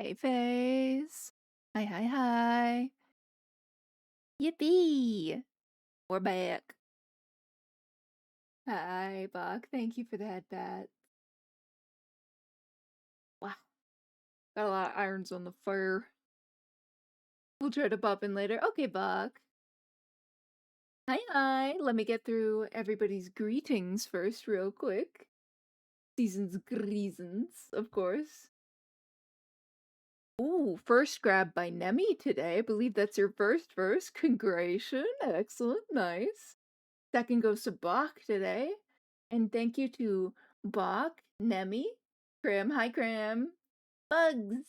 Hey, Face. Hi, hi, hi. Yippee! We're back. Hi, Buck. Thank you for the headbat. Wow. Got a lot of irons on the fire. We'll try to pop in later. Okay, Buck. Hi, hi. Let me get through everybody's greetings first, real quick. Season's greasons, of course. Ooh, first grab by Nemi today. I believe that's your first verse. Congratulations. Excellent. Nice. Second goes to Bach today. And thank you to Bach, Nemi, Cram, hi Cram, Bugs,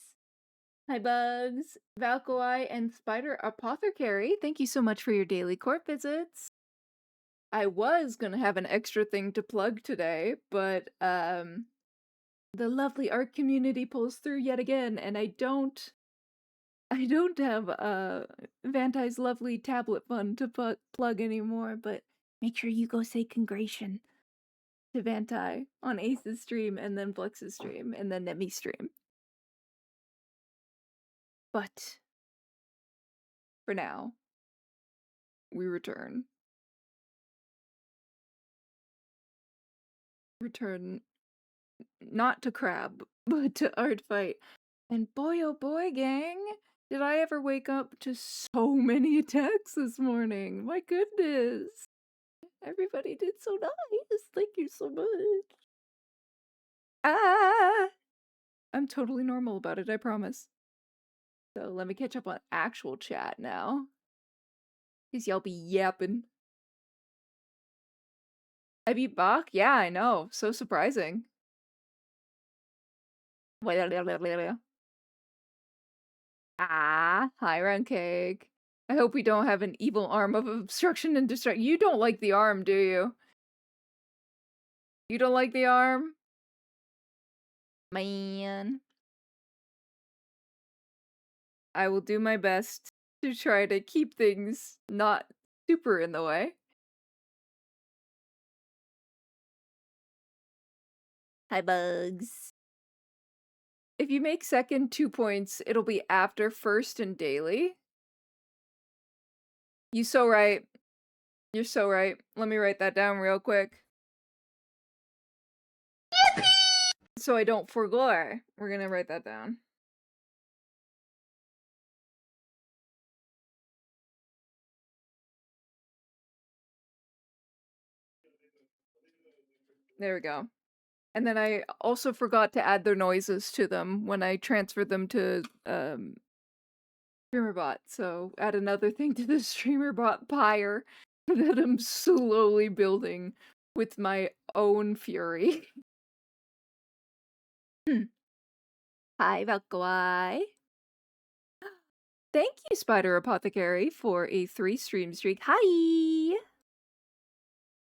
hi Bugs, Valkoi, and Spider Apothecary. Thank you so much for your daily court visits. I was gonna have an extra thing to plug today, but the lovely art community pulls through yet again, and I don't have Vantai's lovely tablet fun to plug anymore, but make sure you go say congration to Vantai on Ace's stream, and then Flux's stream, and then Nemi's stream. But for now, we return. Return not to Crab, but to ARTFIGHT. And boy oh boy, gang, did I ever wake up to so many attacks this morning. My goodness. Everybody did so nice. Thank you so much. Ah! I'm totally normal about it, I promise. So let me catch up on actual chat now. Cause y'all be yapping. I beat Bach? Yeah, I know. So surprising. Ah, hi, round cake. I hope we don't have an evil arm of obstruction and distraction. You don't like the arm, do you? You don't like the arm? Man. I will do my best to try to keep things not super in the way. Hi, Bugs. If you make second 2 points, it'll be after first and daily. You so right. You're so right. Let me write that down real quick. Yippee! So I don't forget. We're gonna write that down. There we go. And then I also forgot to add their noises to them when I transferred them to StreamerBot. So add another thing to the StreamerBot pyre that I'm slowly building with my own fury. Hi, Valkoi. Thank you, Spider Apothecary, for a 3-stream streak. Hi!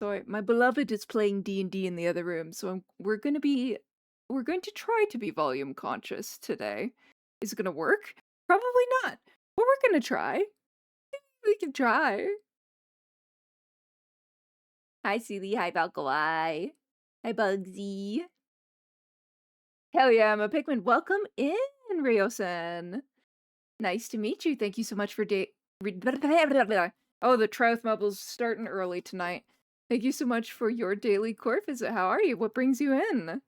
Sorry, my beloved is playing D&D in the other room, so we're going to try to be volume conscious today. Is it going to work? Probably not, but we're going to try. We can try. Hi, Seely. Hi, Valkoi. Hi, Bugsy. Hell yeah, I'm a Pikmin. Welcome in, Ryosen. Nice to meet you. Thank you so much for Oh, the Trouth Mubble's starting early tonight. Thank you so much for your daily court visit. How are you? What brings you in?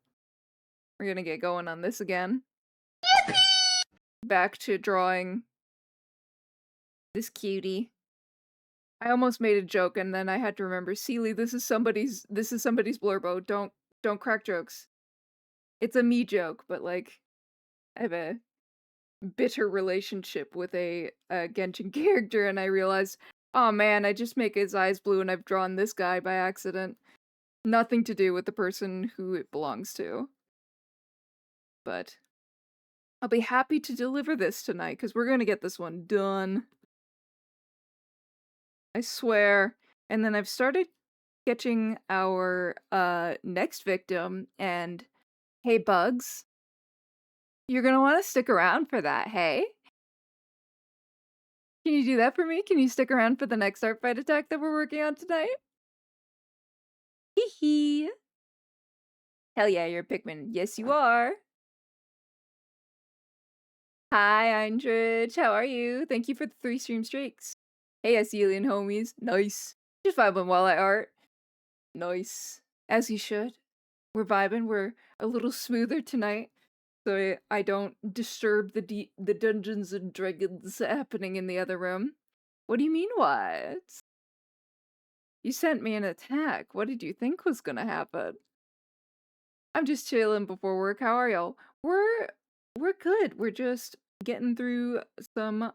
We're gonna get going on this again. Yippee! Back to drawing this cutie. I almost made a joke and then I had to remember, Seely, this is somebody's blurbo. Don't crack jokes. It's a me joke, but like I have a bitter relationship with a Genshin character, and I realized, oh man, I just make his eyes blue and I've drawn this guy by accident. Nothing to do with the person who it belongs to. But I'll be happy to deliver this tonight, because we're gonna get this one done. I swear. And then I've started sketching our next victim, and hey Bugs, you're gonna want to stick around for that, hey? Can you do that for me? Can you stick around for the next art fight attack that we're working on tonight? Hee hee. Hell yeah, you're a Pikmin. Yes, you are. Hi, Eindridge. How are you? Thank you for the 3 stream streaks. Hey, Aselian homies. Nice. Just vibing while I art. Nice. As you should. We're vibing. We're a little smoother tonight, so I don't disturb the Dungeons and Dragons happening in the other room. What do you mean, what? You sent me an attack. What did you think was gonna happen? I'm just chilling before work. How are y'all? We're good. We're just getting through some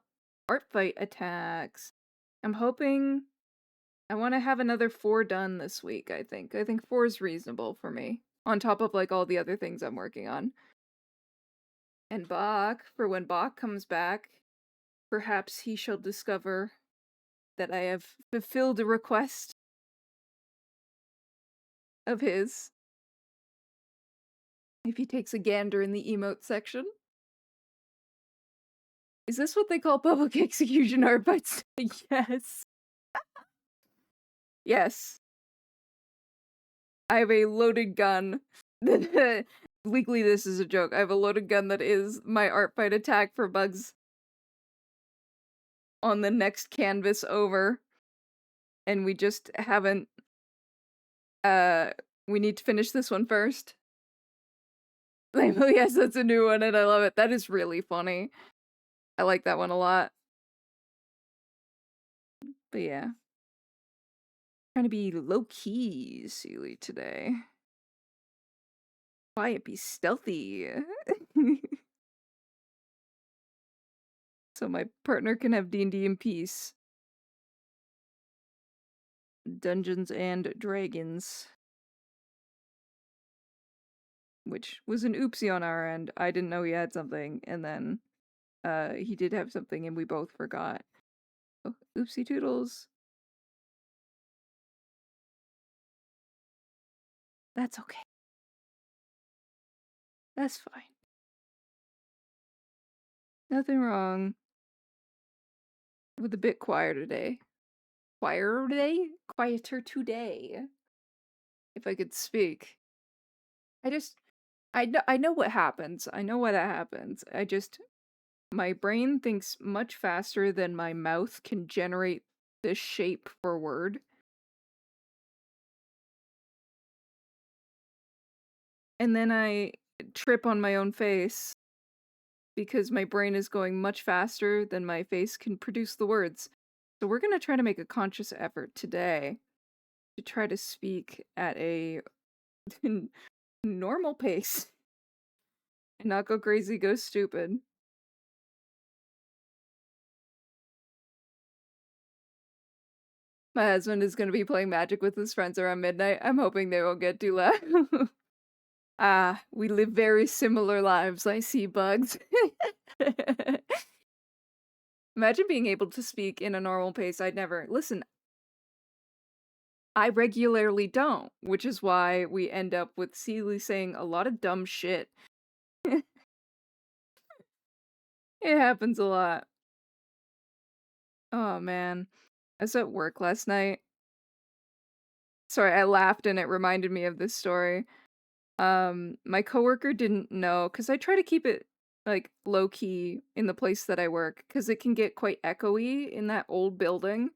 art fight attacks. I'm hoping I want to have another 4 done this week, I think. I think 4 is reasonable for me, on top of like all the other things I'm working on. And Bach, for when Bach comes back, perhaps he shall discover that I have fulfilled a request of his. If he takes a gander in the emote section. Is this what they call public execution art fights? Yes. Yes. I have a loaded gun. Legally, this is a joke. I have a loaded gun that is my art fight attack for bugs on the next canvas over. And we just haven't... we need to finish this one first. Like, oh yes, that's a new one and I love it. That is really funny. I like that one a lot. But yeah. Trying to be low-key silly today. Quiet, be stealthy. So my partner can have D&D in peace. Dungeons and Dragons. Which was an oopsie on our end. I didn't know he had something, and then he did have something and we both forgot. Oh, oopsie toodles. That's okay. That's fine. Nothing wrong with a bit quieter today. Quieter today? Quieter today. If I could speak. I know what happens. I know why that happens. My brain thinks much faster than my mouth can generate the shape for word. And then I trip on my own face because my brain is going much faster than my face can produce the words. So we're going to try to make a conscious effort today to try to speak at a normal pace and not go crazy, go stupid. My husband is going to be playing Magic with his friends around midnight. I'm hoping they won't get too loud. Ah, we live very similar lives. I see bugs. Imagine being able to speak in a normal pace. I'd never. Listen, I regularly don't, which is why we end up with Celie saying a lot of dumb shit. It happens a lot. Oh man. I was at work last night. Sorry, I laughed and it reminded me of this story. My coworker didn't know, because I try to keep it like low key in the place that I work, because it can get quite echoey in that old building.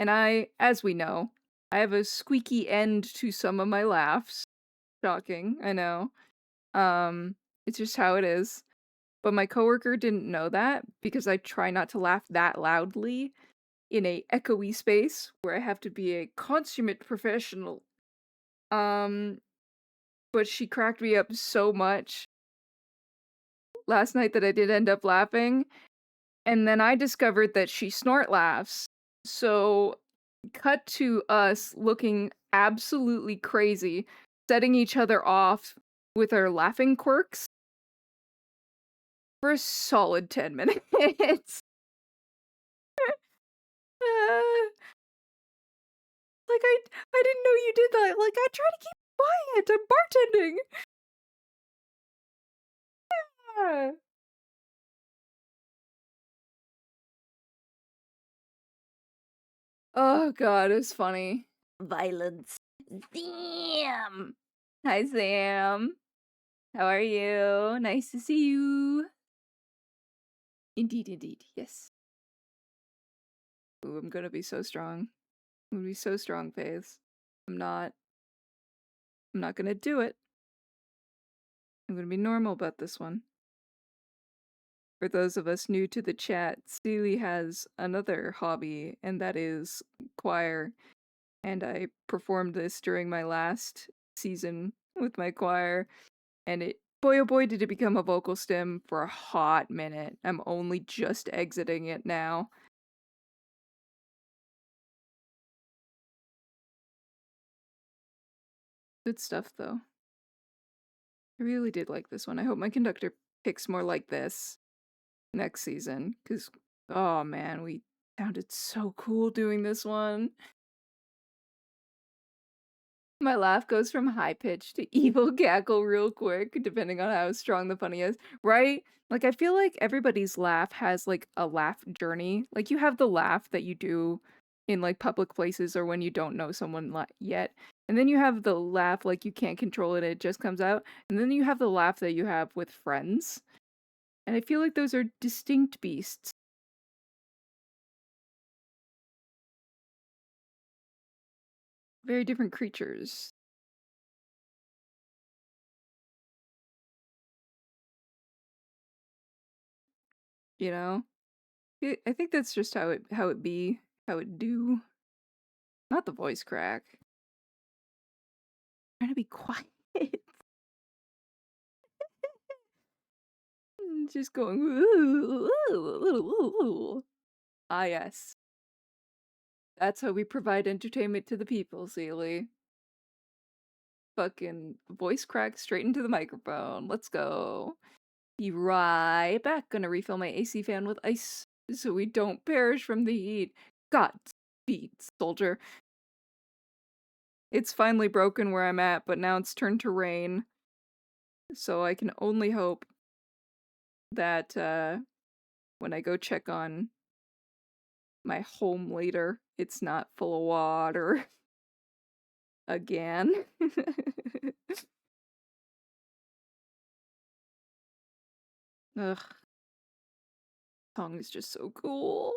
And as we know, I have a squeaky end to some of my laughs. Shocking, I know. It's just how it is. But my coworker didn't know that because I try not to laugh that loudly in a echoey space where I have to be a consummate professional. But she cracked me up so much last night that I did end up laughing. And then I discovered that she snort laughs. So, cut to us looking absolutely crazy, setting each other off with our laughing quirks for a solid 10 minutes. Like, I didn't know you did that. Like, I try to keep quiet. I'm bartending. Yeah. Oh god, it's funny. Violence. Damn. Hi, Sam. How are you? Nice to see you. Indeed, indeed. Yes. Ooh, I'm gonna be so strong. I'm gonna be so strong, Faith. I'm not. I'm not gonna do it. I'm gonna be normal about this one. For those of us new to the chat, Steely has another hobby, and that is choir. And I performed this during my last season with my choir, and boy oh boy did it become a vocal stim for a hot minute. I'm only just exiting it now. Good stuff, though. I really did like this one. I hope my conductor picks more like this next season, because, oh man, we sounded so cool doing this one. My laugh goes from high pitch to evil cackle real quick, depending on how strong the funny is, right? Like, I feel like everybody's laugh has, like, a laugh journey. Like, you have the laugh that you do in, like, public places or when you don't know someone yet. And then you have the laugh, like, you can't control it, it just comes out. And then you have the laugh that you have with friends. And I feel like those are distinct beasts. Very different creatures. You know? I think that's just how it be, how it do. Not the voice crack. I'm trying to be quiet. Just going. Ah, yes. That's how we provide entertainment to the people, Sealy. Fucking voice crack straight into the microphone. Let's go. Be right back. Gonna refill my AC fan with ice so we don't perish from the heat. Godspeed, soldier. It's finally broken where I'm at, but now it's turned to rain. So I can only hope that when I go check on my home later, it's not full of water again. Ugh, song is just so cool.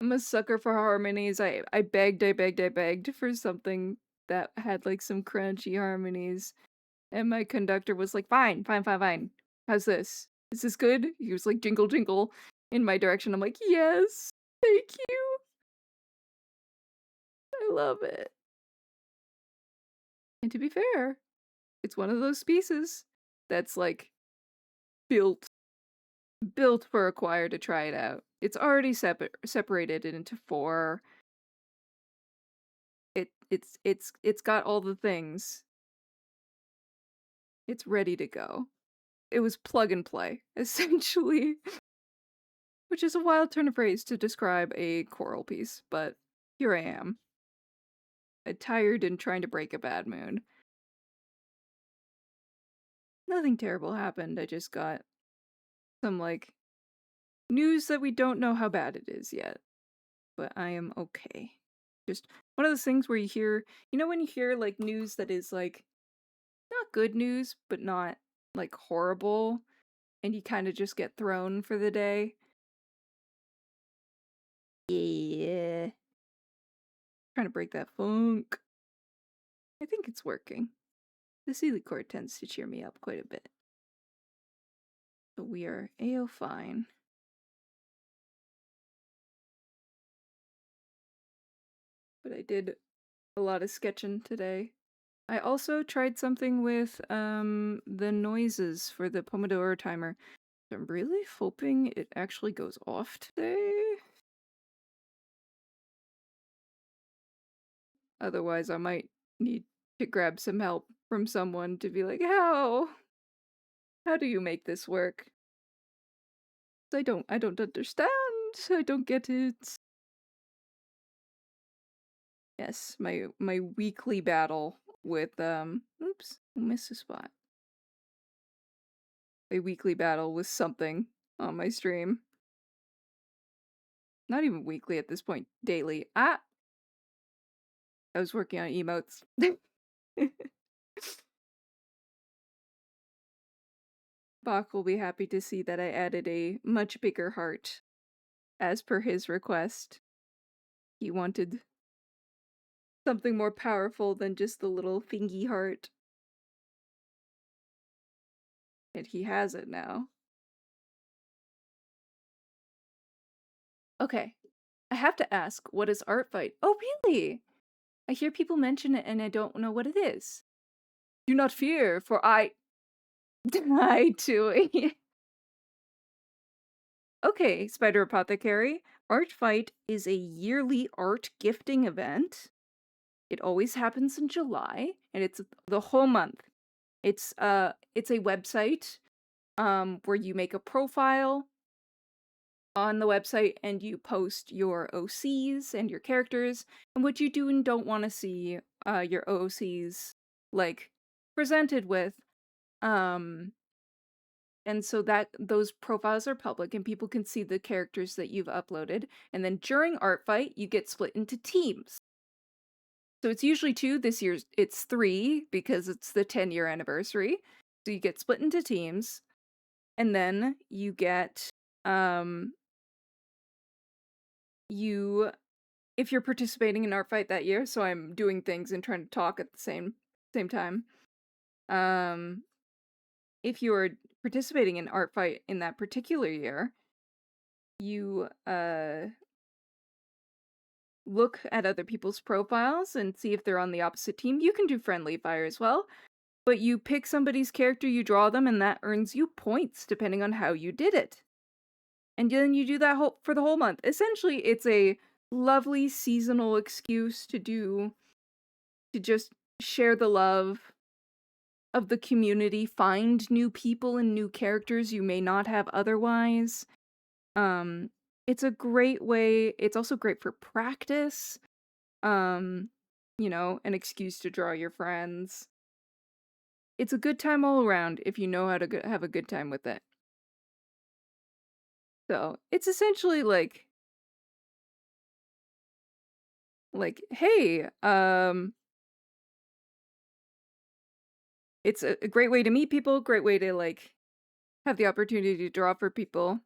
I'm a sucker for harmonies. I begged for something that had like some crunchy harmonies. And my conductor was like, fine. How's this? Is this good? He was like, jingle jingle in my direction. I'm like, yes, thank you. I love it. And to be fair, it's one of those pieces that's like built for a choir to try it out. It's already separated into 4. It's got all the things. It's ready to go. It was plug and play, essentially. Which is a wild turn of phrase to describe a choral piece, but here I am. Tired and trying to break a bad mood. Nothing terrible happened, I just got some, like, news that we don't know how bad it is yet. But I am okay. Just one of those things where you hear, when you hear, like, news that is, like, not good news, but not, like, horrible, and you kind of just get thrown for the day? Yeah. Trying to break that funk. I think it's working. The Sealy cord tends to cheer me up quite a bit. So we are A-O-fine. But I did a lot of sketching today. I also tried something with the noises for the Pomodoro timer. I'm really hoping it actually goes off today. Otherwise, I might need to grab some help from someone to be like, how do you make this work? I don't understand. I don't get it. Yes, my weekly battle with oops, missed a spot. A weekly battle with something on my stream. Not even weekly at this point, daily. I was working on emotes. Bach will be happy to see that I added a much bigger heart, as per his request. He wanted something more powerful than just the little thingy heart. And he has it now. Okay. I have to ask, what is ARTFIGHT? Oh, really? I hear people mention it and I don't know what it is. Do not fear, for I... I too. Okay, Spider Apothecary. ARTFIGHT is a yearly art gifting event. It always happens in July, and it's the whole month. It's a website where you make a profile on the website and you post your OCs and your characters and what you do and don't want to see your OCs like presented with. And so that those profiles are public and people can see the characters that you've uploaded. And then during ARTFIGHT, you get split into teams. So it's usually 2. This year it's 3 because it's the 10-year anniversary. So you get split into teams, and then you get if you're participating in ARTFIGHT that year, so I'm doing things and trying to talk at the same time. If you are participating in ARTFIGHT in that particular year, you look at other people's profiles and see if they're on the opposite team. You can do friendly fire as well, but you pick somebody's character, you draw them, and that earns you points depending on how you did it. And then you do that for the whole month. Essentially, it's a lovely seasonal excuse to just share the love of the community, find new people and new characters you may not have otherwise. It's a great way. It's also great for practice. An excuse to draw your friends. It's a good time all around if you know how to have a good time with it. So, it's essentially like, hey, it's a great way to meet people, great way to, like, have the opportunity to draw for people.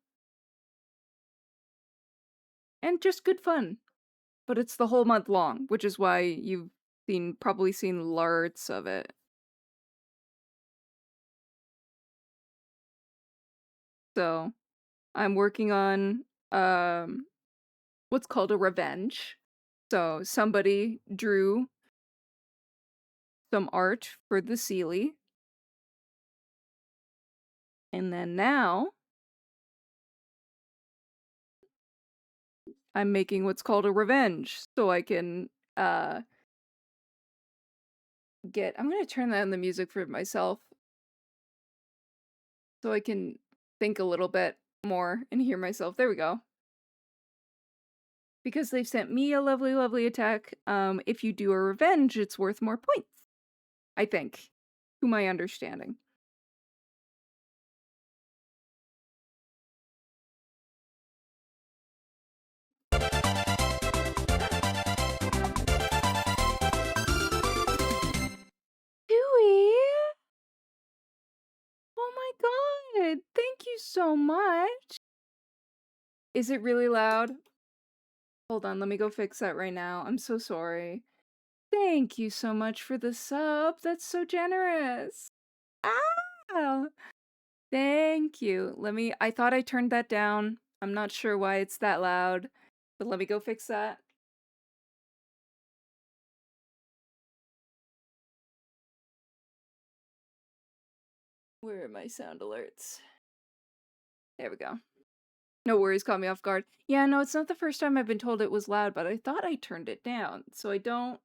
And just good fun. But it's the whole month long, which is why you've probably seen lots of it. So, I'm working on, what's called a revenge. So, somebody drew some art for the Sealy. And then now, I'm making what's called a revenge. So I can, I'm gonna turn that on the music for myself. So I can think a little bit more and hear myself. There we go. Because they've sent me a lovely, lovely attack. If you do a revenge, it's worth more points. I think. To my understanding. Dewey! Oh my god! Thank you so much! Is it really loud? Hold on, let me go fix that right now. I'm so sorry. Thank you so much for the sub. That's so generous. Ah! Thank you. I thought I turned that down. I'm not sure why it's that loud, but let me go fix that. Where are my sound alerts? There we go. No worries, caught me off guard. Yeah, no, it's not the first time I've been told it was loud, but I thought I turned it down, so I don't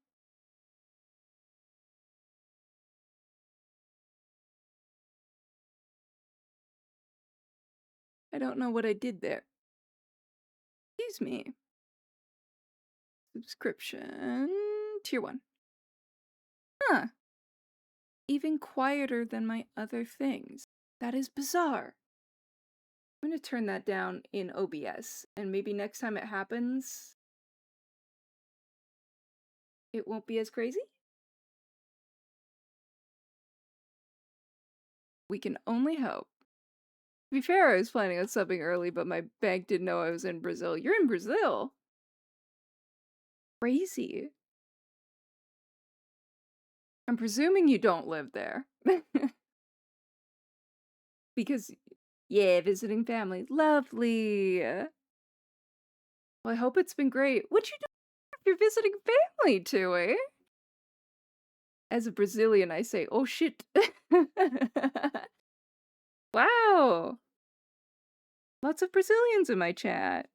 know what I did there. Excuse me. Subscription. Tier 1. Huh. Even quieter than my other things. That is bizarre. I'm gonna turn that down in OBS, and maybe next time it happens, it won't be as crazy? We can only hope. be fair, I was planning on subbing early, but my bank didn't know I was in Brazil. You're in Brazil? Crazy. I'm presuming you don't live there. Because, yeah, visiting family. Lovely. Well, I hope it's been great. What you do if you're visiting family, Tui? As a Brazilian, I say, oh shit. Wow. Lots of Brazilians in my chat.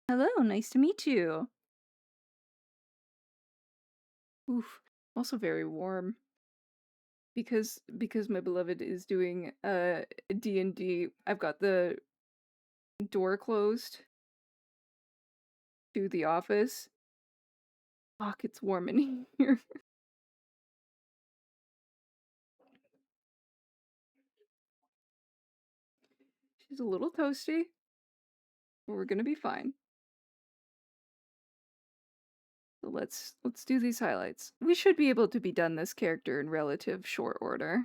Hello, nice to meet you. Oof. Also very warm. Because my beloved is doing D&D, I've got the door closed to the office. Fuck, it's warm in here. She's a little toasty, but we're gonna be fine. So let's do these highlights. We should be able to be done this character in relative short order.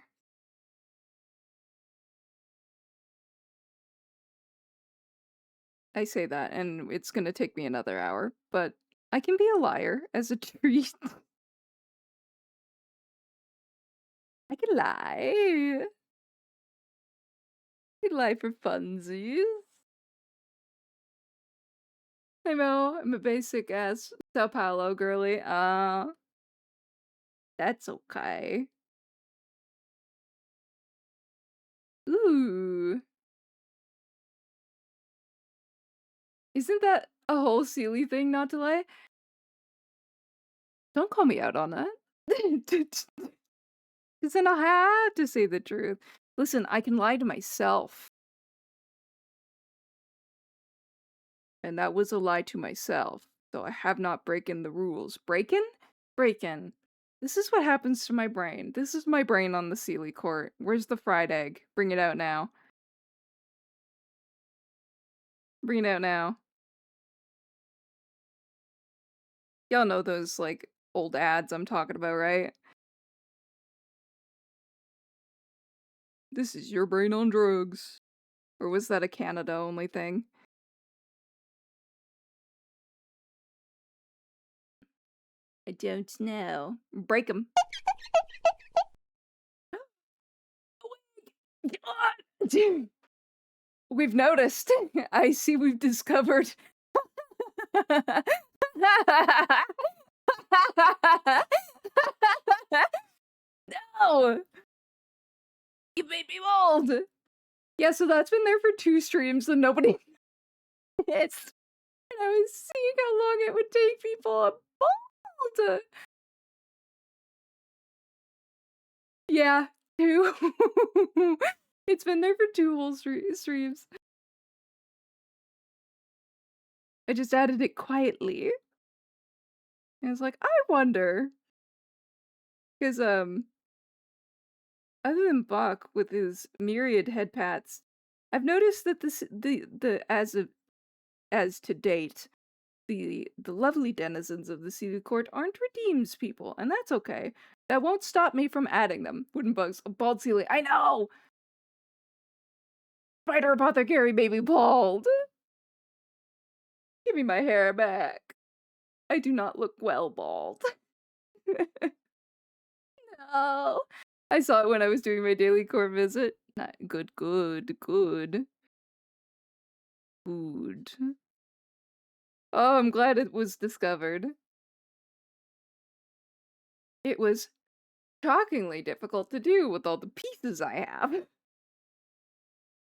I say that, and it's gonna take me another hour, but I can be a liar as a treat. I can lie. I can lie for funsies. I know, I'm a basic ass Sao Paulo girly. That's okay. Ooh. Isn't that a whole Sealy thing, not to lie? Don't call me out on that. Because then I'll have to say the truth. Listen, I can lie to myself. And that was a lie to myself. So I have not broken the rules. Breaking? Breaking. This is what happens to my brain. This is my brain on the Sealy court. Where's the fried egg? Bring it out now. Bring it out now. Y'all know those, like, old ads I'm talking about, right? This is your brain on drugs. Or was that a Canada only thing? I don't know. Break them. We've noticed. I see we've discovered. No! You made me bald! Yeah, so that's been there for 2 streams and nobody it's and I was seeing how long it would take people bald. Yeah, 2. It's been there for 2 whole streams. I just added it quietly. And I was like, I wonder. Because, other than Bach with his myriad head pats, I've noticed that as to date, the lovely denizens of the seated court aren't redeemed people, and that's okay. That won't stop me from adding them. Wooden bugs, a bald ceiling. I know! Spider apothecary made me bald! Give me my hair back. I do not look well bald. No. I saw it when I was doing my daily core visit. Good. Good. Oh, I'm glad it was discovered. It was shockingly difficult to do with all the pieces I have.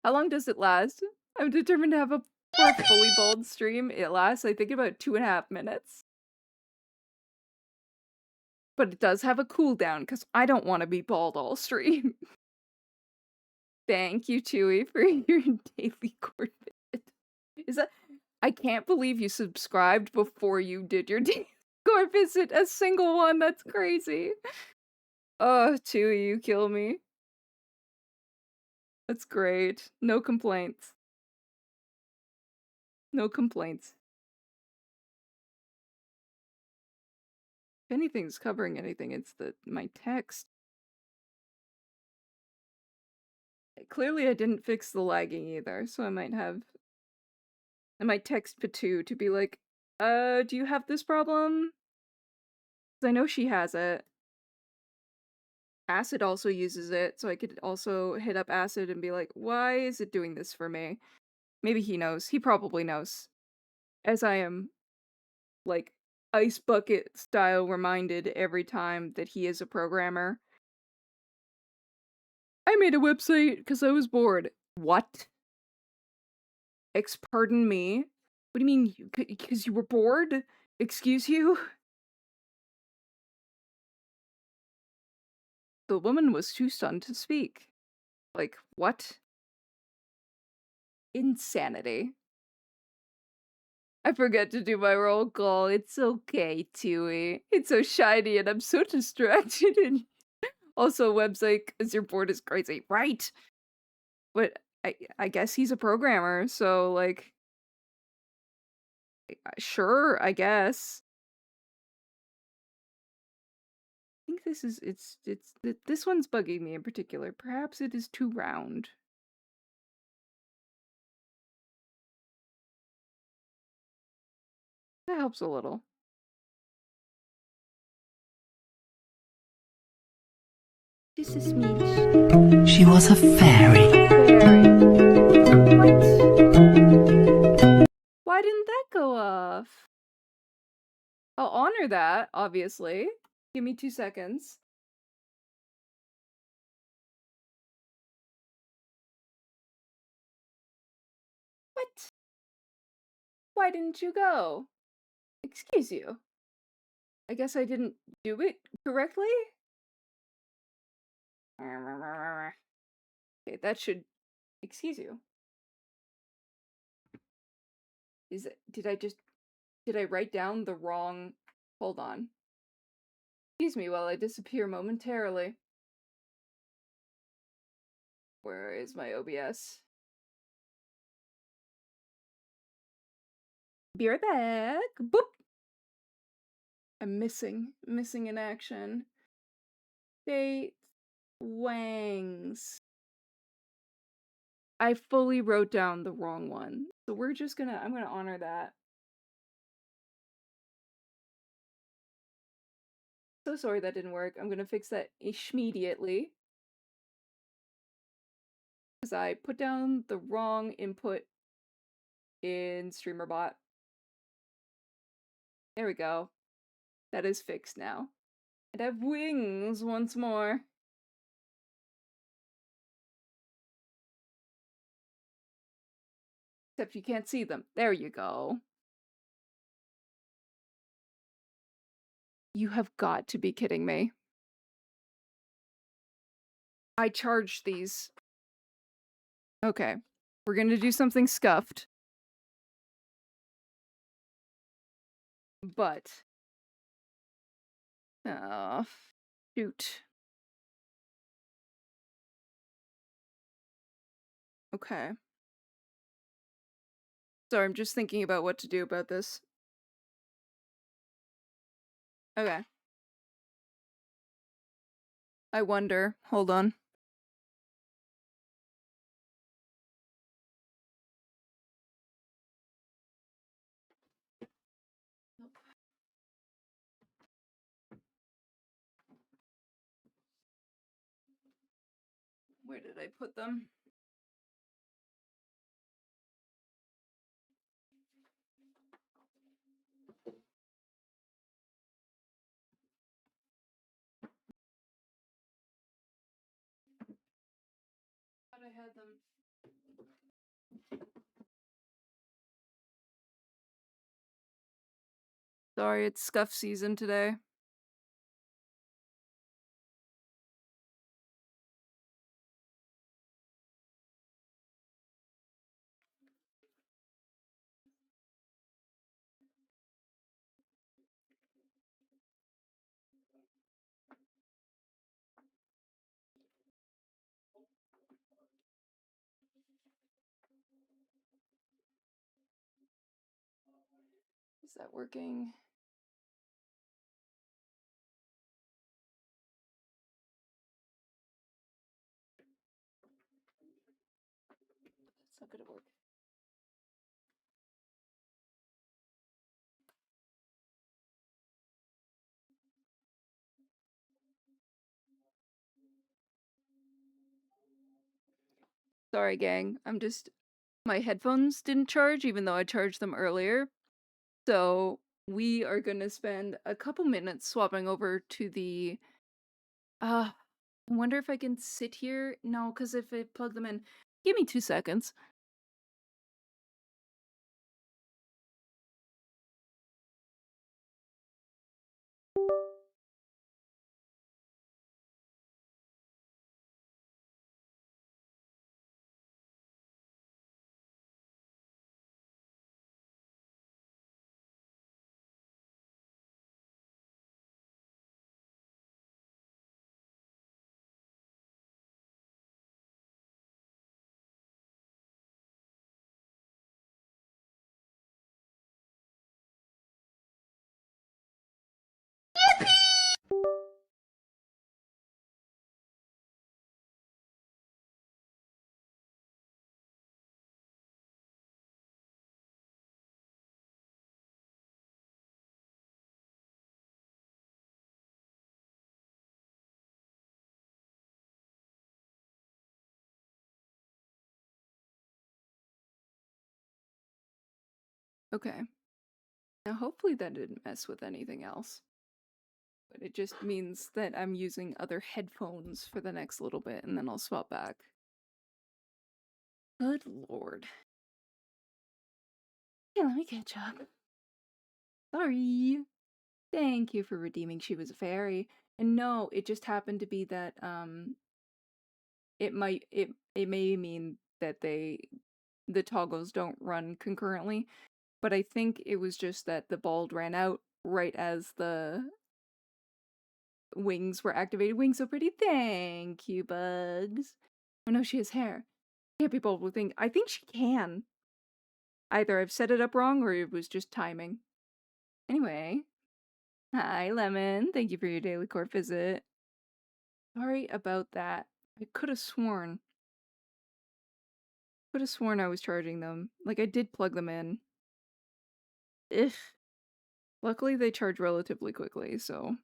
How long does it last? I'm determined to have a fully bald stream. It lasts, I think, about 2.5 minutes. But it does have a cooldown, because I don't want to be bald all stream. Thank you, Chewy, for your daily court visit. Is that... I can't believe you subscribed before you did your daily court visit. A single one, that's crazy. Oh, Chewy, you kill me. That's great. No complaints. No complaints. If anything's covering anything, it's my text. Clearly I didn't fix the lagging either, so I might text Patu to be like, do you have this problem? 'Cause I know she has it. Acid also uses it, so I could also hit up Acid and be like, why is it doing this for me? Maybe he knows. He probably knows. As I am, like, ice bucket style reminded every time that he is a programmer. I made a website because I was bored. What? Pardon me? What do you mean, because you were bored? Excuse you? The woman was too stunned to speak. Like, what? Insanity. I forget to do my roll call. It's okay, Tui. It's so shiny and I'm so distracted. And also, website, because your board is crazy. Right. But I guess he's a programmer, so, like, sure, I guess. I think this one's bugging me in particular. Perhaps it is too round. That helps a little. Just a smidge. She was a fairy. Fairy. What? Why didn't that go off? I'll honor that, obviously. Give me 2 seconds. What? Why didn't you go? Excuse you. I guess I didn't do it correctly? Okay, that should... Excuse you. Is it... Did I write down the wrong... Hold on. Excuse me while I disappear momentarily. Where is my OBS? Be right back. Boop! I'm missing in action. Dates. Wangs. I fully wrote down the wrong one. So we're just gonna... I'm gonna honor that. So sorry that didn't work. I'm gonna fix that immediately. Because I put down the wrong input in StreamerBot. There we go. That is fixed now. And I have wings once more. Except you can't see them. There you go. You have got to be kidding me. I charged these. Okay. We're gonna do something scuffed. But... Oh, shoot. Okay. Sorry, I'm just thinking about what to do about this. Okay. I wonder. Hold on. Where did I put them? Thought I had them. Sorry, it's scuff season today. Is that working? not gonna work. Sorry, gang. My headphones didn't charge even though I charged them earlier. So we are gonna spend a couple minutes swapping over to the I wonder if I can sit here. No, because if I plug them in, give me 2 seconds. Okay. Now hopefully that didn't mess with anything else. But it just means that I'm using other headphones for the next little bit and then I'll swap back. Good lord. Yeah, let me catch up. Sorry. Thank you for redeeming She Was a Fairy. And no, it just happened to be that it may mean that the toggles don't run concurrently, but I think it was just that the bald ran out right as the wings were activated. Wings so pretty. Thank you, Bugs. Oh no, she has hair. Can't be bald with wings. I think she can. Either I've set it up wrong or it was just timing. Anyway. Hi, Lemon. Thank you for your daily court visit. Sorry about that. I could have sworn. I was charging them. Like, I did plug them in. Ugh. Luckily, they charge relatively quickly, so...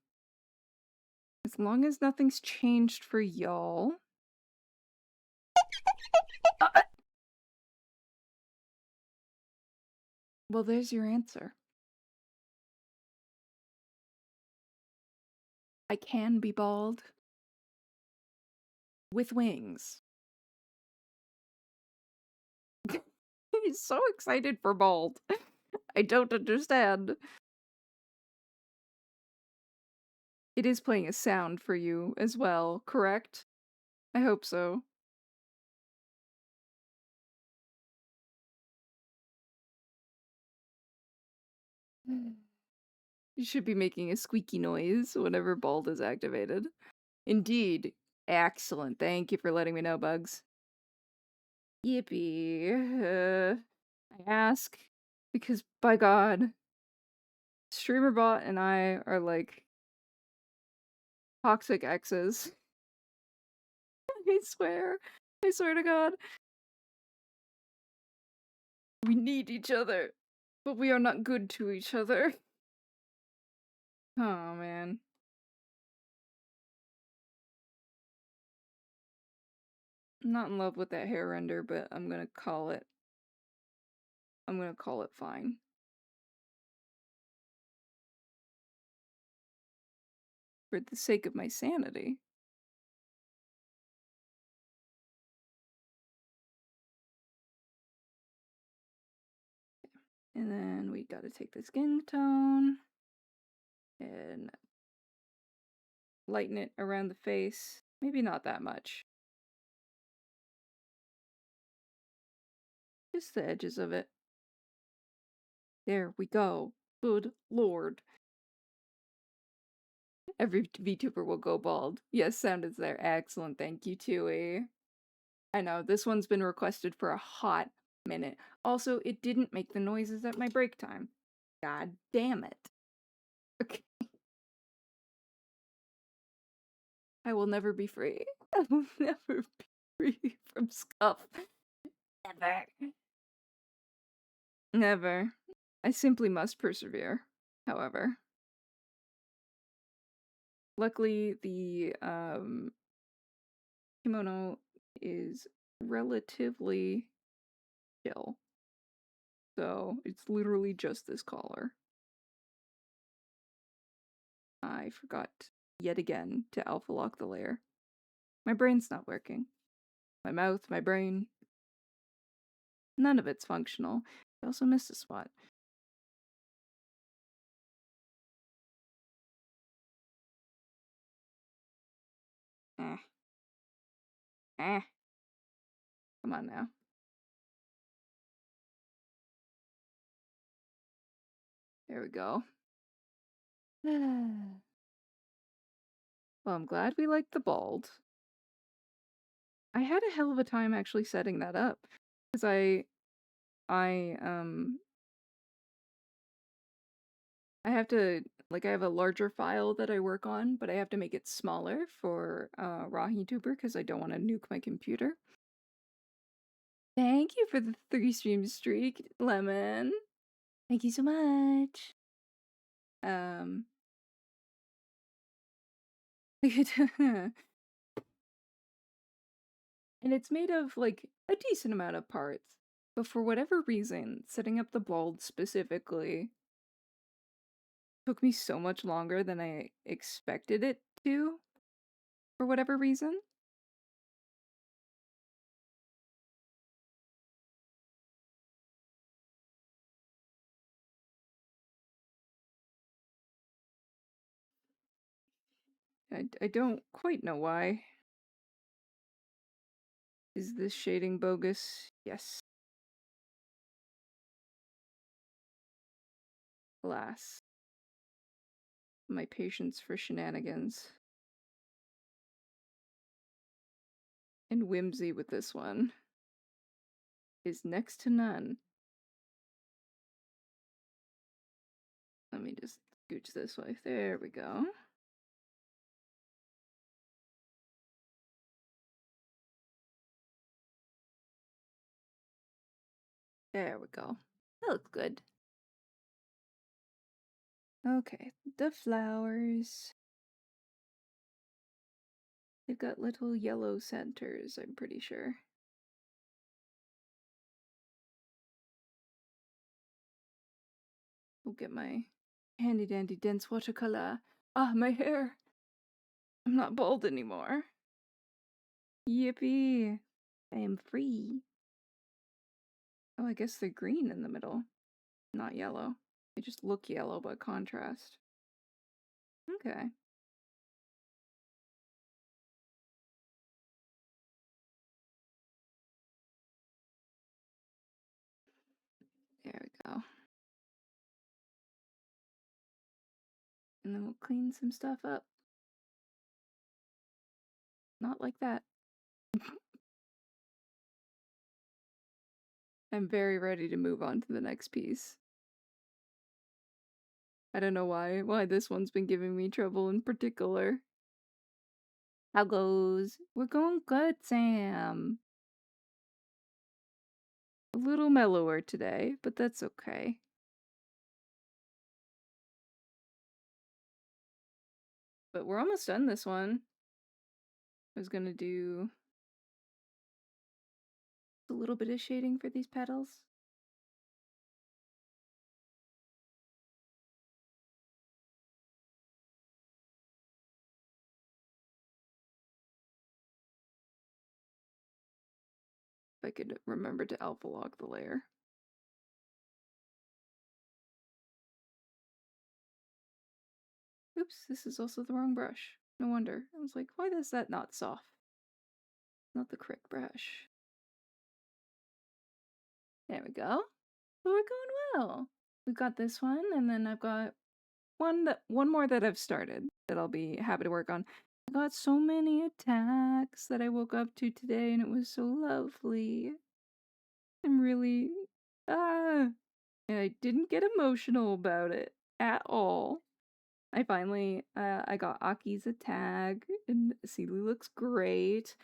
As long as nothing's changed for y'all... Well, there's your answer. I can be bald. With wings. He's so excited for bald. I don't understand. It is playing a sound for you as well, correct? I hope so. You should be making a squeaky noise whenever bald is activated. Indeed. Excellent. Thank you for letting me know, Bugs. Yippee. I ask because, by God, StreamerBot and I are like toxic exes. I swear. I swear to God. We need each other, but we are not good to each other. Oh, man. I'm not in love with that hair render, but I'm gonna call it fine. For the sake of my sanity. And then we gotta take the skin tone and lighten it around the face. Maybe not that much. Just the edges of it. There we go. Good lord. Every VTuber will go bald. Yes, sound is there. Excellent. Thank you, Tui. I know, this one's been requested for a hot minute. Also, it didn't make the noises at my break time. God damn it. Okay. I will never be free. I will never be free from scuff. Never. Never. I simply must persevere, however. Luckily, the kimono is relatively chill. So it's literally just this collar. I forgot yet again to alpha lock the layer. My brain's not working. My mouth, my brain, none of it's functional. I also missed a spot. Eh. Eh. Come on now. There we go. Well, I'm glad we liked the bald. I had a hell of a time actually setting that up. Because I, I have to, like, I have a larger file that I work on, but I have to make it smaller for Raw YouTuber because I don't want to nuke my computer. Thank you for the 3 stream streak, Lemon. Thank you so much. Um, and it's made of, like, a decent amount of parts. But for whatever reason, setting up the bulb specifically took me so much longer than I expected it to, for whatever reason. I don't quite know why. Is this shading bogus? Yes. Alas. My patience for shenanigans. And whimsy with this one is next to none. Let me just scooch this way. There we go. There we go. That looks good. Okay, the flowers. They've got little yellow centers, I'm pretty sure. We'll get my handy dandy dense watercolor. Ah, my hair! I'm not bald anymore. Yippee! I am free. Oh, I guess they're green in the middle, not yellow. They just look yellow by contrast. Okay. There we go. And then we'll clean some stuff up. Not like that. I'm very ready to move on to the next piece. I don't know why this one's been giving me trouble in particular. How goes? We're going good, Sam. A little mellower today, but that's okay. But we're almost done this one. I was gonna do a little bit of shading for these petals. If I could remember to alpha log the layer. Oops, this is also the wrong brush. No wonder. I was like, why is that not soft? Not the correct brush. There we go. So we're going well. We've got this one, and then I've got one more that I've started that I'll be happy to work on. I got so many attacks that I woke up to today, and it was so lovely. I'm really and I didn't get emotional about it at all. I finally I got Aki's attack, and Sealy looks great.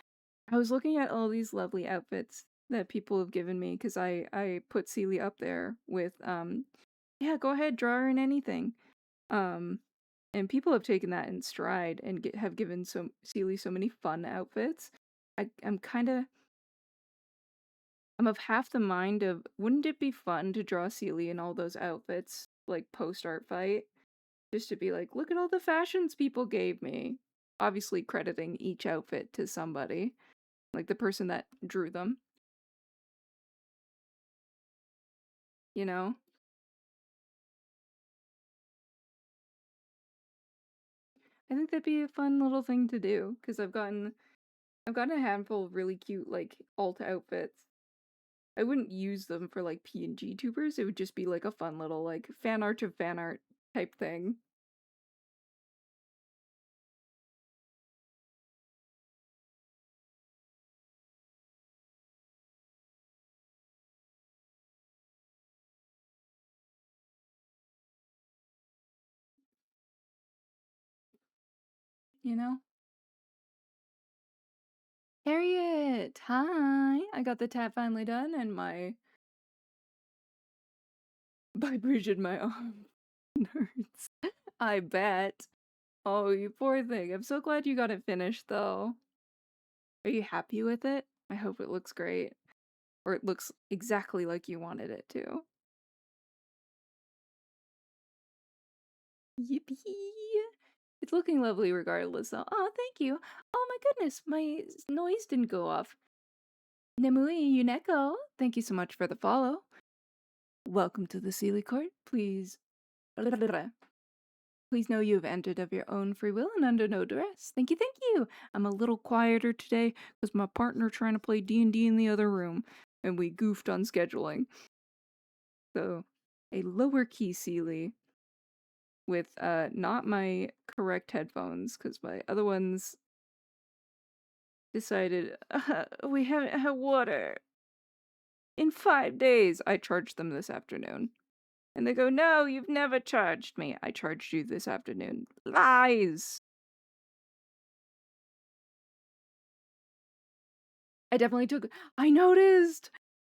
I was looking at all these lovely outfits that people have given me because I put Celia up there with, "Yeah, go ahead, draw her in anything." Um, and people have taken that in stride and have given Celia so many fun outfits. I'm of half the mind of, wouldn't it be fun to draw Celia in all those outfits, like, post-art fight? Just to be like, "Look at all the fashions people gave me." Obviously crediting each outfit to somebody, like the person that drew them, you know? I think that'd be a fun little thing to do because I've gotten a handful of really cute, like, alt outfits. I wouldn't use them for, like, PNG tubers, it would just be, like, a fun little, like, fan art of fan art type thing, you know? Harriet! Hi! I got the tat finally done and my vibration my arm hurts. I bet. Oh, you poor thing. I'm so glad you got it finished, though. Are you happy with it? I hope it looks great. Or it looks exactly like you wanted it to. Yippee! It's looking lovely regardless, though. Oh, thank you. Oh my goodness, my noise didn't go off. Nemui Yuneko, thank you so much for the follow. Welcome to the Sealy Court. Please Please know you have entered of your own free will and under no duress. Thank you, thank you. I'm a little quieter today because my partner trying to play D&D in the other room, and we goofed on scheduling. So, a lower key Sealy with not my correct headphones because my other ones decided we haven't had water in 5 days. I charged them this afternoon. And they go, "No, you've never charged me. I charged you this afternoon." Lies! I definitely took I noticed!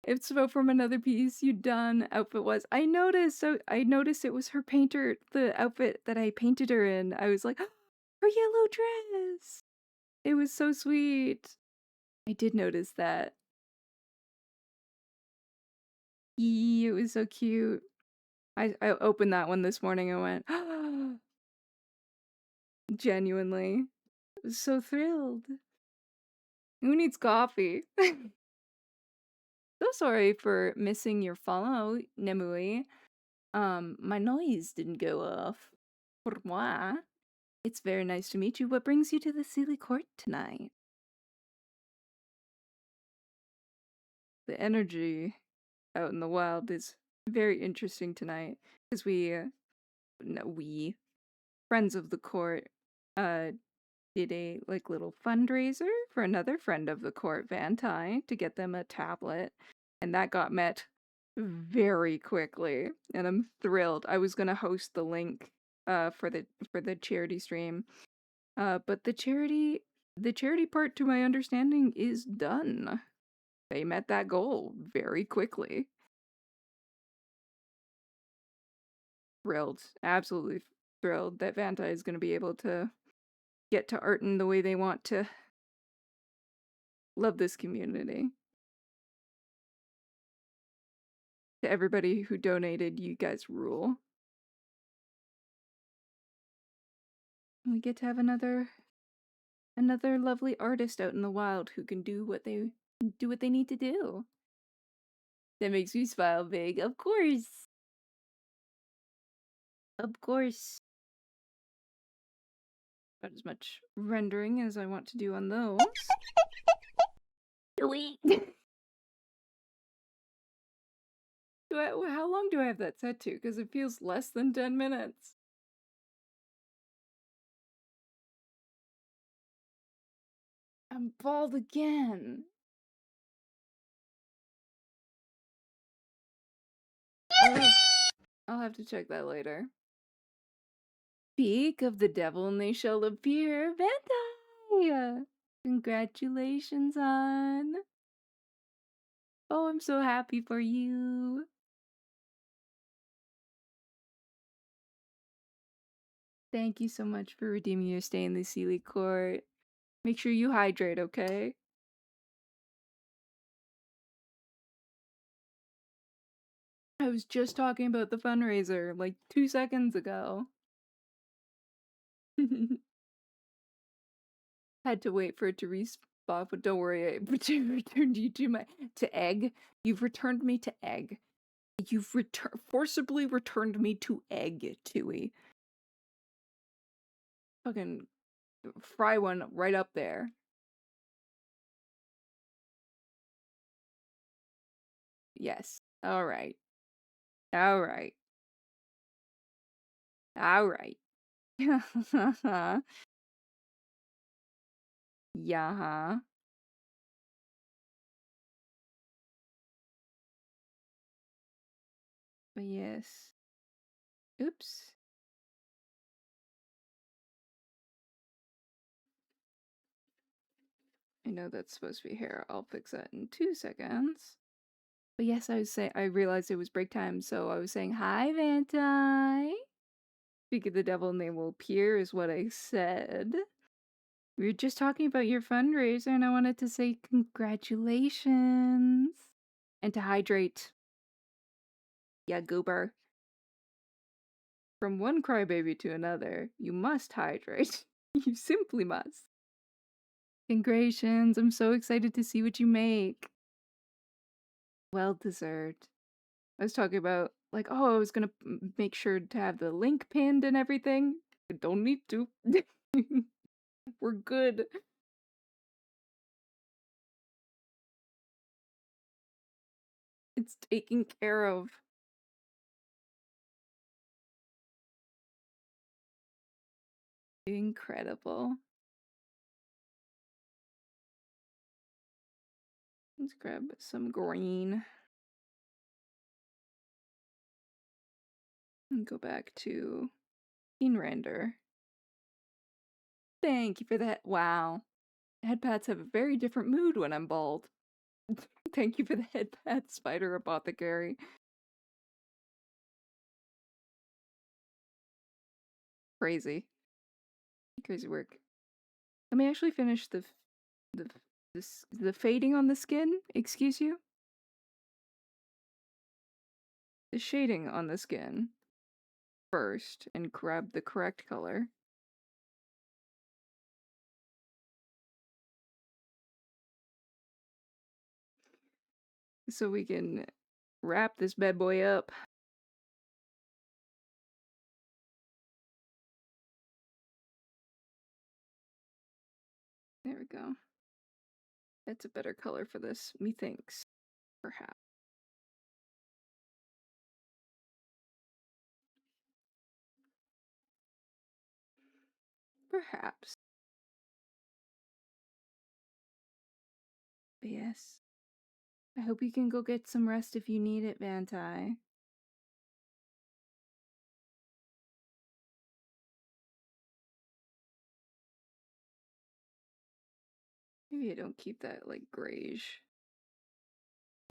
If so from another piece you done outfit was I noticed, so I noticed it was the outfit that I painted her in. I was like, "Her yellow dress!" It was so sweet. I did notice that. Yee, it was so cute. I opened that one this morning and went, genuinely. I was so thrilled. Who needs coffee? So sorry for missing your follow, Nemui. My noise didn't go off. Pour moi. It's very nice to meet you. What brings you to the Sealy Court tonight? The energy out in the wild is very interesting tonight because no, we friends of the court, uh, did a like little fundraiser for another friend of the court, Vantai, to get them a tablet, and that got met very quickly, and I'm thrilled. I was gonna host the link for the charity stream, but the charity part, to my understanding, is done. They met that goal very quickly. Thrilled, absolutely thrilled that Vantai is gonna be able to get to art in the way they want to. Love this community. To everybody who donated, you guys rule. We get to have another lovely artist out in the wild who can do what they need to do. That makes me smile big. Of course. Of course. Not as much rendering as I want to do on those. Wait. How long do I have that set to? Because it feels less than 10 minutes. I'm bald again. Ugh. I'll have to check that later. Speak of the devil and they shall appear. Vantai! Congratulations on Oh, I'm so happy for you. Thank you so much for redeeming your stay in the Sealy Court. Make sure you hydrate, okay? I was just talking about the fundraiser like 2 seconds ago. Had to wait for it to respawn, but don't worry, I returned you to egg. You've returned me to egg. You've forcibly returned me to egg, Tui. Fucking fry one right up there. Yes. All right. All right. All right. Yeah. But yes. Oops. I know that's supposed to be hair. I'll fix that in 2 seconds. But yes, I realized it was break time, so I was saying, hi, Vanti. Speak of the devil and they will appear is what I said. We were just talking about your fundraiser and I wanted to say congratulations. And to hydrate. Yeah, goober. From one crybaby to another, you must hydrate. You simply must. Congratulations, I'm so excited to see what you make. Well deserved. I was talking about, like, oh, I was gonna make sure to have the link pinned and everything. I don't need to. We're good. It's taken care of. Incredible. Let's grab some green. And go back to scene render. Thank you for that. Wow. Headpats have a very different mood when I'm bald. Thank you for the headpat, Spider Apothecary. Crazy. Crazy work. Let me actually finish the the fading on the skin. Excuse you? The shading on the skin first and grab the correct color. So we can wrap this bad boy up. There we go. That's a better color for this, methinks. Perhaps. Perhaps. But yes. I hope you can go get some rest if you need it, Vanti. Maybe I don't keep that, like, grayish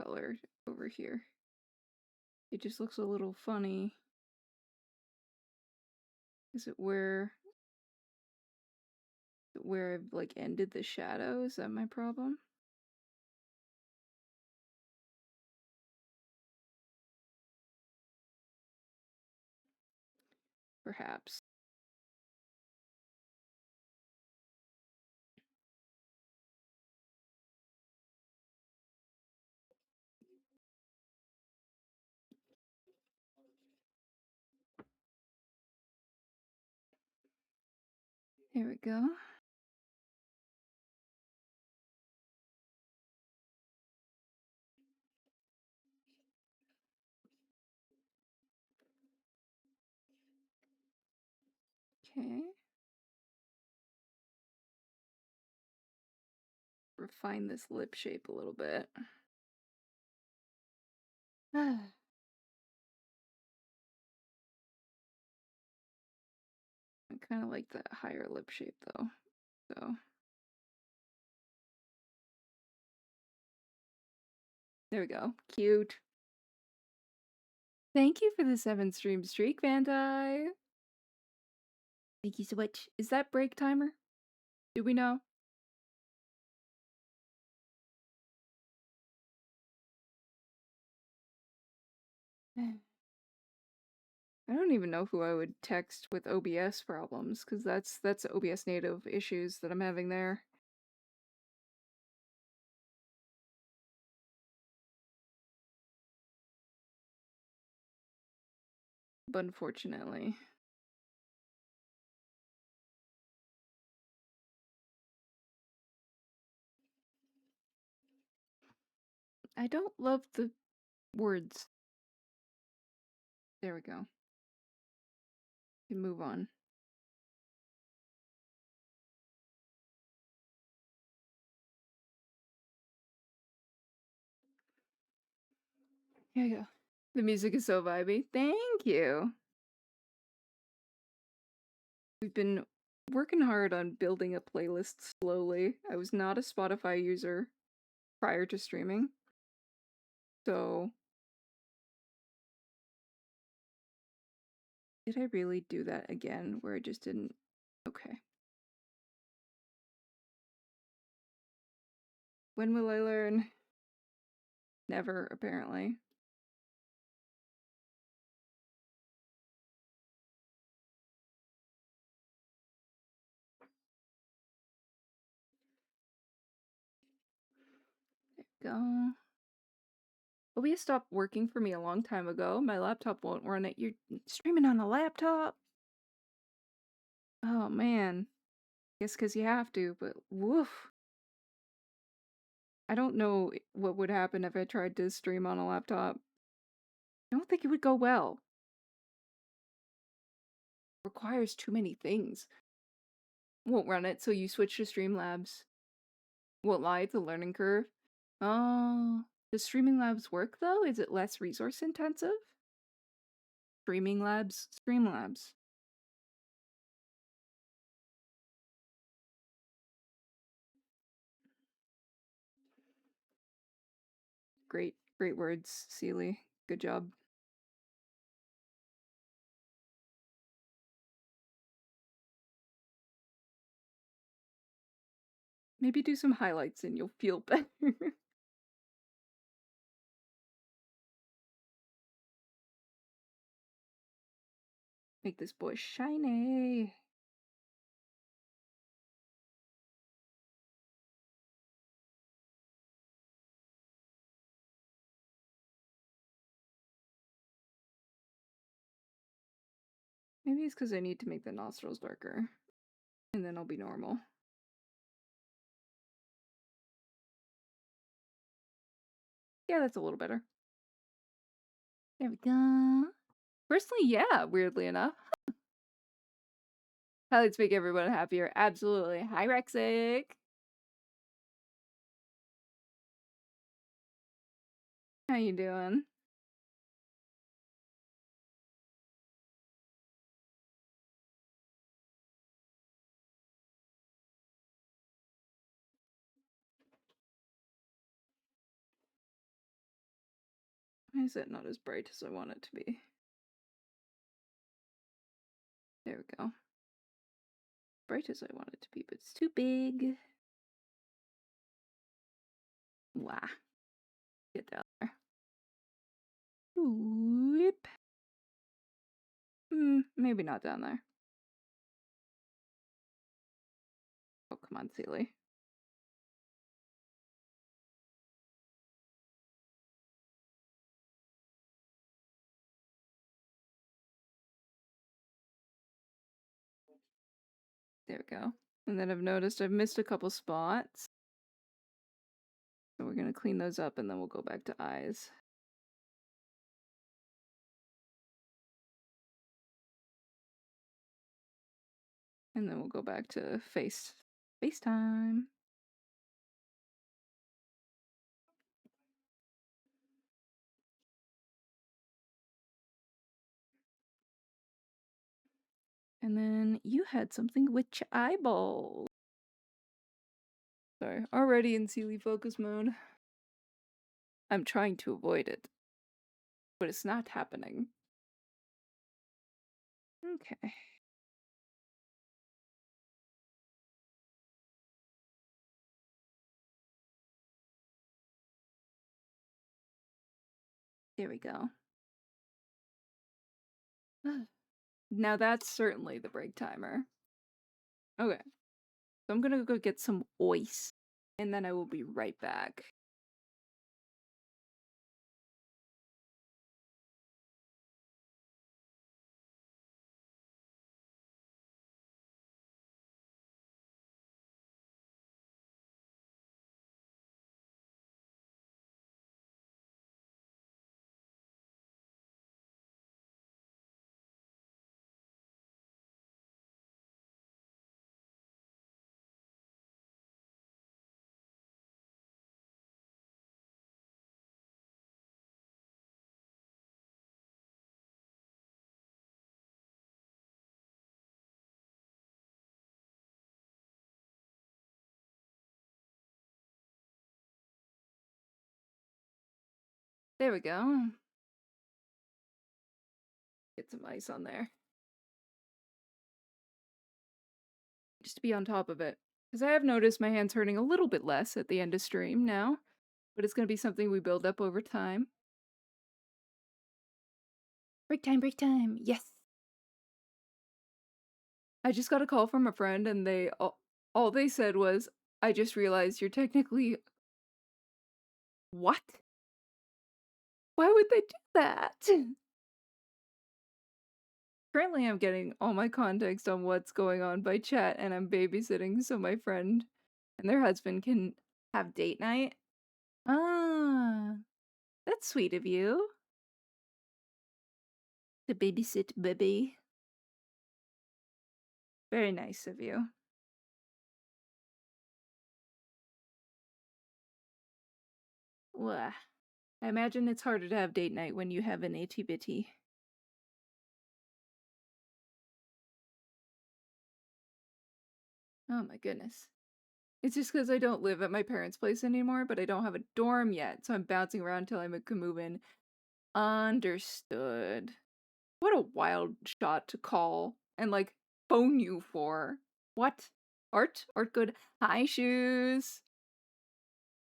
color over here. It just looks a little funny. Is it where I've, like, ended the shadow? Is that my problem? Perhaps. Here we go. Okay. Refine this lip shape a little bit. I kind of like that higher lip shape though. So There we go. Cute. Thank you for the 7 stream streak, Vandai. Thank you so much. Is that break timer? Do we know? I don't even know who I would text with OBS problems, because that's OBS native issues that I'm having there. But unfortunately. I don't love the words. There we go. Can move on. Here you go. The music is so vibey. Thank you. We've been working hard on building a playlist slowly. I was not a Spotify user prior to streaming. So did I really do that again where I just didn't? Okay. When will I learn? Never, apparently. There we go. OBS stopped working for me a long time ago. My laptop won't run it. You're streaming on a laptop? Oh, man. Guess because you have to, but woof. I don't know what would happen if I tried to stream on a laptop. I don't think it would go well. Requires too many things. Won't run it, so you switch to Streamlabs. Won't lie, it's a learning curve. Oh, does Streaming Labs work though? Is it less resource intensive? Streaming Labs, Streamlabs. Great words, Seely. Good job. Maybe do some highlights and you'll feel better. Make this boy shiny. Maybe it's because I need to make the nostrils darker. And then I'll be normal. Yeah, that's a little better. There we go. Personally, yeah, weirdly enough. Highlights make everyone happier. Absolutely. Hi, Rexic. How you doing? Why is it not as bright as I want it to be? There we go. Bright as I want it to be, but it's too big. Wow. Get down there. Whoop. Maybe not down there. Oh, come on, Seely. There we go. And then I've noticed I've missed a couple spots. So we're gonna clean those up and then we'll go back to eyes. And then we'll go back to FaceTime. And then you had something with your eyeball. Sorry, already in Seely focus mode. I'm trying to avoid it, but it's not happening. Okay. There we go. Now that's certainly the break timer. Okay. So I'm gonna go get some ice, and then I will be right back. There we go. Get some ice on there. Just to be on top of it. Because I have noticed my hands hurting a little bit less at the end of stream now, but it's gonna be something we build up over time. Break time, yes! I just got a call from a friend and all they said was, "I just realized you're technically." What? Why would they do that? Currently, I'm getting all my context on what's going on by chat, and I'm babysitting so my friend and their husband can have date night. Ah, that's sweet of you. To babysit baby. Very nice of you. Wah. I imagine it's harder to have date night when you have an itty bitty. Oh my goodness. It's just because I don't live at my parents' place anymore, but I don't have a dorm yet, so I'm bouncing around till I can move in. Understood. What a wild shot to call and, like, phone you for. What? Art? Art good. Hi, Shoes.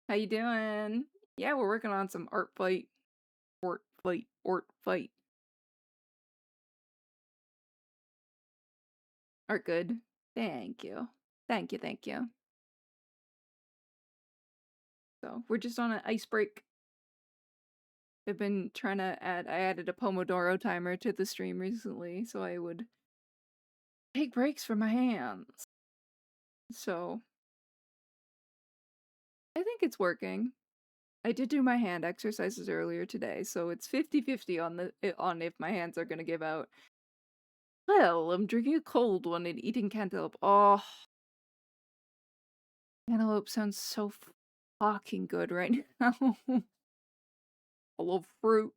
How you doing? Yeah, we're working on some art fight. Art fight. Art fight. Art good. Thank you. Thank you, thank you. So, we're just on an ice break. I've been trying to I added a Pomodoro timer to the stream recently, so I would take breaks from my hands. So, I think it's working. I did do my hand exercises earlier today, so it's 50-50 on if my hands are gonna give out. Well, I'm drinking a cold one and eating cantaloupe. Oh, cantaloupe sounds so fucking good right now. I love fruit.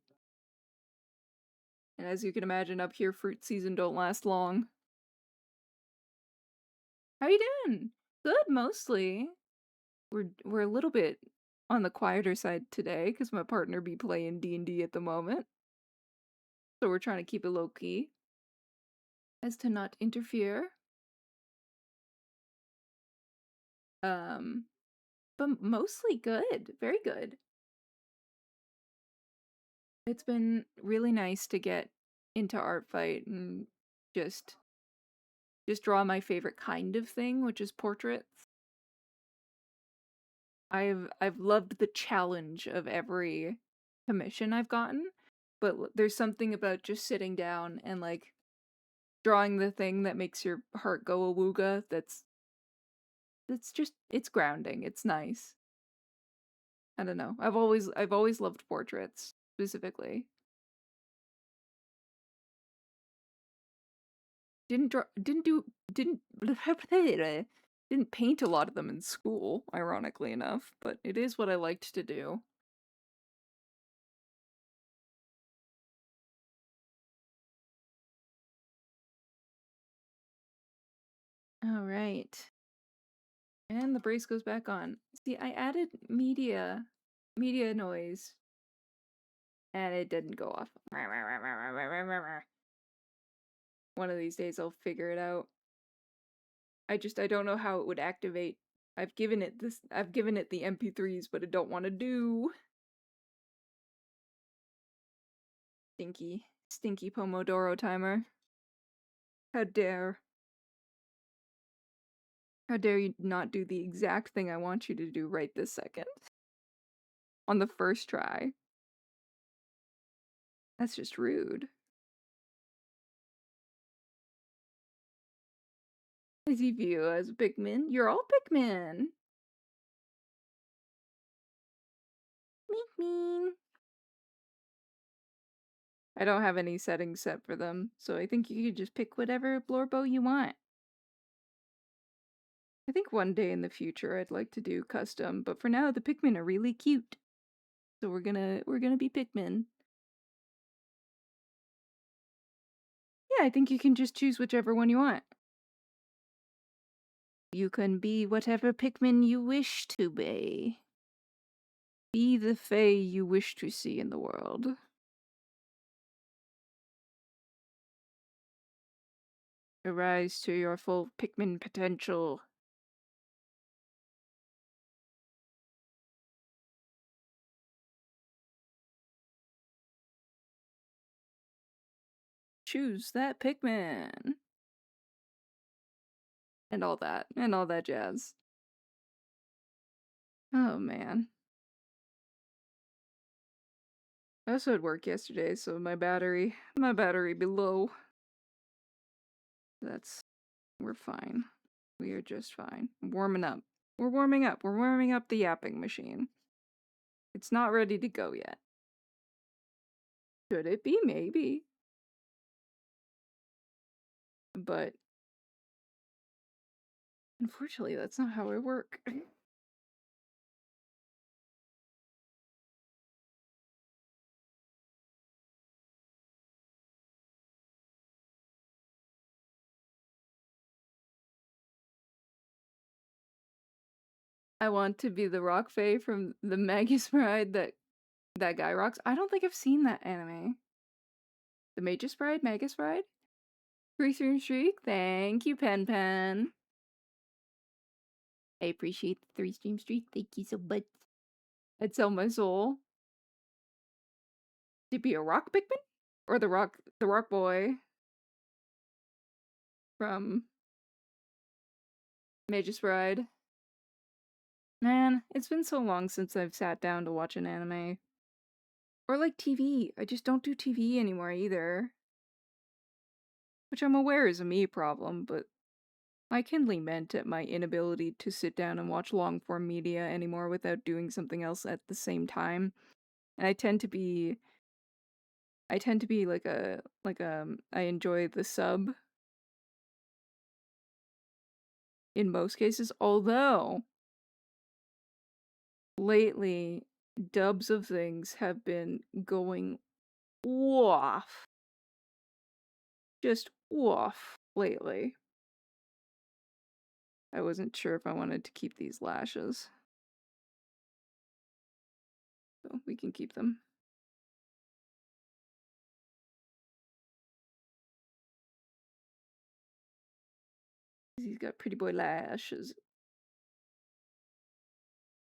And as you can imagine, up here, fruit season don't last long. How you doing? Good, mostly. We're a little bit on the quieter side today because my partner be playing D&D at the moment. So we're trying to keep it low key as to not interfere. Um, but mostly good, very good. It's been really nice to get into ARTFIGHT and just draw my favorite kind of thing, which is portraits. I've loved the challenge of every commission I've gotten, but there's something about just sitting down and, like, drawing the thing that makes your heart go awooga that's just it's grounding, it's nice. I don't know. I've always loved portraits, specifically. Didn't draw didn't do didn't didn't paint a lot of them in school, ironically enough, but it is what I liked to do. Alright. And the brace goes back on. See, I added media media noise. And it didn't go off. One of these days I'll figure it out. I don't know how it would activate. I've given it the MP3s, but I don't want to do. Stinky Pomodoro timer. How dare. How dare you not do the exact thing I want you to do right this second. On the first try. That's just rude. I see you as a Pikmin. You're all Pikmin. Pikmin. I don't have any settings set for them, so I think you could just pick whatever Blorbo you want. I think one day in the future I'd like to do custom, but for now the Pikmin are really cute. So we're gonna be Pikmin. Yeah, I think you can just choose whichever one you want. You can be whatever Pikmin you wish to be. Be the Fae you wish to see in the world. Arise to your full Pikmin potential. Choose that Pikmin. And all that jazz. Oh man. I also had work yesterday, so my battery be low. We're fine. We are just fine. Warming up. We're warming up. We're warming up the yapping machine. It's not ready to go yet. Should it be? Maybe. But unfortunately, that's not how I work. I want to be the Rock Fae from the Magus Bride that guy rocks. I don't think I've seen that anime. The Magus Bride? Magus Bride? 3-stream streak? Thank you, Pen Pen. I appreciate the 3-stream streak. Thank you so much. I'd sell my soul. To be a rock Pikmin? Or the rock boy from Magus Bride? Man, it's been so long since I've sat down to watch an anime. Or like TV. I just don't do TV anymore either. Which I'm aware is a me problem, but I kindly meant at my inability to sit down and watch long-form media anymore without doing something else at the same time. And I tend to be like I enjoy the sub in most cases, although lately dubs of things have been going off. Just off lately. I wasn't sure if I wanted to keep these lashes. So we can keep them. He's got pretty boy lashes.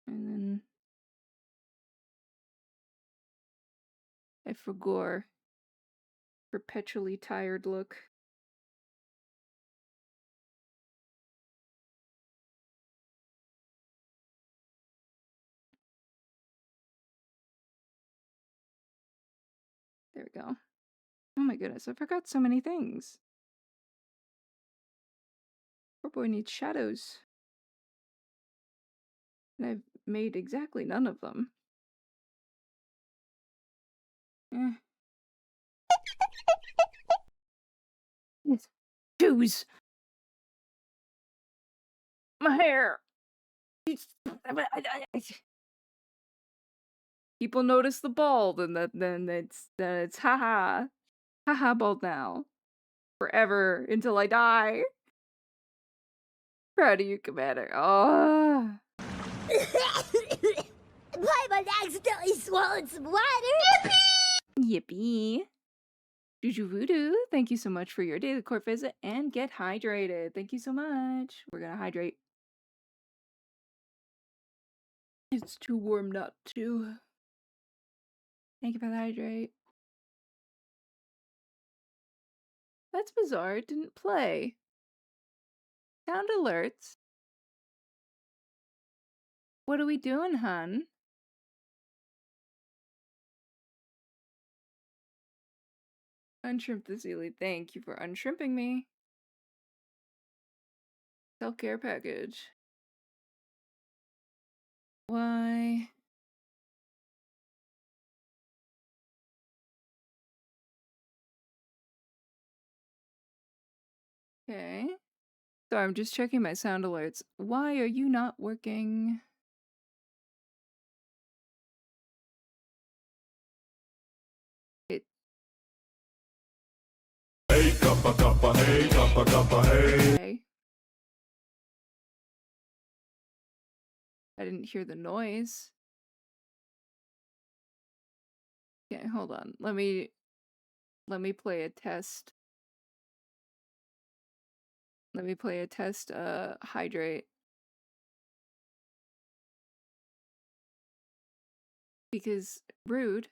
And then I forgot. Perpetually tired look. There we go. Oh my goodness, I forgot so many things. Poor boy needs shadows. And I've made exactly none of them. Eh. Shoes! My hair! People notice the bald, and then it's haha. Haha bald now. Forever until I die. Proud of you, Commander. Oh. pipe and accidentally swallowed some water. Yippee! Juju Voodoo, thank you so much for your daily court visit and get hydrated. Thank you so much. We're gonna hydrate. It's too warm not to. Thank you for the hydrate. That's bizarre. It didn't play. Sound alerts. What are we doing, hun? Unshrimp the Zealy. Thank you for unshrimping me. Self-care package. Why? Okay. Sorry, I'm just checking my sound alerts. Why are you not working? It. Hey, kappa kappa, hey, kappa kappa, hey. Okay. I didn't hear the noise. Okay, hold on. Let me play a test. Let me play a test hydrate. Because rude.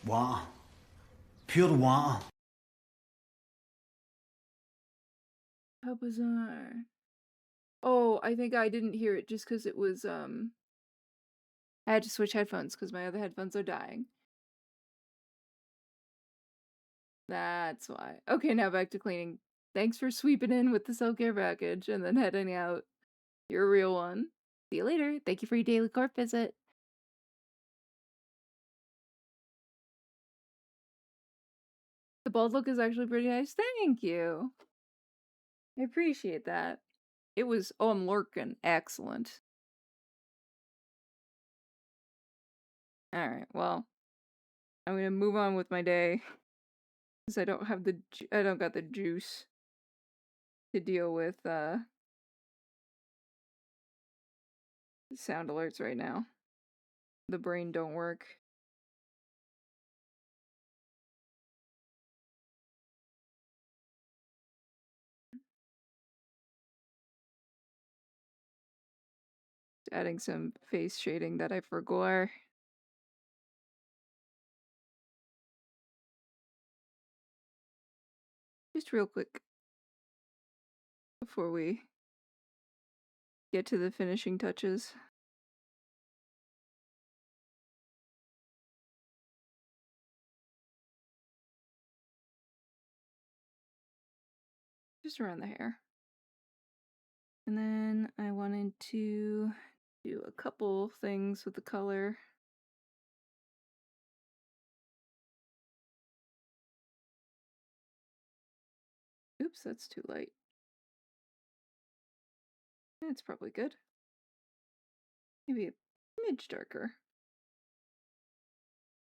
Wow. Pure wow. How bizarre. Oh, I think I didn't hear it just because it was, I had to switch headphones because my other headphones are dying. That's why. Okay, now back to cleaning. Thanks for sweeping in with the self-care package and then heading out. You're a real one. See you later. Thank you for your daily court visit. The bald look is actually pretty nice. Thank you. I appreciate that. It was, oh, I'm lurking. Excellent. Alright, well, I'm gonna move on with my day. Because I don't have I don't got the juice to deal with, sound alerts right now. The brain don't work. Adding some face shading that I forgot. Just real quick before we get to the finishing touches. Just around the hair. And then I wanted to do a couple things with the color. Oops, that's too light. That's probably good. Maybe a smidge darker.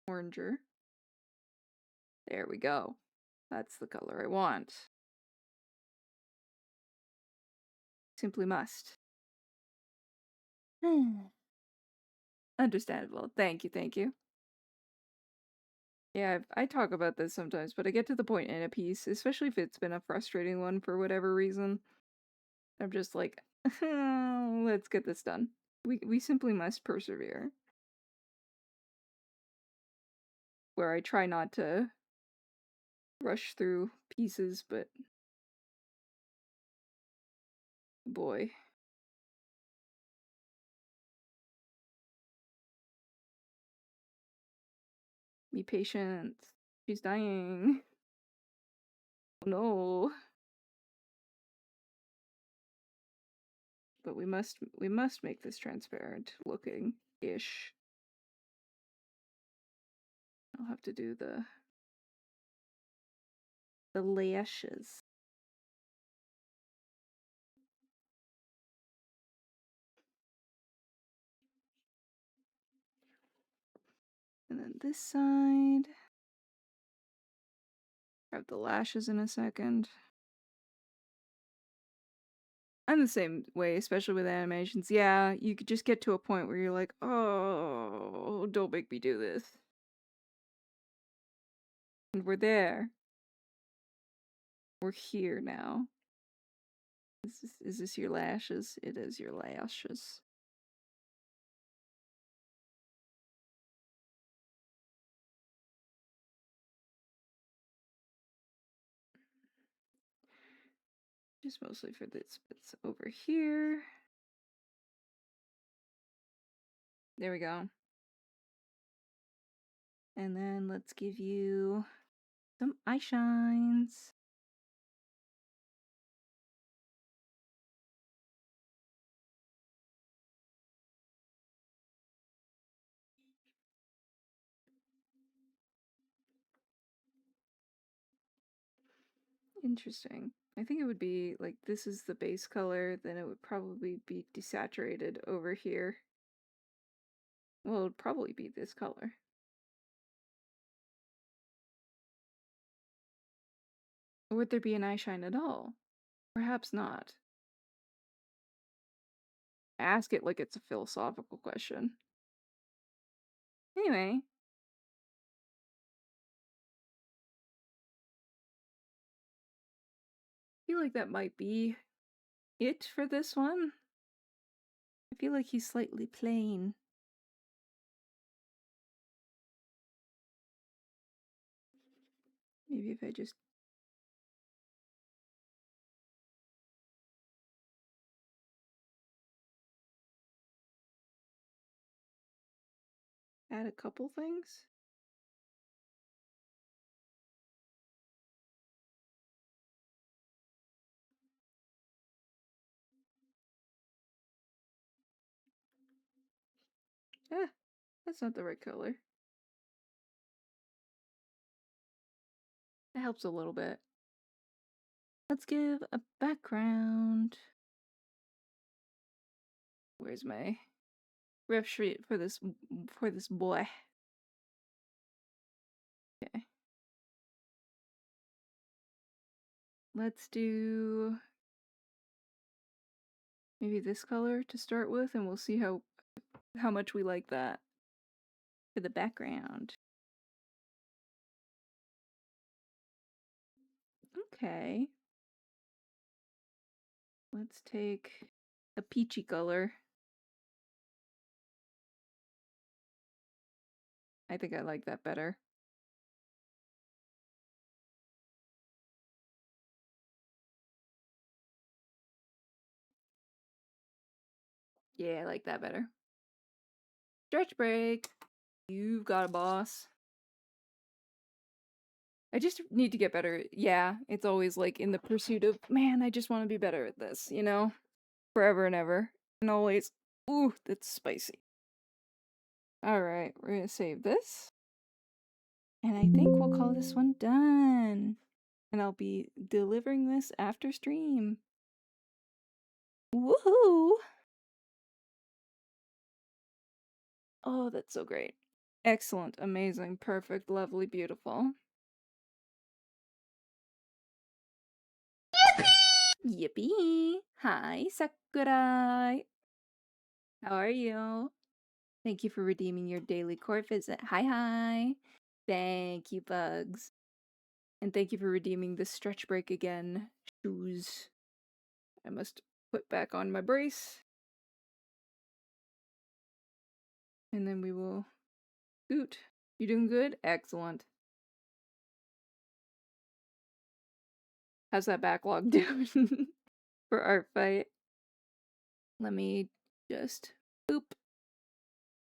Oranger. There we go. That's the color I want. Simply must. Understandable. Thank you, thank you. Yeah, I talk about this sometimes, but I get to the point in a piece, especially if it's been a frustrating one for whatever reason. I'm just like, let's get this done. We simply must persevere. Where I try not to rush through pieces, but boy. Be patient. She's dying. Oh no. But we must make this transparent looking ish. I'll have to do the lashes. And then this side. Grab the lashes in a second. I'm the same way, especially with animations. Yeah, you could just get to a point where you're like, oh, don't make me do this. And we're there. We're here now. Is this your lashes? It is your lashes. Just mostly for this bits over here. There we go. And then let's give you some eye shines. Interesting. I think it would be like this is the base color, then it would probably be desaturated over here. Well, it would probably be this color. Or would there be an eye shine at all? Perhaps not. Ask it like it's a philosophical question. Anyway. I feel like that might be it for this one. I feel like he's slightly plain. Maybe if I just add a couple things. Ah, that's not the right color. That helps a little bit. Let's give a background. Where's my ref sheet for this boy? Okay. Let's do maybe this color to start with, and we'll see how much we like that for the background. Okay. Let's take a peachy color. I think I like that better. Yeah, I like that better. Stretch break. You've got a boss. I just need to get better. Yeah, it's always like in the pursuit of, man, I just want to be better at this, you know? Forever and ever. And always, ooh, that's spicy. Alright, we're gonna save this. And I think we'll call this one done. And I'll be delivering this after stream. Woohoo! Oh, that's so great. Excellent, amazing, perfect, lovely, beautiful. Yippee! Hi, Sakurai! How are you? Thank you for redeeming your daily court visit. Hi. Thank you, Bugs. And thank you for redeeming the stretch break again. Shoes. I must put back on my brace. And then we will scoot. You doing good? Excellent. How's that backlog doing for art fight? Let me just boop.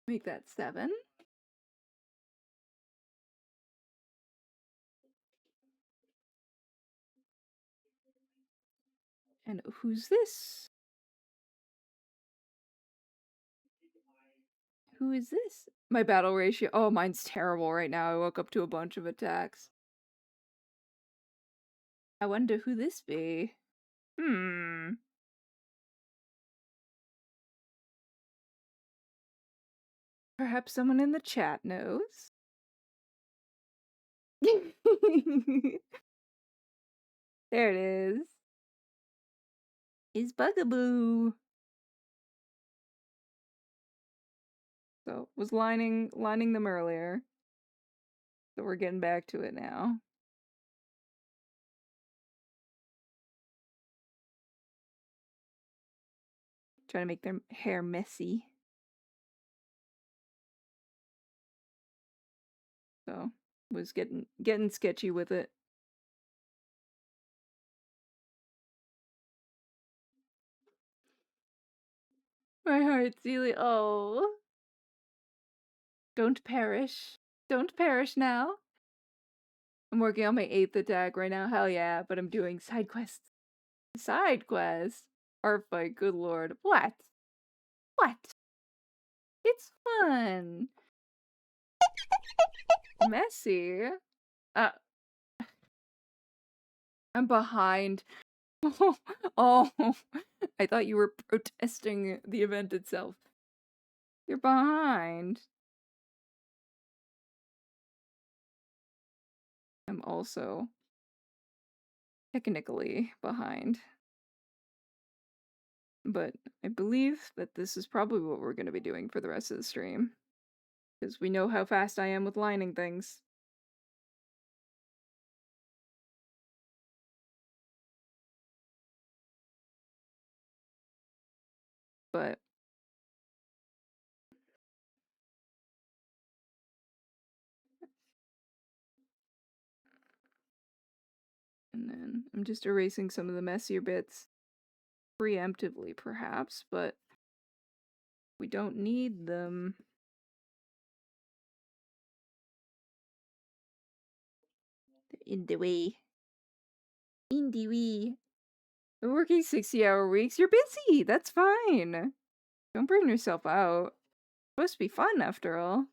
Make that 7. And who's this? Who is this? My battle ratio. Oh, mine's terrible right now. I woke up to a bunch of attacks. I wonder who this be. Perhaps someone in the chat knows. There it is. is Bugaboo. So, was lining them earlier. So we're getting back to it now. Trying to make their hair messy. So, was getting sketchy with it. My heart, Celia. Oh. Don't perish. Don't perish now. I'm working on my 8th attack right now. Hell yeah, but I'm doing side quests. Side quests? ARTFIGHT, good lord. What? What? It's fun. Messy. Uh, I'm behind. Oh, I thought you were protesting the event itself. You're behind. I'm also technically behind. But I believe that this is probably what we're going to be doing for the rest of the stream. Because we know how fast I am with lining things. But and then I'm just erasing some of the messier bits preemptively, perhaps, but we don't need them. They're in the way. In the way. We're working 60-hour weeks. You're busy. That's fine. Don't burn yourself out. It's supposed to be fun, after all.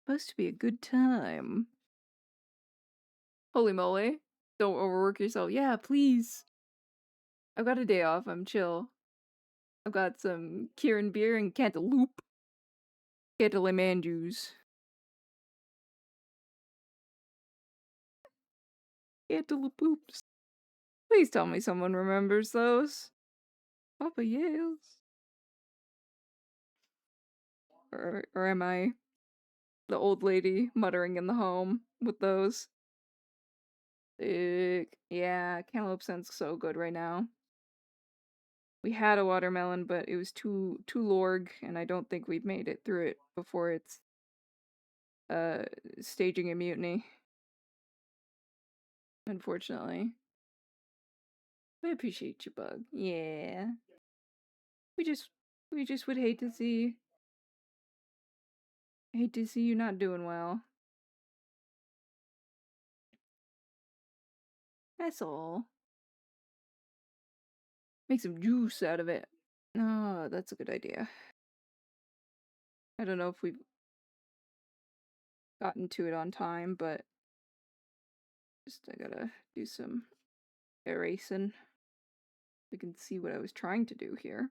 Supposed to be a good time. Holy moly. Don't overwork yourself. Yeah, please. I've got a day off. I'm chill. I've got some Kieran beer and cantaloupe. Cantaloupe man juice. Cantaloupe poops. Please tell me someone remembers those. Papa Yales. Or am I the old lady muttering in the home with those? Yeah, cantaloupe sounds so good right now. We had a watermelon, but it was too lorg, and I don't think we've made it through it before it's staging a mutiny. Unfortunately. I appreciate you, Bug. Yeah. We just would hate to see you not doing well. That's all. Make some juice out of it. Oh, that's a good idea. I don't know if we've gotten to it on time, but just I gotta do some erasing. We can see what I was trying to do here.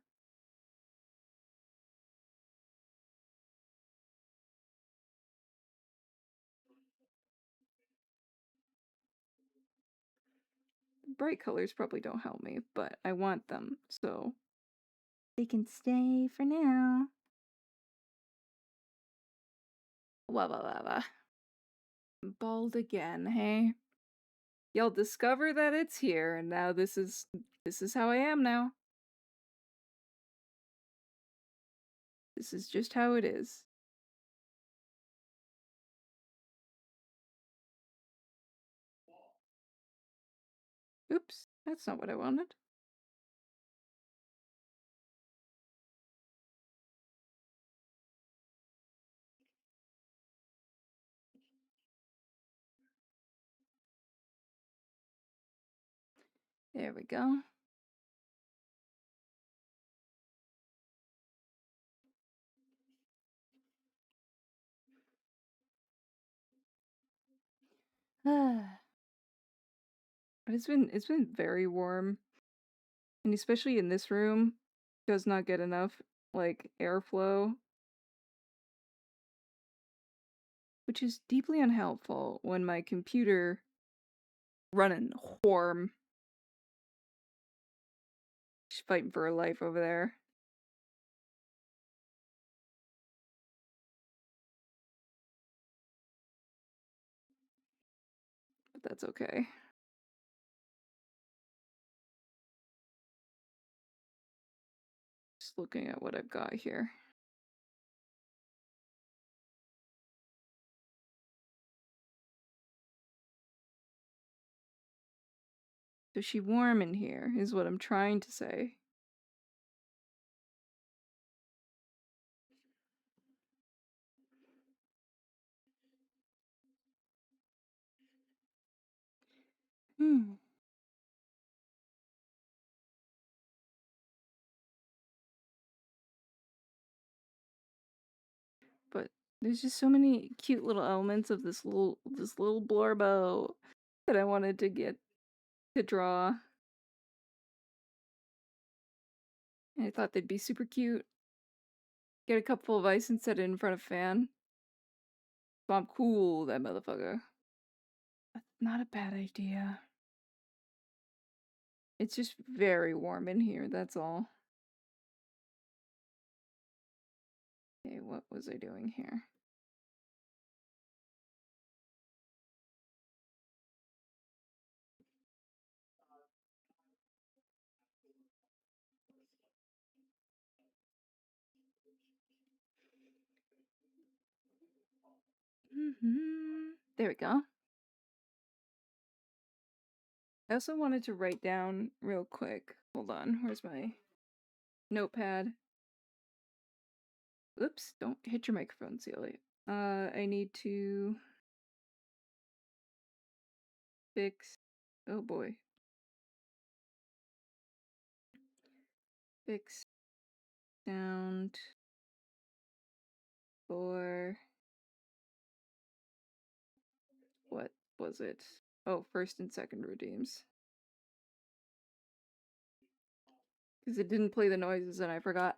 Bright colors probably don't help me, but I want them, so they can stay for now. Wah wah wah wah. Bald again, hey? You'll discover that it's here, and now this is how I am now. This is just how it is. Oops, that's not what I wanted. There we go. But it's been very warm. And especially in this room, does not get enough like airflow. which is deeply unhelpful when my computer running horm. She's fighting for her life over there. But that's okay. Just looking at what I've got here. So she warm in here, is what I'm trying to say. But there's just so many cute little elements of this little blorbo that I wanted to get to draw. And I thought they'd be super cute. Get a cup full of ice and set it in front of a fan. Bomb cool, that motherfucker. That's not a bad idea. It's just very warm in here, that's all. Okay, what was I doing here? There we go. I also wanted to write down real quick. Hold on, where's my notepad? Oops, don't hit your microphone, Celia. I need to fix. Oh boy. Fix sound for. What was it? Oh, first and second redeems. Because it didn't play the noises and I forgot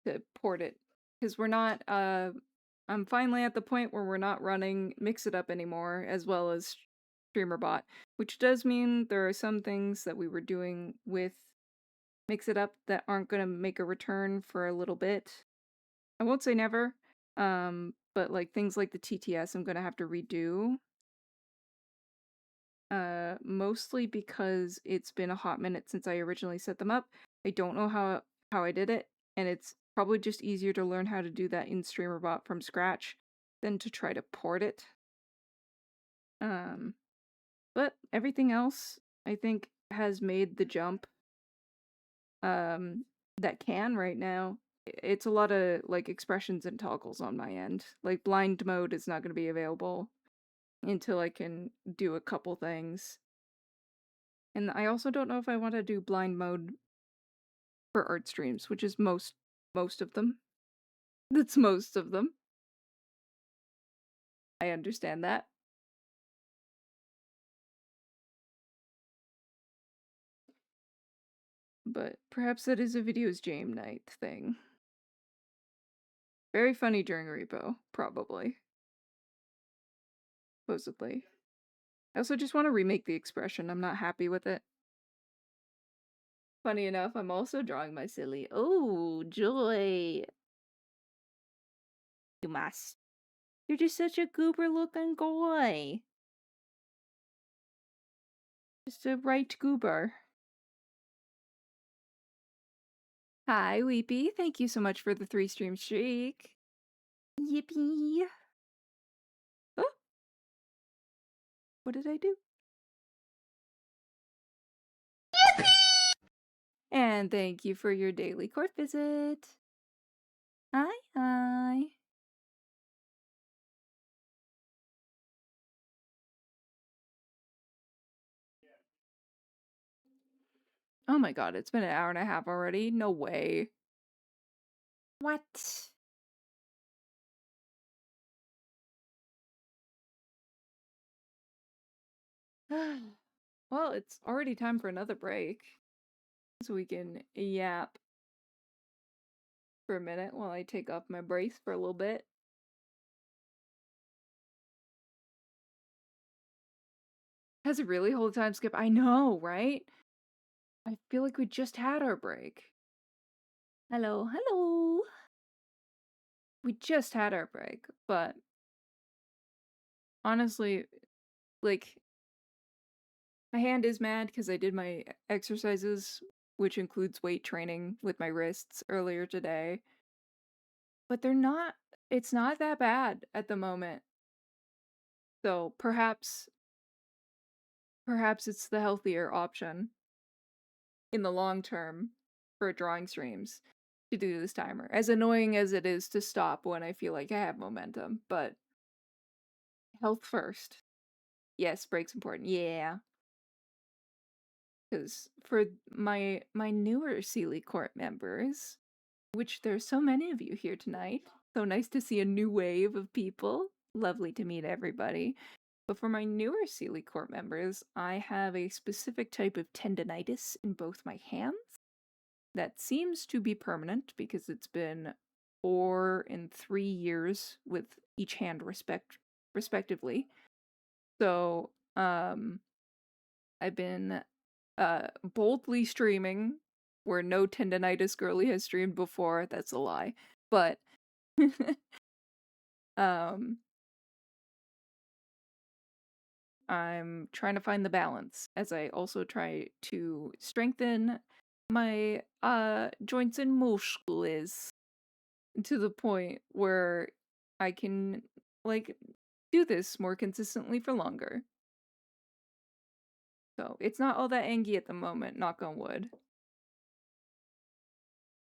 to port it. Because we're not, I'm finally at the point where we're not running Mix It Up anymore, as well as StreamerBot, which does mean there are some things that we were doing with Mix It Up that aren't going to make a return for a little bit. I won't say never, but like things like the TTS I'm going to have to redo. Mostly because it's been a hot minute since I originally set them up. I don't know how I did it, and it's probably just easier to learn how to do that in StreamerBot from scratch than to try to port it. But everything else I think has made the jump that can right now. It's a lot of like expressions and toggles on my end. Like blind mode is not going to be available until I can do a couple things. And I also don't know if I want to do blind mode for art streams, which is most of them. That's most of them. I understand that. But perhaps that is a videos jam night thing. Very funny during repo, probably. Supposedly. I also just want to remake the expression. I'm not happy with it. Funny enough, I'm also drawing my silly. Oh, joy. You must. You're just such a goober looking guy. Just a right goober. Hi, Weepy. Thank you so much for the 3-stream streak. Yippee. Oh! What did I do? Yippee! And thank you for your daily court visit. Hi, hi. Oh my god, it's been an hour and a half already? No way. What? Well, it's already time for another break. So we can yap for a minute while I take off my brace for a little bit. Has it really whole time skip? I know, right? I feel like we just had our break. Hello, hello. We just had our break, but honestly, like, my hand is mad because I did my exercises, which includes weight training with my wrists earlier today. But it's not that bad at the moment. So perhaps it's the healthier option in the long term for drawing streams to do this timer. As annoying as it is to stop when I feel like I have momentum, but health first. Yes, break's important. Yeah. Because for my newer Sealy Court members, which there's so many of you here tonight, so nice to see a new wave of people. Lovely to meet everybody. But for my newer Sealy Court members, I have a specific type of tendonitis in both my hands that seems to be permanent because it's been 4 and 3 years with each hand respectively. So, I've been boldly streaming where no tendonitis girly has streamed before. That's a lie. But um I'm trying to find the balance as I also try to strengthen my joints and muscles to the point where I can like do this more consistently for longer. So it's not all that angy at the moment, knock on wood.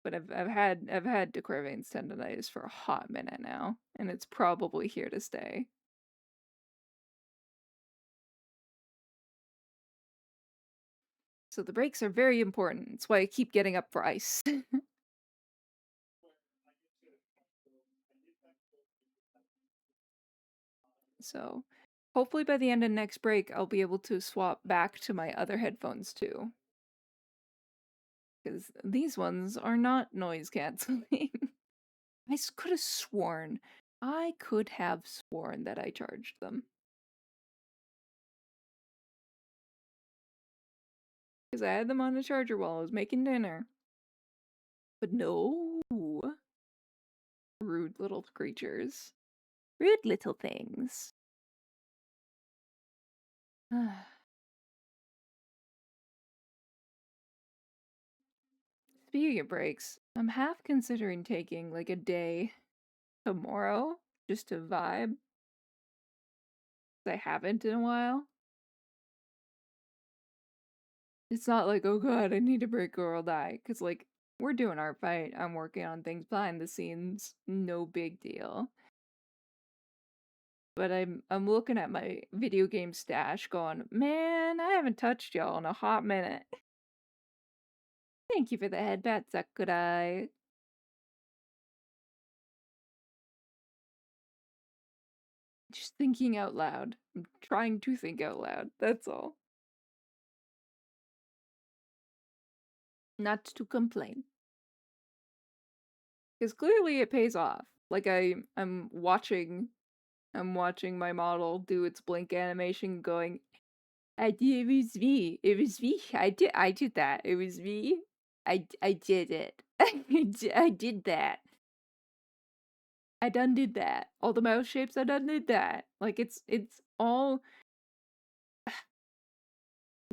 But I've had de Quervain's tendonitis for a hot minute now, and it's probably here to stay. So the breaks are very important. It's why I keep getting up for ice. So hopefully by the end of next break, I'll be able to swap back to my other headphones too. Because these ones are not noise canceling. Could have sworn. I could have sworn that I charged them. Because I had them on the charger while I was making dinner. But no. Rude little creatures. Rude little things. Speaking of breaks, I'm half considering taking like a day tomorrow just to vibe. I haven't in a while. It's not like, oh god, I need a break or I'll die. Because, like, we're doing ARTFIGHT. I'm working on things behind the scenes. No big deal. But I'm looking at my video game stash going, man, I haven't touched y'all in a hot minute. Thank you for the headbat, Sakurai. Just thinking out loud. I'm trying to think out loud. That's all. Not to complain. Because clearly it pays off. Like I'm watching my model do its blink animation going, it was me. It was me. I did that. It was me. I did it. I did that. I done did that. All the mouse shapes, I done did that. Like it's all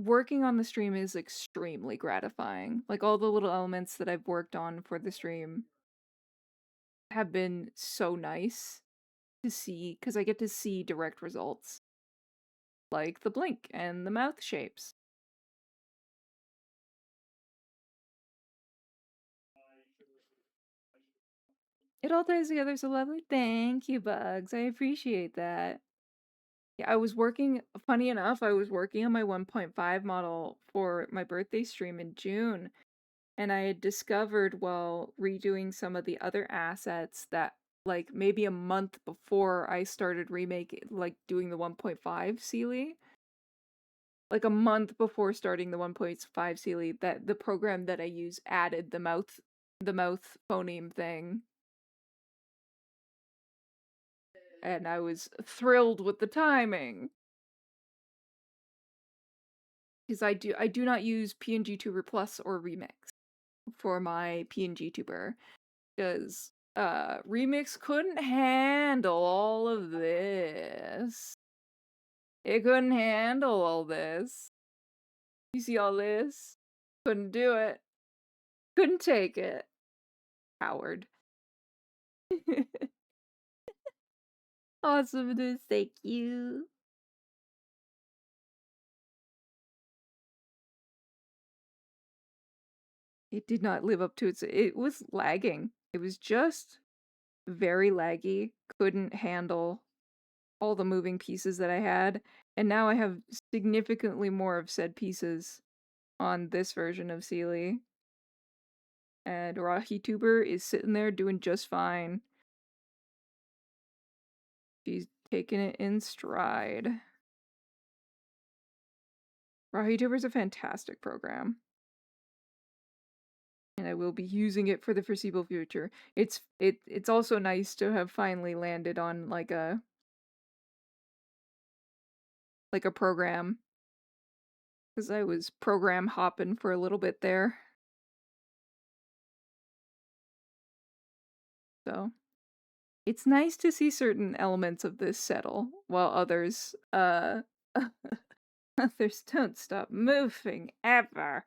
working on the stream is extremely gratifying. Like all the little elements that I've worked on for the stream have been so nice to see because I get to see direct results. Like the blink and the mouth shapes. It all ties together so lovely. Thank you, Bugs. I appreciate that. Yeah, funny enough, I was working on my 1.5 model for my birthday stream in June, and I had discovered while redoing some of the other assets that, like, maybe a month before I started doing the 1.5 Sealy, like a month before starting the 1.5 Sealy, that the program that I use added the mouth phoneme thing. And I was thrilled with the timing. because I do not use PNG Tuber Plus or Remix for my PNG Tuber, because Remix couldn't handle all of this. It couldn't handle all this. You see all this? Couldn't do it. Couldn't take it. Howard. Awesomeness, thank you. It did not live up to it was lagging. It was just very laggy. Couldn't handle all the moving pieces that I had. And now I have significantly more of said pieces on this version of Sealy. And Rahituber is sitting there doing just fine. She's taking it in stride. Rahituber is a fantastic program. And I will be using it for the foreseeable future. It's also nice to have finally landed on like a program, because I was program hopping for a little bit there. So it's nice to see certain elements of this settle while others others don't stop moving ever.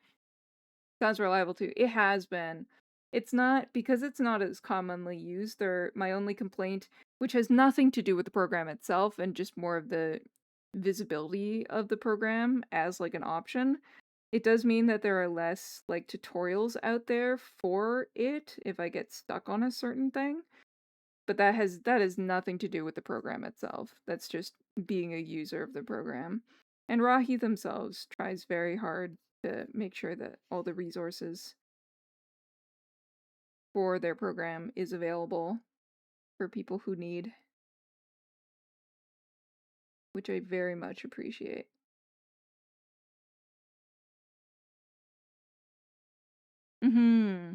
Sounds reliable too. It has been. It's not, because it's not as commonly used. My only complaint, which has nothing to do with the program itself and just more of the visibility of the program as like an option. It does mean that there are less like tutorials out there for it if I get stuck on a certain thing. But that has nothing to do with the program itself. That's just being a user of the program. And Rahi themselves tries very hard to make sure that all the resources for their program is available for people who need, which I very much appreciate. Mm-hmm.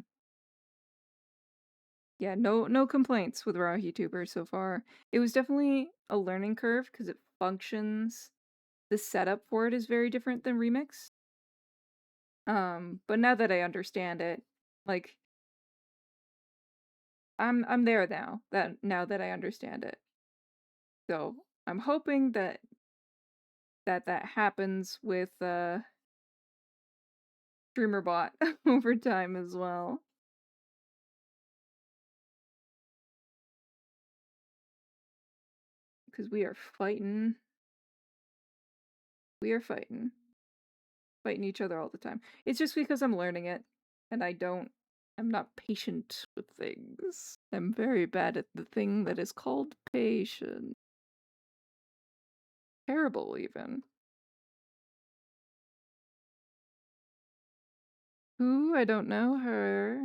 Yeah, no complaints with RawHeTuber so far. It was definitely a learning curve because it functions. The setup for it is very different than Remix. But now that I understand it, like I'm there now. Now that I understand it. So I'm hoping that happens with StreamerBot over time as well. Because we are fighting. We are fighting. Fighting each other all the time. It's just because I'm learning it, and I'm not patient with things. I'm very bad at the thing that is called patience. Terrible, even. Who? I don't know her.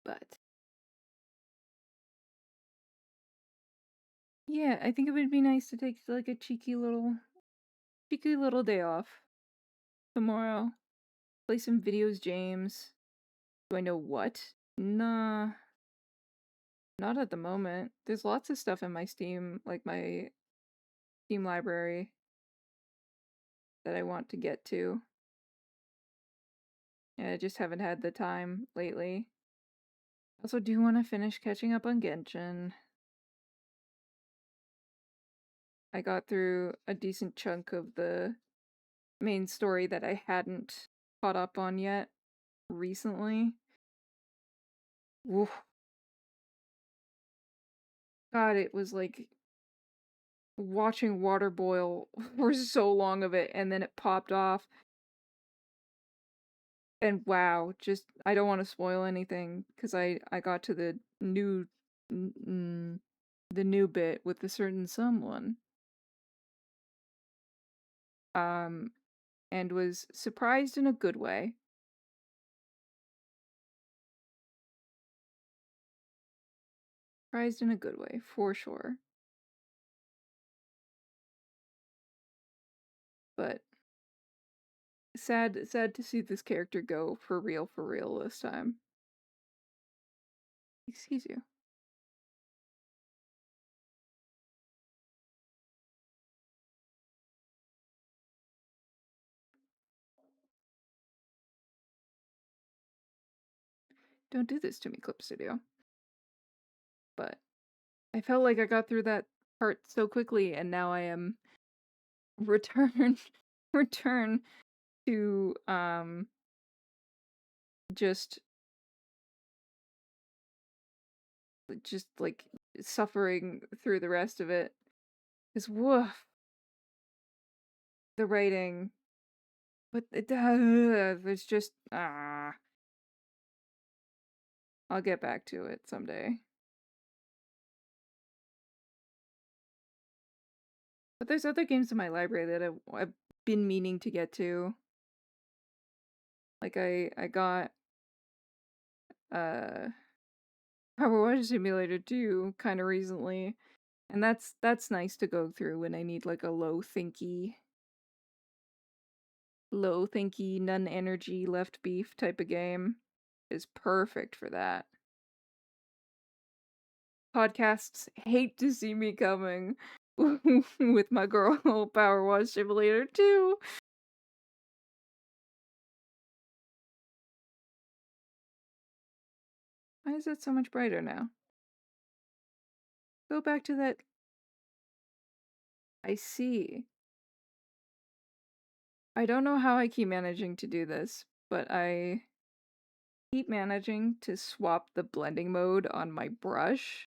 But yeah, I think it would be nice to take like a cheeky little day off tomorrow. Play some videos, James. Do I know what? Nah, not at the moment. There's lots of stuff in my Steam, like my Steam library, that I want to get to. And I just haven't had the time lately. Also do want to finish catching up on Genshin. I got through a decent chunk of the main story that I hadn't caught up on yet recently. Woof. God, it was like watching water boil for so long of it, and then it popped off. And wow, just I don't want to spoil anything because I got to the new bit with a certain someone. And was surprised in a good way. Surprised in a good way, for sure. But sad to see this character go for real this time. Excuse you. Don't do this to me, Clip Studio. But I felt like I got through that part so quickly, and now I am return return to just like suffering through the rest of it. Cause woof, the writing, but there's just I'll get back to it someday. But there's other games in my library that I've been meaning to get to. Like I got uh Power Wash Simulator 2 kind of recently, and that's nice to go through when I need like a low thinky, none energy, left beef type of game. Is perfect for that. Podcasts hate to see me coming with my girl Power Wash Simulator 2. Why is it so much brighter now? Go back to that. I see. I don't know how I keep managing to do this, but I keep managing to swap the blending mode on my brush.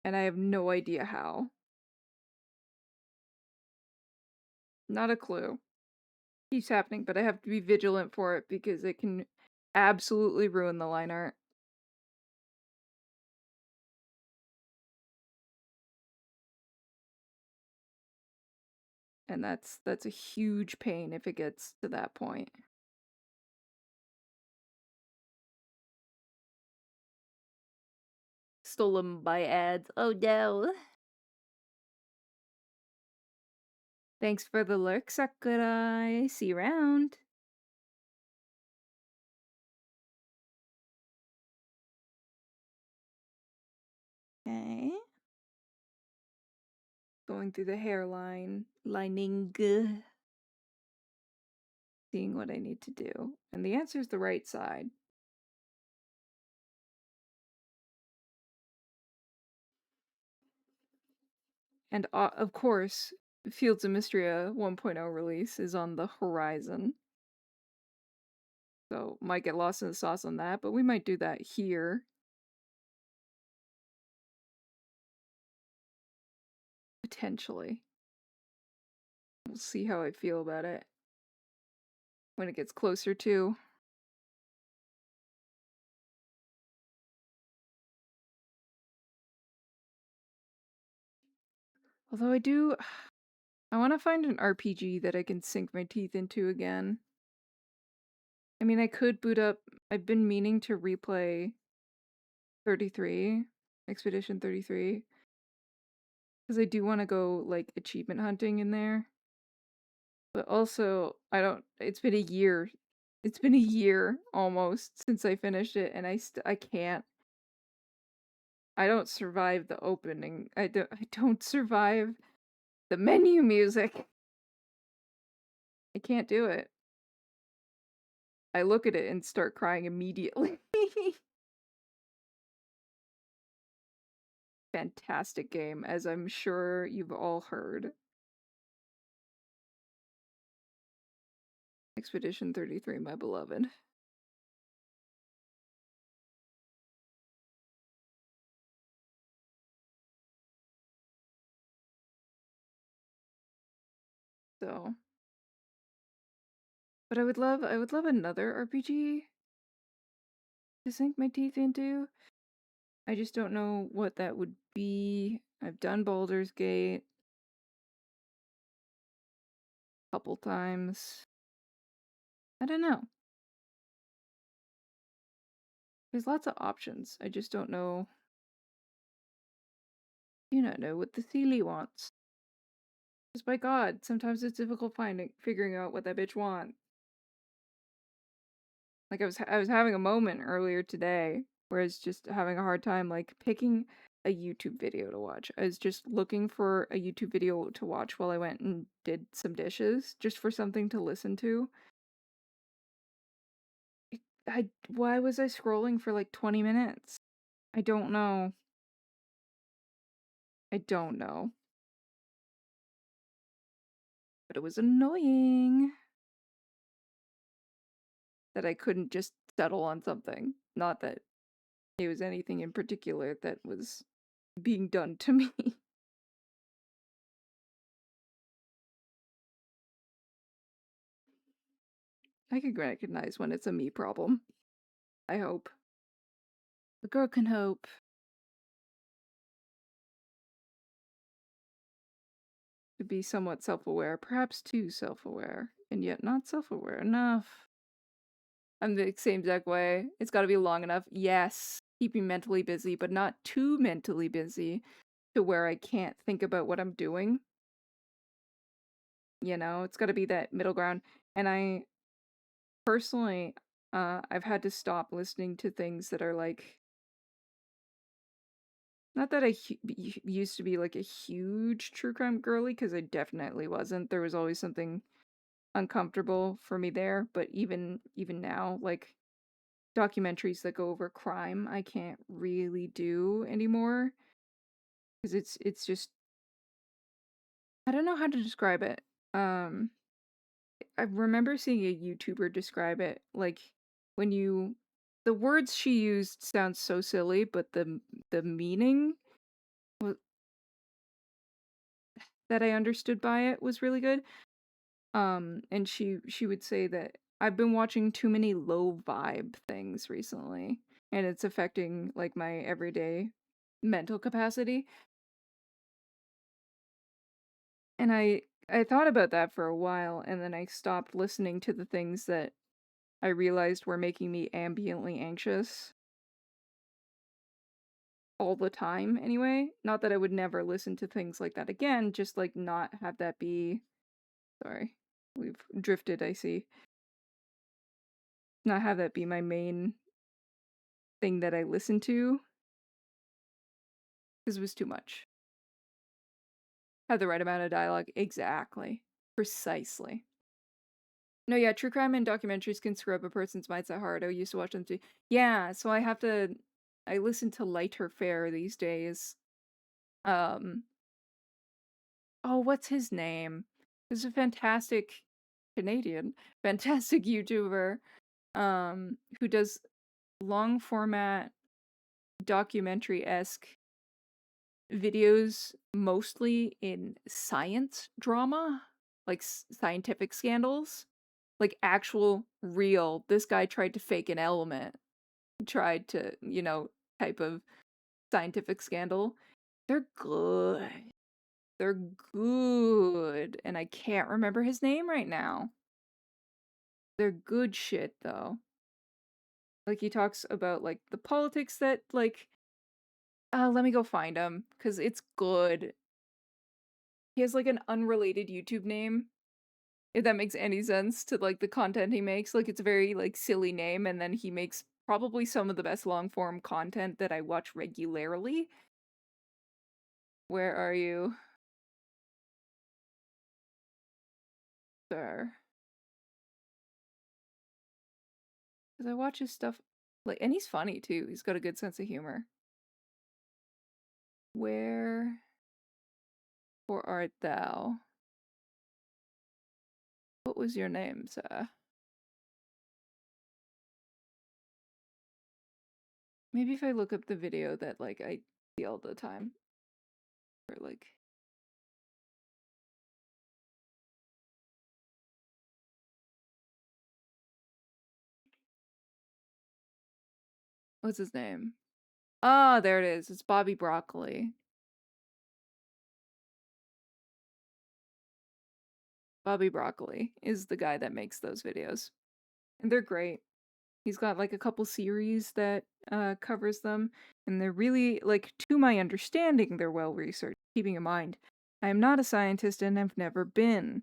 And I have no idea how. Not a clue. Keeps happening, but I have to be vigilant for it because it can absolutely ruin the line art. And that's a huge pain if it gets to that point. Stolen by ads. Oh no. Thanks for the lurk, Sakurai. See you around. Okay. Going through the hairline, lining, seeing what I need to do. And the answer is the right side. And of course, Fields of Mystria 1.0 release is on the horizon. So might get lost in the sauce on that, but we might do that here. Potentially. We'll see how I feel about it when it gets closer to. Although I want to find an RPG that I can sink my teeth into again. I mean, I could boot up, I've been meaning to replay 33, Expedition 33, because I do want to go, like, achievement hunting in there. But also, it's been a year. It's been a year, almost, since I finished it, and I can't. I don't survive the opening. I don't survive the menu music. I can't do it. I look at it and start crying immediately. Fantastic game, as I'm sure you've all heard. Expedition 33, my beloved. So, but I would love another RPG to sink my teeth into. I just don't know what that would be. I've done Baldur's Gate a couple times. I don't know. There's lots of options. I just don't know. Do not know what the Sealy wants. Because by God, sometimes it's difficult figuring out what that bitch wants. Like, I was having a moment earlier today where I was just having a hard time, like, picking a YouTube video to watch. I was just looking for a YouTube video to watch while I went and did some dishes, just for something to listen to. Why was I scrolling for, like, 20 minutes? I don't know. I don't know. But it was annoying that I couldn't just settle on something. Not that it was anything in particular that was being done to me. I can recognize when it's a me problem. I hope. The girl can hope. To be somewhat self-aware, perhaps too self-aware, and yet not self-aware enough. I'm the same exact way. It's gotta be long enough. Yes, keep me mentally busy, but not too mentally busy to where I can't think about what I'm doing. You know, it's gotta be that middle ground. And I personally, I've had to stop listening to things that are like, not that I used to be like a huge true crime girly, because I definitely wasn't. There was always something uncomfortable for me there, but even now, like documentaries that go over crime, I can't really do anymore because it's just, I don't know how to describe it. Um I remember seeing a YouTuber describe it like when you the words she used sound so silly, but the meaning wa- that I understood by it was really good. And she would say that I've been watching too many low vibe things recently, and it's affecting like my everyday mental capacity. And I thought about that for a while, and then I stopped listening to the things that I realized were making me ambiently anxious all the time anyway. Not that I would never listen to things like that again, just like not have that be, sorry. We've drifted, I see. Not have that be my main thing that I listen to, because it was too much. Had the right amount of dialogue. Exactly. Precisely. No, yeah, true crime and documentaries can screw up a person's mindset hard. I used to watch them too. Yeah, so I listen to lighter fare these days. Um, oh, what's his name? He's a fantastic Canadian, fantastic YouTuber, who does long format documentary-esque videos, mostly in science drama, like scientific scandals, like actual real. This guy tried to fake an element, tried to, type of scientific scandal. They're good. They're good. And I can't remember his name right now. They're good shit, though. Like, he talks about, like, the politics that, like, let me go find him, because it's good. He has, like, an unrelated YouTube name, if that makes any sense to, like, the content he makes. Like, it's a very, like, silly name, and then he makes probably some of the best long-form content that I watch regularly. Where are you, sir? Because I watch his stuff, like, and he's funny, too. He's got a good sense of humor. Where or art thou? What was your name, sir? Maybe if I look up the video that, like, I see all the time. Or, like... What's his name? Ah, there it is. It's Bobby Broccoli. Bobby Broccoli is the guy that makes those videos. And they're great. He's got, like, a couple series that covers them, and they're really, like, to my understanding, they're well researched. Keeping in mind, I am not a scientist and have never been.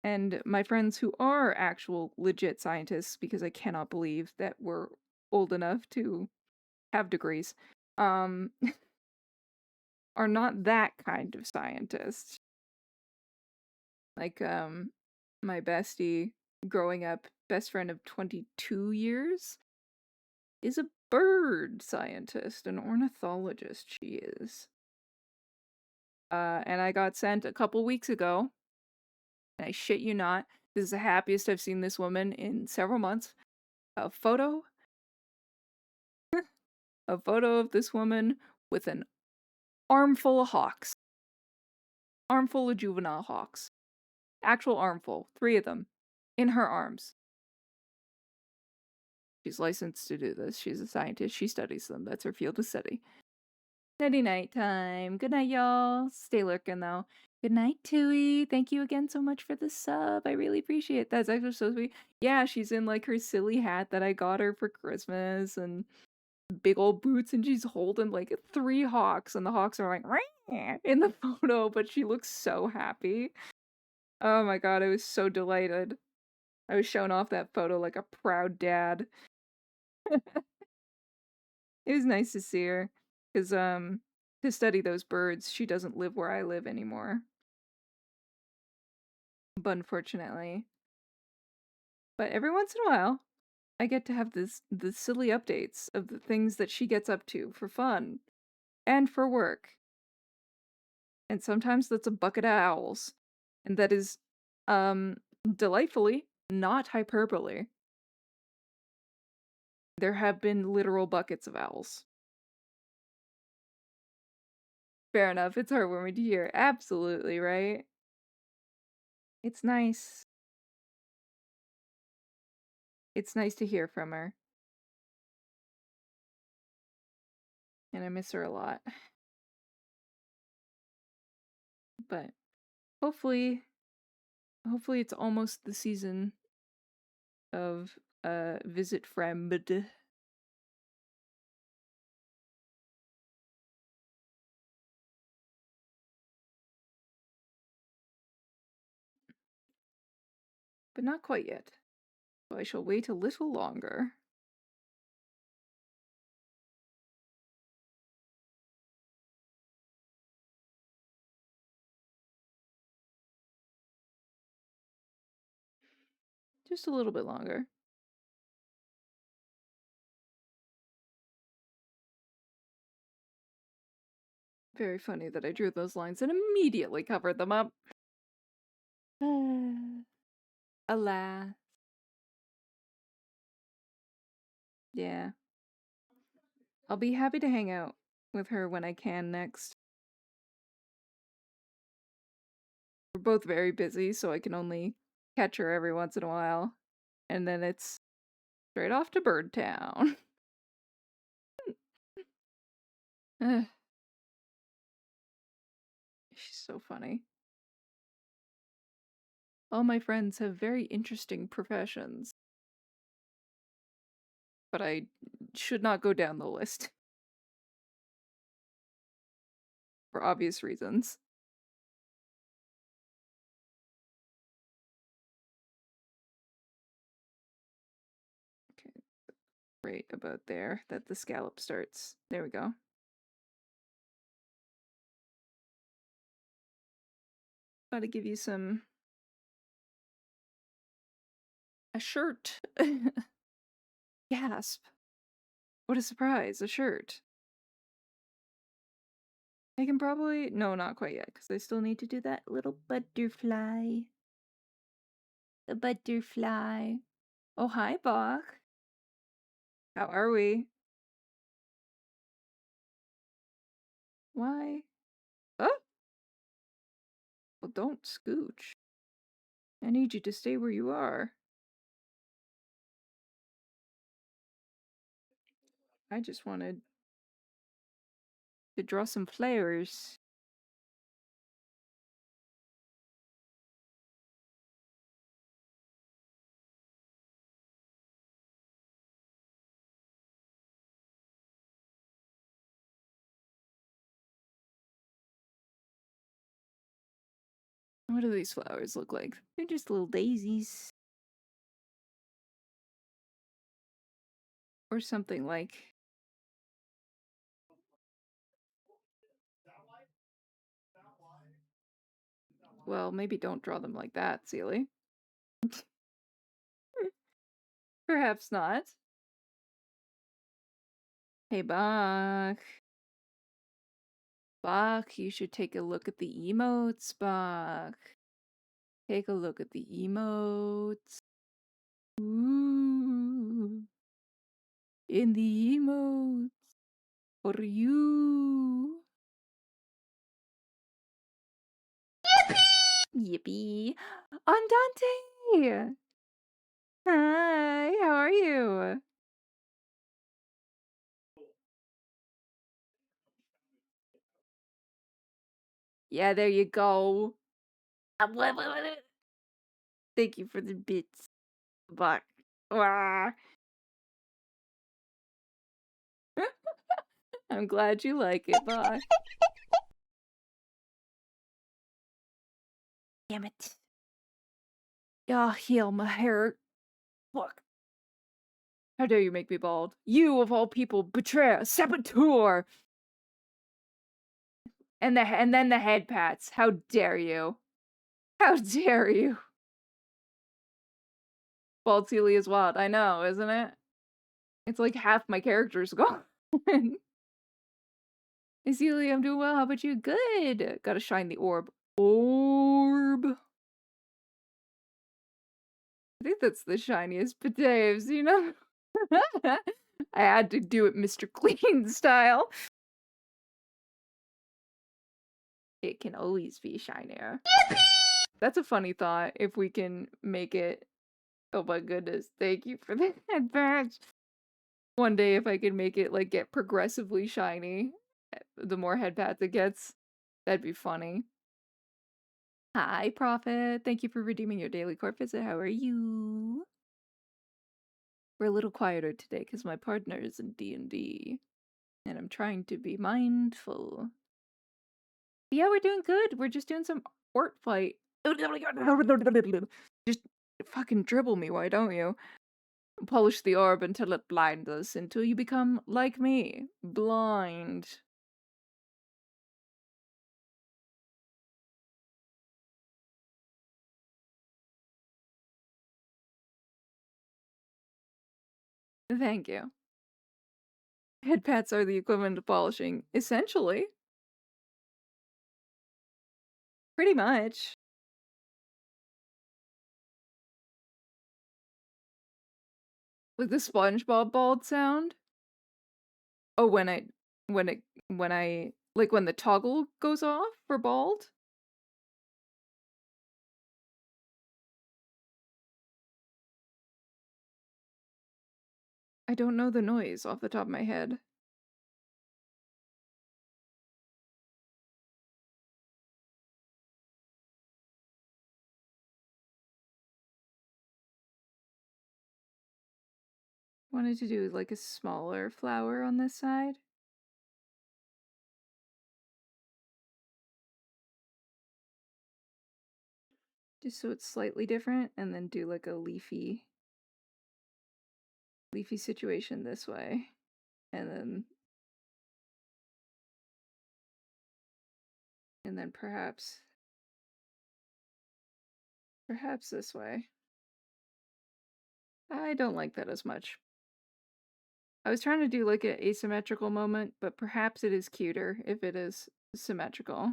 And my friends who are actual legit scientists, because I cannot believe that we're old enough to have degrees, um, are not that kind of scientist. Like, my bestie, growing up, best friend of 22 years, is a bird scientist, an ornithologist she is. And I got sent a couple weeks ago, and I shit you not, this is the happiest I've seen this woman in several months, a photo a photo of this woman with an armful of hawks. Armful of juvenile hawks. Actual armful, 3 of them, in her arms. She's licensed to do this. She's a scientist. She studies them. That's her field of study. Nighty night time. Good night, y'all. Stay lurking, though. Good night, Tui. Thank you again so much for the sub. I really appreciate it. That's actually so sweet. Yeah, she's in, like, her silly hat that I got her for Christmas, and big old boots, and she's holding, like, 3 hawks, and the hawks are like, "Rah!" in the photo, but she looks so happy. Oh my god, I was so delighted. I was showing off that photo like a proud dad. It was nice to see her, 'cause, to study those birds, she doesn't live where I live anymore. But unfortunately. But every once in a while, I get to have the silly updates of the things that she gets up to for fun and for work. And sometimes that's a bucket of owls. And that is, delightfully not hyperbole. There have been literal buckets of owls. Fair enough, it's heartwarming to hear. Absolutely, right? It's nice. It's nice to hear from her. And I miss her a lot. But hopefully it's almost the season of visit friend. But not quite yet. So I shall wait a little longer. Just a little bit longer. Very funny that I drew those lines and immediately covered them up. Alas. Yeah. I'll be happy to hang out with her when I can next. We're both very busy, so I can only catch her every once in a while. And then it's straight off to Birdtown. She's so funny. All my friends have very interesting professions. But I should not go down the list. For obvious reasons. Okay, right about there that the scallop starts. There we go. Gotta give you a shirt. Gasp. What a surprise, a shirt. I can probably, no, not quite yet, because I still need to do that little butterfly. The butterfly. Oh, hi, Bach. How are we? Why? Oh! Well, don't scooch. I need you to stay where you are. I just wanted to draw some flowers. What do these flowers look like? They're just little daisies. Or something like... Well, maybe don't draw them like that, Sealy. Perhaps not. Hey, Bach. Bach, you should take a look at the emotes, Bach. Take a look at the emotes. Ooh. In the emotes. For you. Yippee! Andante! Hi, how are you? Yeah, there you go. Thank you for the bits. Buck. Wah. I'm glad you like it, Buck. Damn it. Ah, heal my hair. Look. How dare you make me bald? You, of all people, betrayer, saboteur! And then the head pats. How dare you? How dare you? Bald Celia is wild. I know, isn't it? It's like half my character's gone. Hey, Celia, I'm doing well. How about you? Good. Gotta shine the orb. Orb. I think that's the shiniest potatoes, you know? I had to do it Mr. Clean style. It can always be shinier. That's a funny thought, if we can make it... Oh my goodness, thank you for that badge. One day, if I can make it, like, get progressively shiny, the more head pats it gets, that'd be funny. Hi, Prophet. Thank you for redeeming your daily court visit. How are you? We're a little quieter today because my partner is in D&D, and I'm trying to be mindful. But yeah, we're doing good. We're just doing some ARTFIGHT. Just fucking dribble me, why don't you? Polish the orb until it blinds us, until you become like me, blind. Thank you. Head pats are the equivalent of polishing, essentially. Pretty much. Like the SpongeBob bald sound. Oh, when I, like when the toggle goes off for bald? I don't know the noise off the top of my head. Wanted to do like a smaller flower on this side. Just so it's slightly different, and then do like a leafy situation this way. And then perhaps this way. I don't like that as much. I was trying to do like an asymmetrical moment, but perhaps it is cuter if it is symmetrical.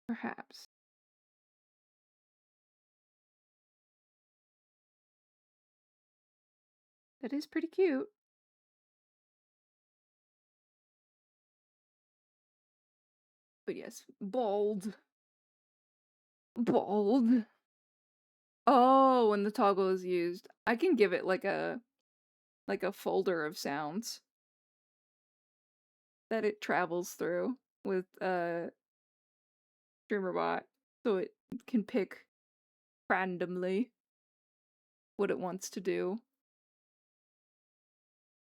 Perhaps. That is pretty cute. But yes, bald. Bald. Oh, when the toggle is used. I can give it like a folder of sounds that it travels through with StreamerBot, so it can pick randomly what it wants to do.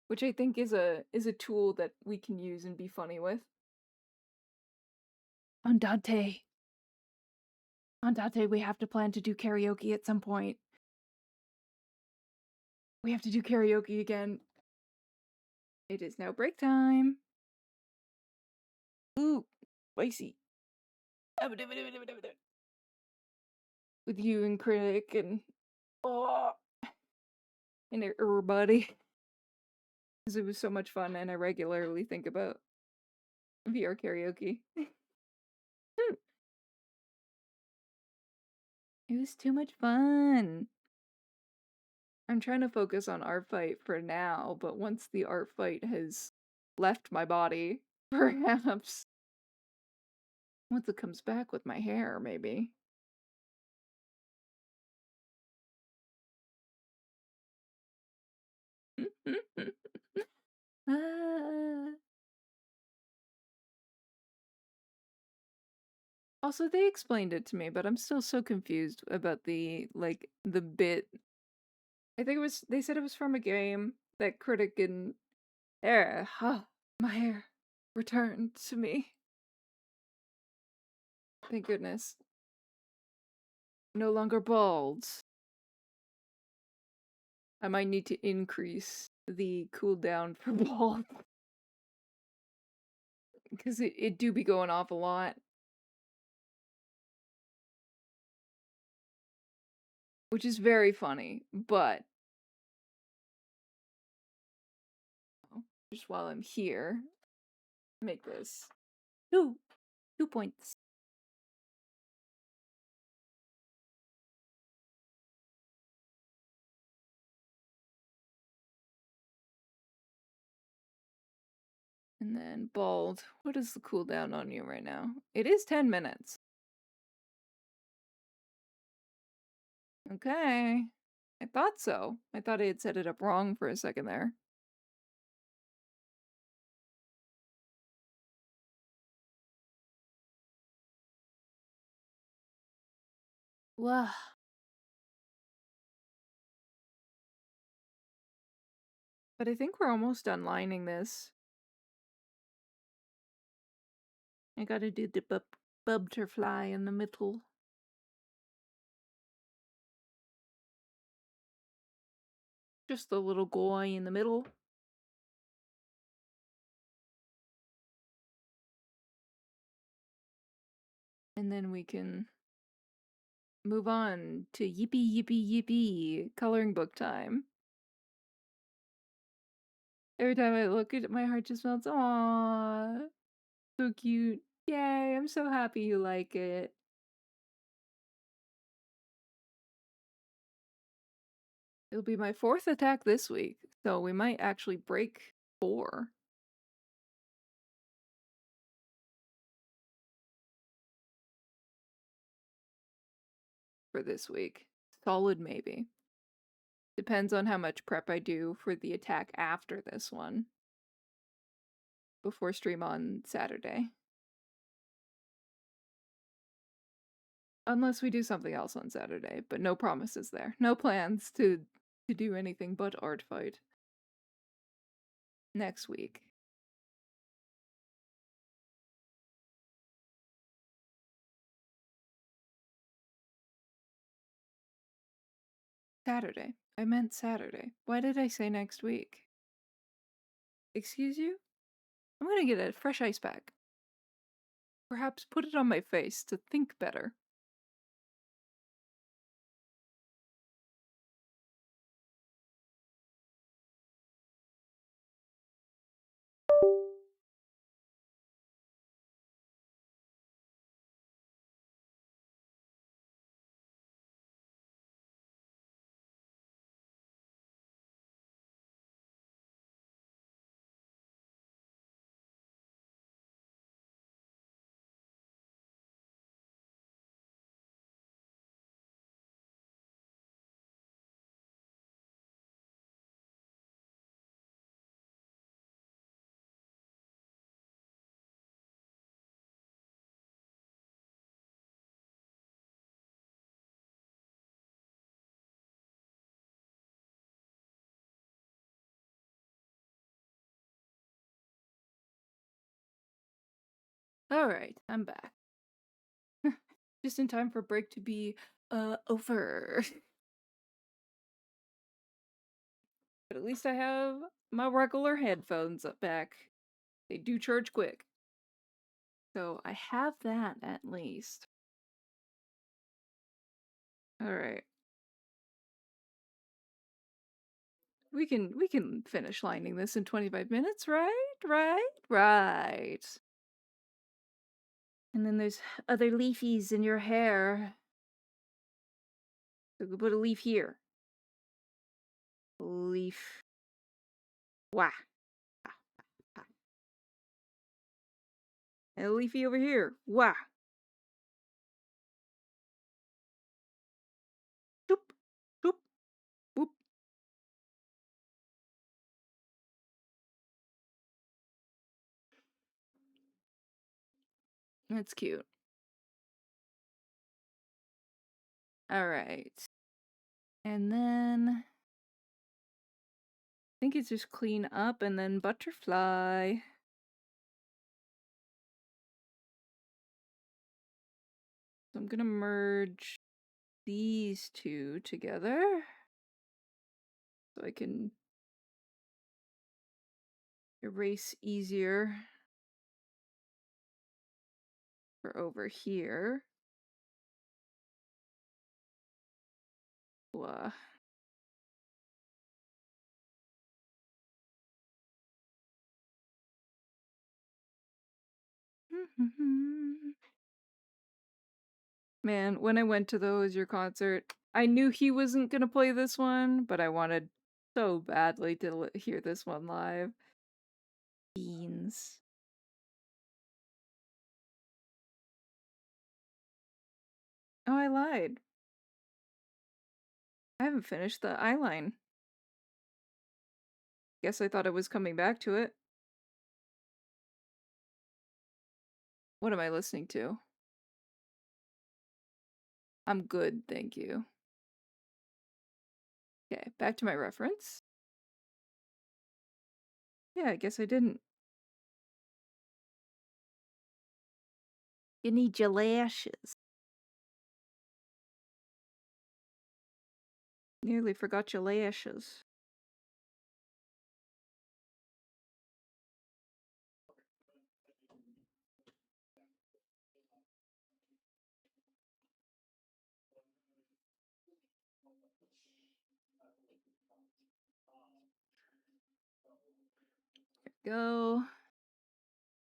Which I think is a tool that we can use and be funny with. Andante. Andante, we have to plan to do karaoke at some point. We have to do karaoke again. It is now break time. Ooh, spicy. With you and Critic and everybody. Because it was so much fun, and I regularly think about VR karaoke. It was too much fun. I'm trying to focus on ARTFIGHT for now, but once the ARTFIGHT has left my body, perhaps once it comes back with my hair, maybe. Ah. Also, they explained it to me, but I'm still so confused about the bit. I think they said it was from a game that Critic and my hair returned to me. Thank goodness. No longer bald. I might need to increase the cooldown for bald. Because it do be going off a lot. Which is very funny, but just while I'm here, make this 2 points. And then bald. What is the cooldown on you right now? It is 10 minutes. Okay. I thought so. I thought I had set it up wrong for a second there. Wow. But I think we're almost done lining this. I gotta do the butterfly in the middle. Just the little guy in the middle. And then we can move on to yippee yippee yippee coloring book time. Every time I look at it, my heart just melts. Aww. So cute. Yay, I'm so happy you like it. It'll be my 4th attack this week, so we might actually break 4. For this week. Solid maybe. Depends on how much prep I do for the attack after this one. Before stream on Saturday. Unless we do something else on Saturday, but no promises there. No plans to do anything but ARTFIGHT. Next week. Saturday. I meant Saturday. Why did I say next week? Excuse you? I'm gonna get a fresh ice pack. Perhaps put it on my face to think better. Alright, I'm back. Just in time for break to be over. But at least I have my regular headphones up back. They do charge quick. So I have that at least. Alright. We can finish lining this in 25 minutes, right? Right. And then there's other leafies in your hair. So we put a leaf here. Leaf. Wah. And a leafy over here. Wah. Shoop. Shoop. Whoop. That's cute. Alright. And then I think it's just clean up and then butterfly. So I'm gonna merge these two together so I can erase easier for over here. Blah. Man, when I went to the Hozier concert, I knew he wasn't gonna play this one, but I wanted so badly to hear this one live. Beans. Oh, I lied. I haven't finished the eyeline. Guess I thought I was coming back to it. What am I listening to? I'm good, thank you. Okay, back to my reference. Yeah, I guess I didn't. You need your lashes. Nearly forgot your lashes. Go.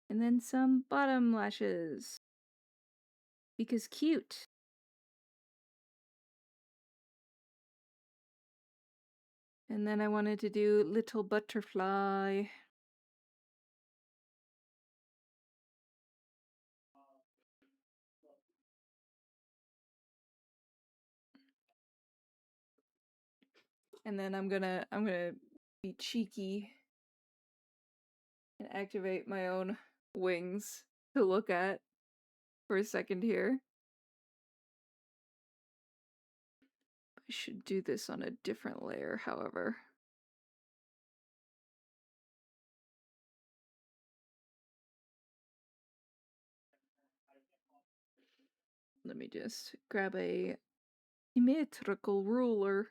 And then some bottom lashes. Because cute. And then I wanted to do little butterfly. And then I'm gonna be cheeky and activate my own wings to look at for a second here. I should do this on a different layer, however. Let me just grab a symmetrical ruler.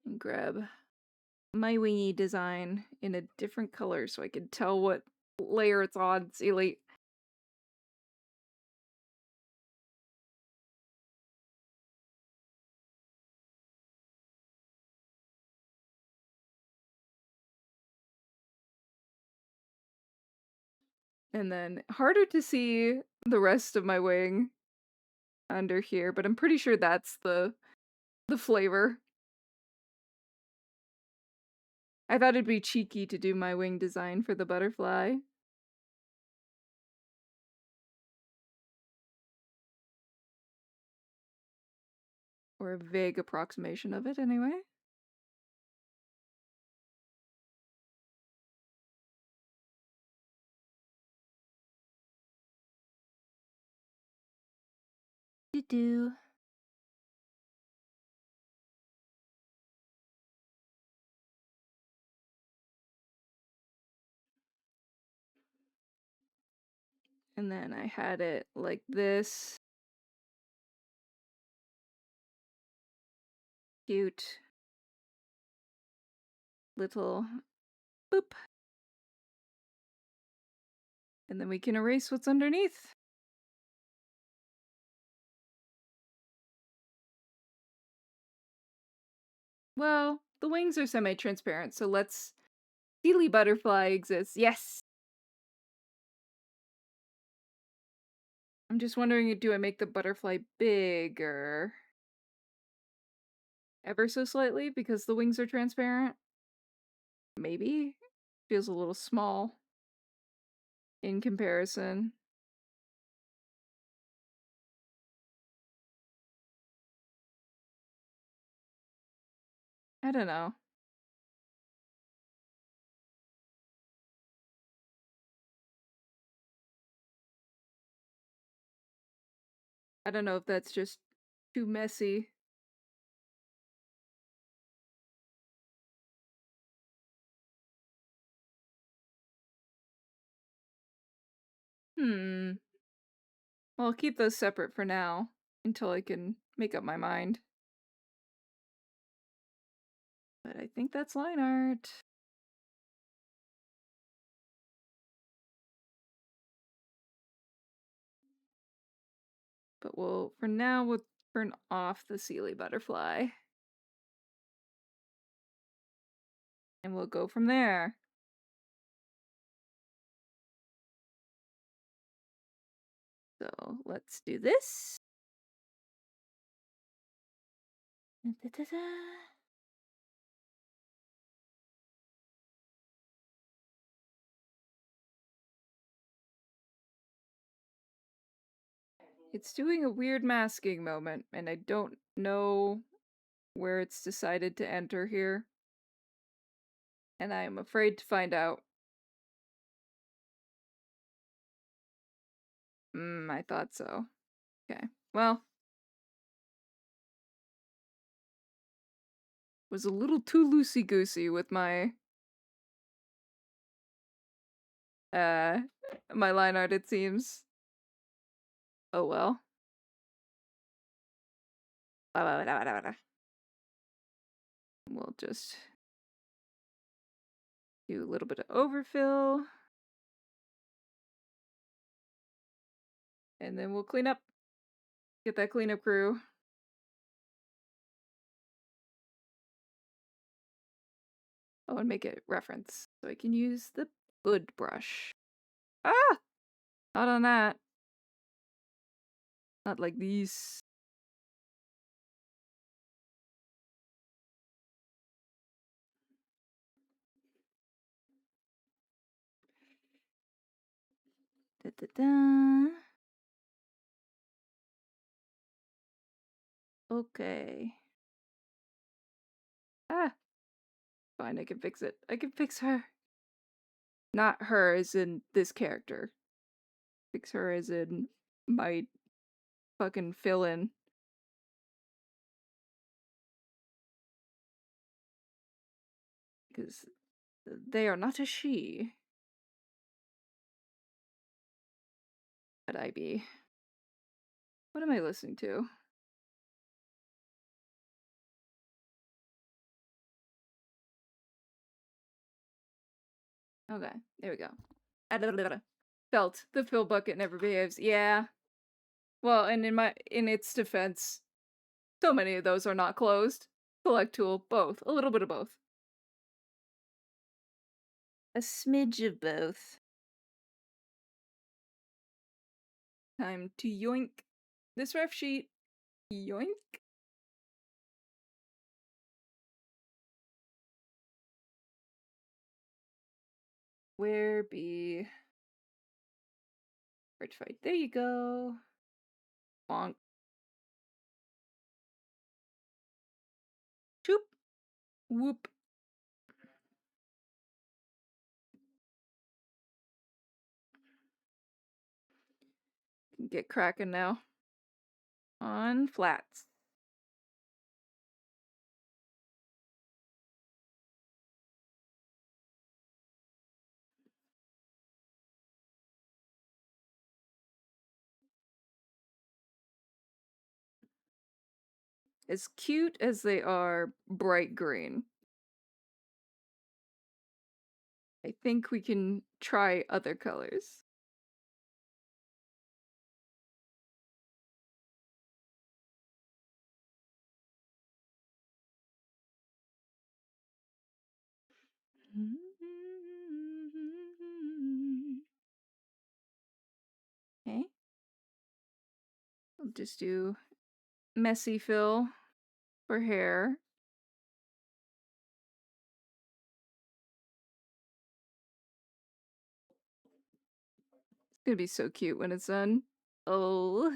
And grab my wingy design in a different color so I can tell what layer it's on. Silly. And then harder to see the rest of my wing under here, but I'm pretty sure that's the flavor. I thought it'd be cheeky to do my wing design for the butterfly. Or a vague approximation of it, anyway. Do-do. And then I had it like this. Cute. Little boop. And then we can erase what's underneath. Well, the wings are semi-transparent, so let's... Steely butterfly exists. Yes! I'm just wondering, do I make the butterfly bigger? Ever so slightly, because the wings are transparent? Maybe? Feels a little small in comparison. I don't know. I don't know if that's just too messy. Well, I'll keep those separate for now, until I can make up my mind. But I think that's line art. But for now, we'll turn off the Sealy butterfly. And we'll go from there. So let's do this. Da-da-da-da. It's doing a weird masking moment, and I don't know where it's decided to enter here. And I am afraid to find out. I thought so. Okay, well. Was a little too loosey-goosey with my my line art, it seems. Oh well. We'll just do a little bit of overfill. And then we'll clean up. Get that cleanup crew. Oh, and make it reference. So I can use the good brush. Ah! Not on that. Not like these. Da-da-da. Okay. Ah! Fine, I can fix it. I can fix her. Not her as in this character. Fix her as in my fucking fill-in. Because they are not a she. But I be. What am I listening to? Okay, there we go. Felt. The fill bucket never behaves. Yeah. Well, and in its defense, so many of those are not closed. Select tool, both. A little bit of both. A smidge of both. Time to yoink this ref sheet. Yoink. Where be ARTFIGHT? There you go. Bonk. Choop. Whoop. Get cracking now. On flats. as cute as they are bright green. I think we can try other colors. Okay. We'll just do messy fill for hair. It's gonna be so cute when it's done. Oh.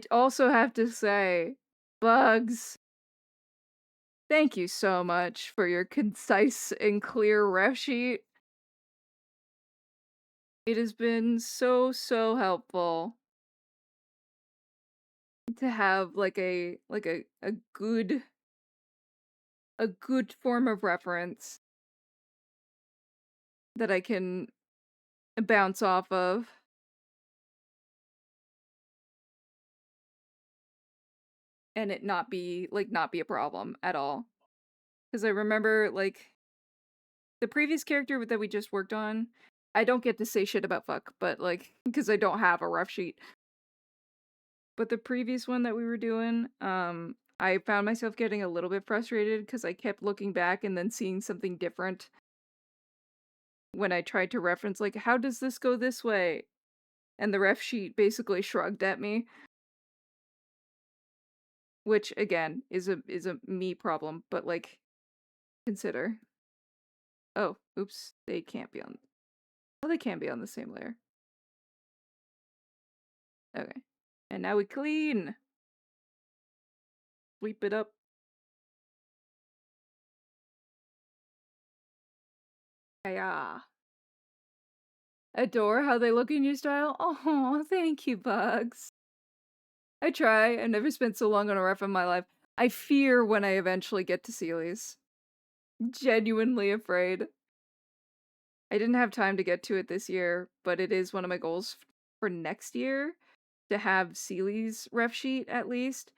Also have to say, Bugs, thank you so much for your concise and clear ref sheet. It has been so, so helpful to have like a good form of reference that I can bounce off of. And it not be a problem at all. Because I remember like the previous character that we just worked on, I don't get to say shit about fuck, but like because I don't have a ref sheet. But the previous one that we were doing, I found myself getting a little bit frustrated because I kept looking back and then seeing something different when I tried to reference, like, how does this go this way? And the ref sheet basically shrugged at me. Which, again, is a me problem, but, like, consider. Oh, oops, they can't be on... Oh, they can be on the same layer. Okay. And now we clean! Sweep it up. Yeah. Adore how they look in your style? Oh, thank you, Bugs. I try. I've never spent so long on a ref in my life. I fear when I eventually get to Sealy's. Genuinely afraid. I didn't have time to get to it this year, but it is one of my goals for next year to have Sealy's ref sheet at least.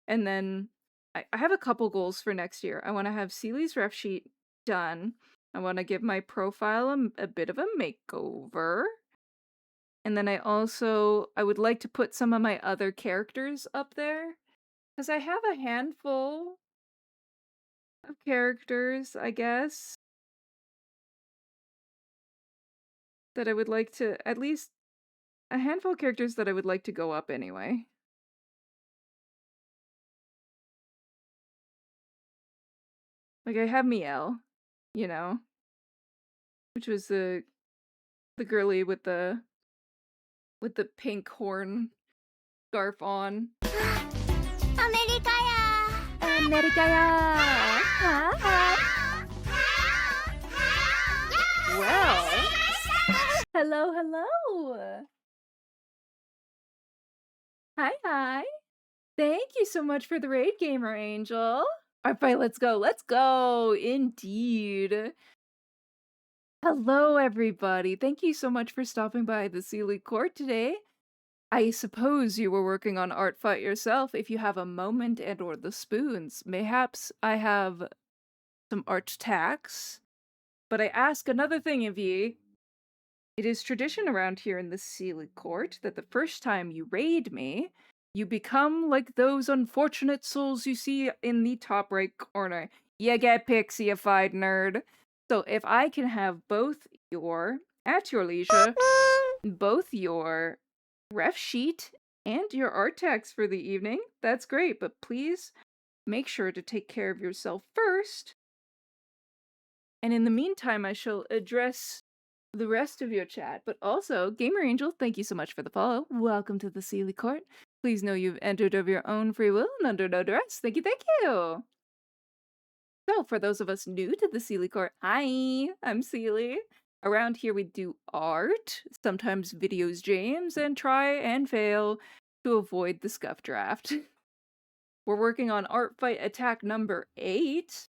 And then I have a couple goals for next year. I want to have Sealy's ref sheet done. I want to give my profile a bit of a makeover. And then I would like to put some of my other characters up there. Because I have a handful of characters, I guess, that I would like to, at least a handful of characters that I would like to go up anyway. Like, I have Miel, you know, which was the girly with the pink horn scarf on. America! Well, hello, hello! Hi, hi! Thank you so much for the raid, Gamer Angel! Alright, let's go, let's go! Indeed! Hello, everybody! Thank you so much for stopping by the Sealy Court today. I suppose you were working on ARTFIGHT yourself. If you have a moment and or the spoons, mayhaps I have some art tacks. But I ask another thing of ye. It is tradition around here in the Sealy Court that the first time you raid me, you become like those unfortunate souls you see in the top right corner. You get pixified, nerd. So if I can have both your, at your leisure, both your ref sheet and your art tags for the evening, that's great, but please make sure to take care of yourself first. And in the meantime, I shall address the rest of your chat. But also, Gamer Angel, thank you so much for the follow. Welcome to the Sealy Court. Please know you've entered of your own free will and under no duress. Thank you, thank you! So, for those of us new to the Sealy Court, hi, I'm Sealy. Around here we do art, sometimes videos jams, and try and fail to avoid the scuff draft. We're working on ARTFIGHT attack number 8.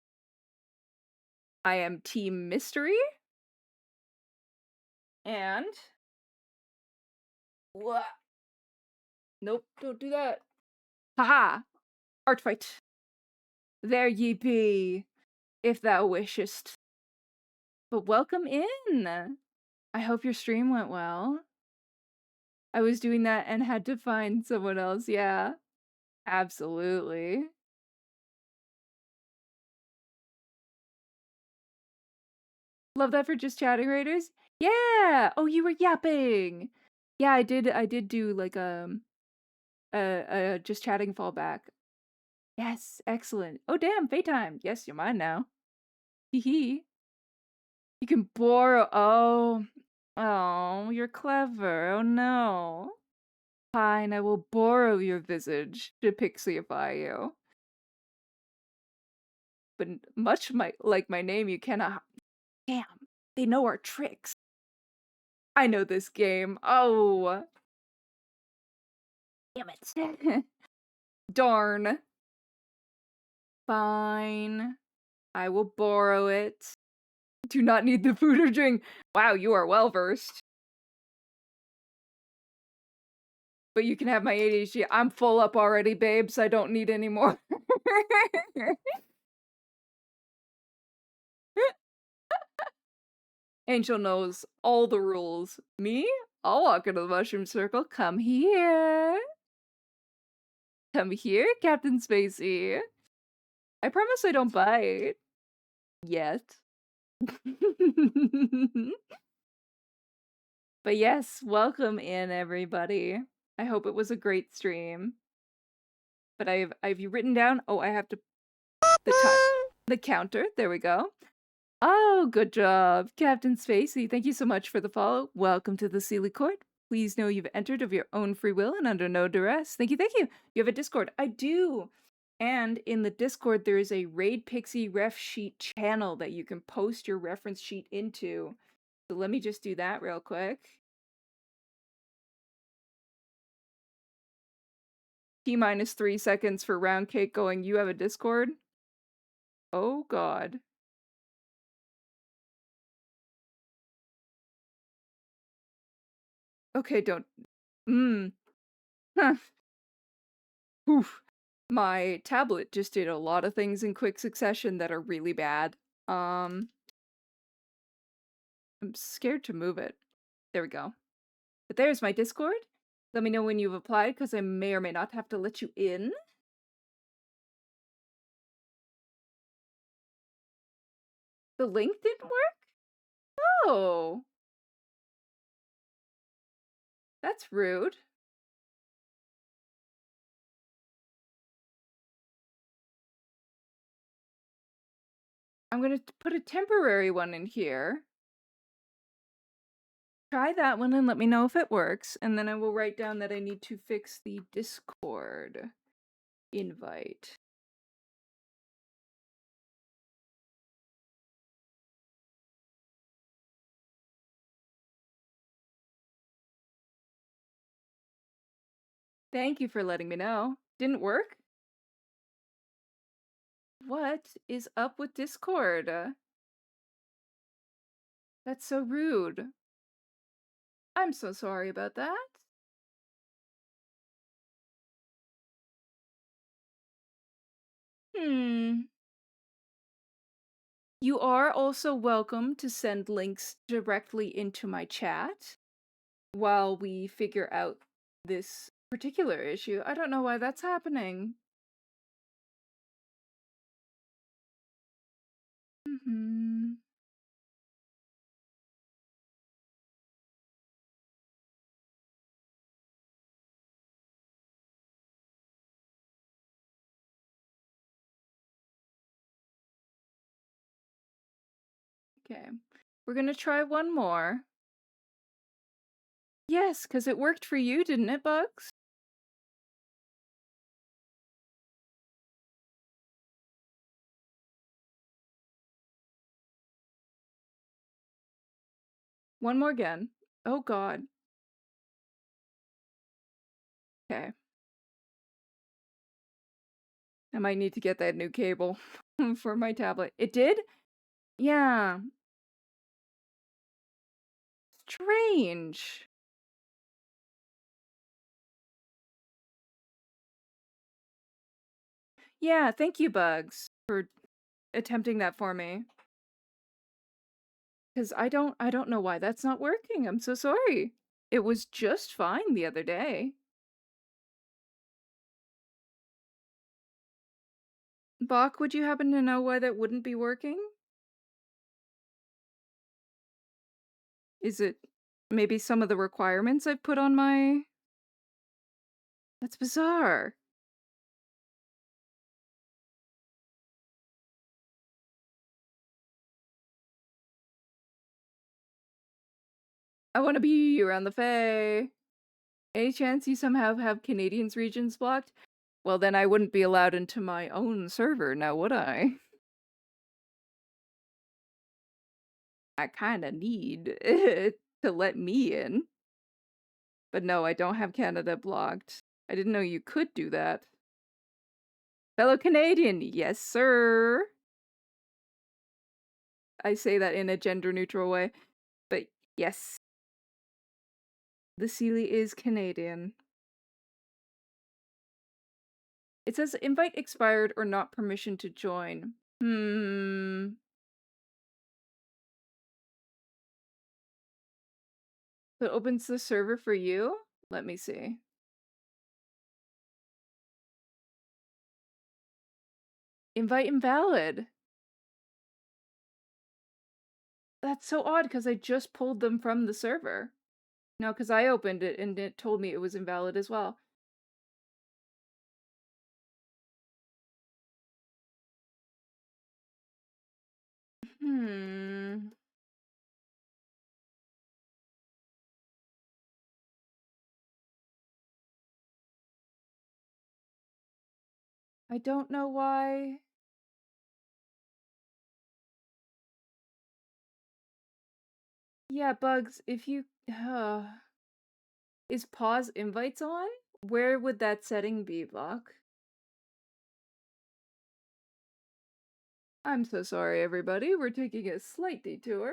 I am Team Mystery. And Nope, don't do that. Haha! ARTFIGHT. There ye be, if thou wishest. But welcome in! I hope your stream went well. I was doing that and had to find someone else, yeah. Absolutely. Love that for just chatting raiders. Yeah! Oh, you were yapping! Yeah, I did do like a just chatting fallback. Yes, excellent. Oh damn, Faytime. Yes, you're mine now. Hee hee. You can borrow. Oh, you're clever. Oh no. Fine, I will borrow your visage to pixieify you. But much like my name, you cannot. Damn, they know our tricks. I know this game. Oh. Damn it. Darn. Fine. I will borrow it. Do not need the food or drink. Wow, you are well versed. But you can have my ADHD. I'm full up already, babes. I don't need any more. Angel knows all the rules. Me? I'll walk into the mushroom circle. Come here. Come here, Captain Spacey. I promise I don't bite. Yet. But yes, welcome in, everybody. I hope it was a great stream. But I've written down. Oh, I have to the counter. There we go. Oh, good job, Captain Spacey. Thank you so much for the follow. Welcome to the Sealy Court. Please know you've entered of your own free will and under no duress. Thank you, thank you. You have a Discord. I do. And in the Discord, there is a Raid Pixie ref sheet channel that you can post your reference sheet into. So let me just do that real quick. T-minus 3 seconds for round cake going, you have a Discord? Oh, God. Okay, don't. Huh. Oof. My tablet just did a lot of things in quick succession that are really bad. I'm scared to move it. There we go. But there's my Discord. Let me know when you've applied, because I may or may not have to let you in. The link didn't work? Oh. That's rude. I'm gonna put a temporary one in here. Try that one and let me know if it works, and then I will write down that I need to fix the Discord invite. Thank you for letting me know. Didn't work? What is up with Discord? That's so rude. I'm so sorry about that. You are also welcome to send links directly into my chat while we figure out this particular issue. I don't know why that's happening. Okay, we're gonna try one more. Yes, because it worked for you, didn't it, Bugs? One more again. Oh, God. Okay. I might need to get that new cable for my tablet. It did? Yeah. Strange. Yeah, thank you, Bugs, for attempting that for me. Because I don't know why that's not working. I'm so sorry. It was just fine the other day. Bach, would you happen to know why that wouldn't be working? Is it maybe some of the requirements I've put on my... That's bizarre. I want to be around the Fae. Any chance you somehow have Canadians regions blocked? Well, then I wouldn't be allowed into my own server now, would I? I kinda need to let me in. But no, I don't have Canada blocked. I didn't know you could do that. Fellow Canadian, yes, sir. I say that in a gender neutral way, but yes, the Sealy is Canadian. It says invite expired or not permission to join. So it opens the server for you? Let me see. Invite invalid. That's so odd because I just pulled them from the server. No, because I opened it and it told me it was invalid as well. Hmm. I don't know why. Yeah, Bugs, if you... Is pause invites on? Where would that setting be, Buck? I'm so sorry, everybody. We're taking a slight detour.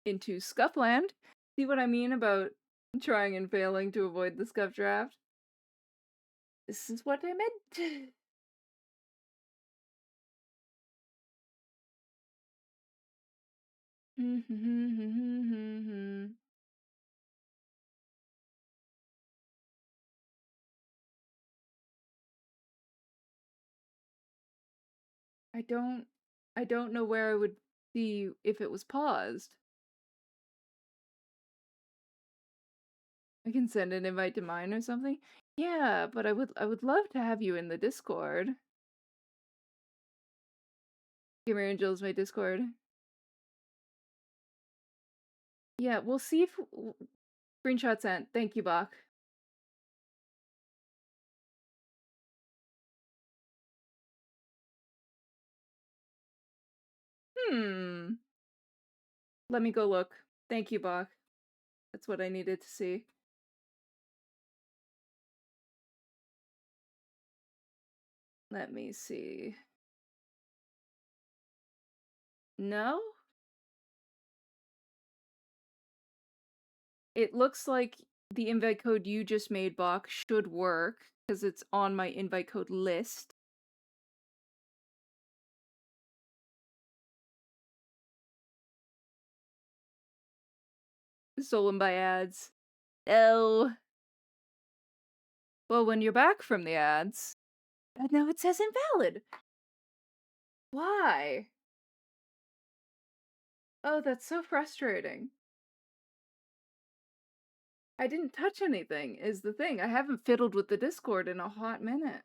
Into Scuffland. See what I mean about trying and failing to avoid the Scuff draft? This is what I meant. I don't know where I would see if it was paused. I can send an invite to mine or something. Yeah, but I would love to have you in the Discord. Gamer Angel's my Discord. Yeah, we'll see if screenshot sent. Thank you, Bach. Let me go look. Thank you, Bach. That's what I needed to see. Let me see. No? It looks like the invite code you just made, Bach, should work because it's on my invite code list. Stolen by ads. Oh. Well, when you're back from the ads. No, it says invalid. Why? Oh, that's so frustrating. I didn't touch anything, is the thing. I haven't fiddled with the Discord in a hot minute.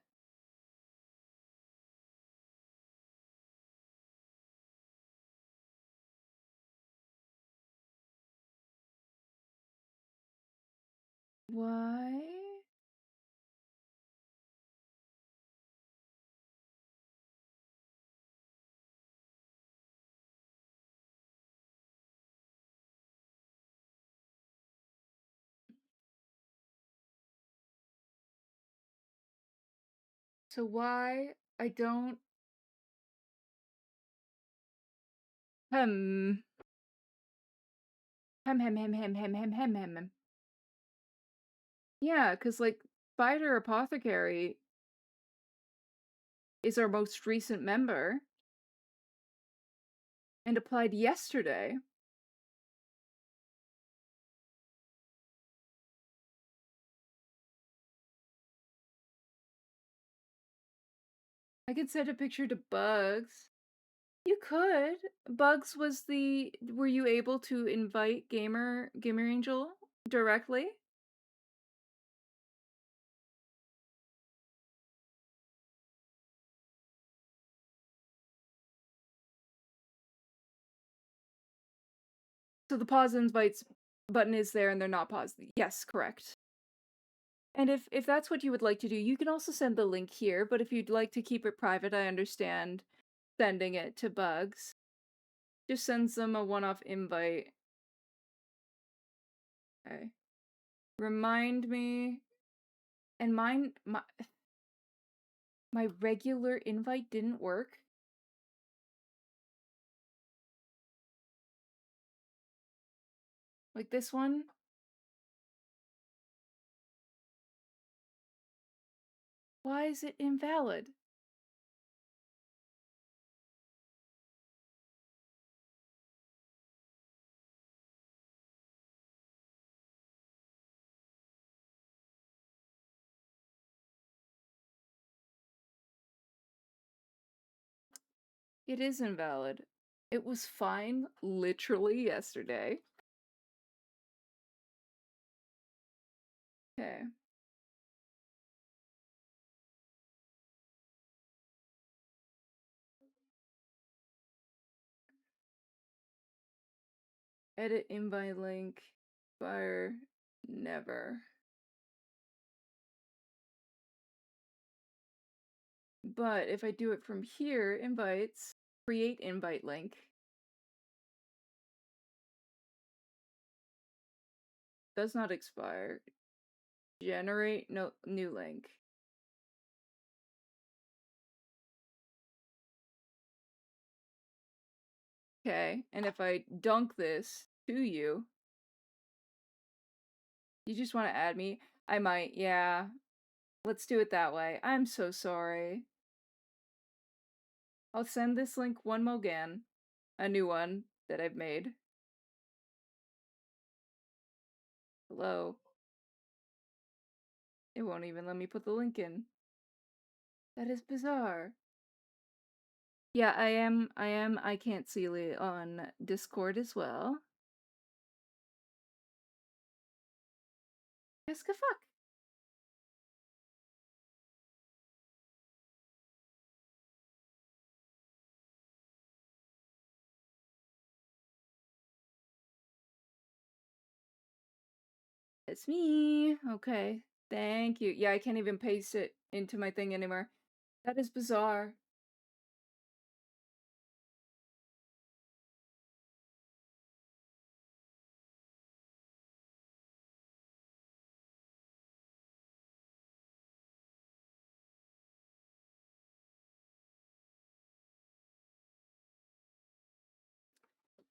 Why? So why I don't... Hmm. Hem. Yeah, because like Spider Apothecary is our most recent member and applied yesterday. I could send a picture to Bugs. You could. Bugs was the were you able to invite Gamer Angel directly? So the pause invites button is there and they're not paused. Yes, correct. And if that's what you would like to do, you can also send the link here, but if you'd like to keep it private, I understand sending it to Bugs. Just sends them a one-off invite. Okay. Remind me. And my regular invite didn't work. Like this one. Why is it invalid? It is invalid. It was fine literally yesterday. Okay. Edit invite link. Fire. Never. But if I do it from here, invites, create invite link. Does not expire. Generate no new link. Okay, and if I dunk this to you, you just want to add me? I might, yeah. Let's do it that way. I'm so sorry. I'll send this link one more again. A new one that I've made. Hello. It won't even let me put the link in. That is bizarre. Yeah, I can't see it on Discord as well. Ask a fuck. It's me. Okay. Thank you. Yeah, I can't even paste it into my thing anymore. That is bizarre.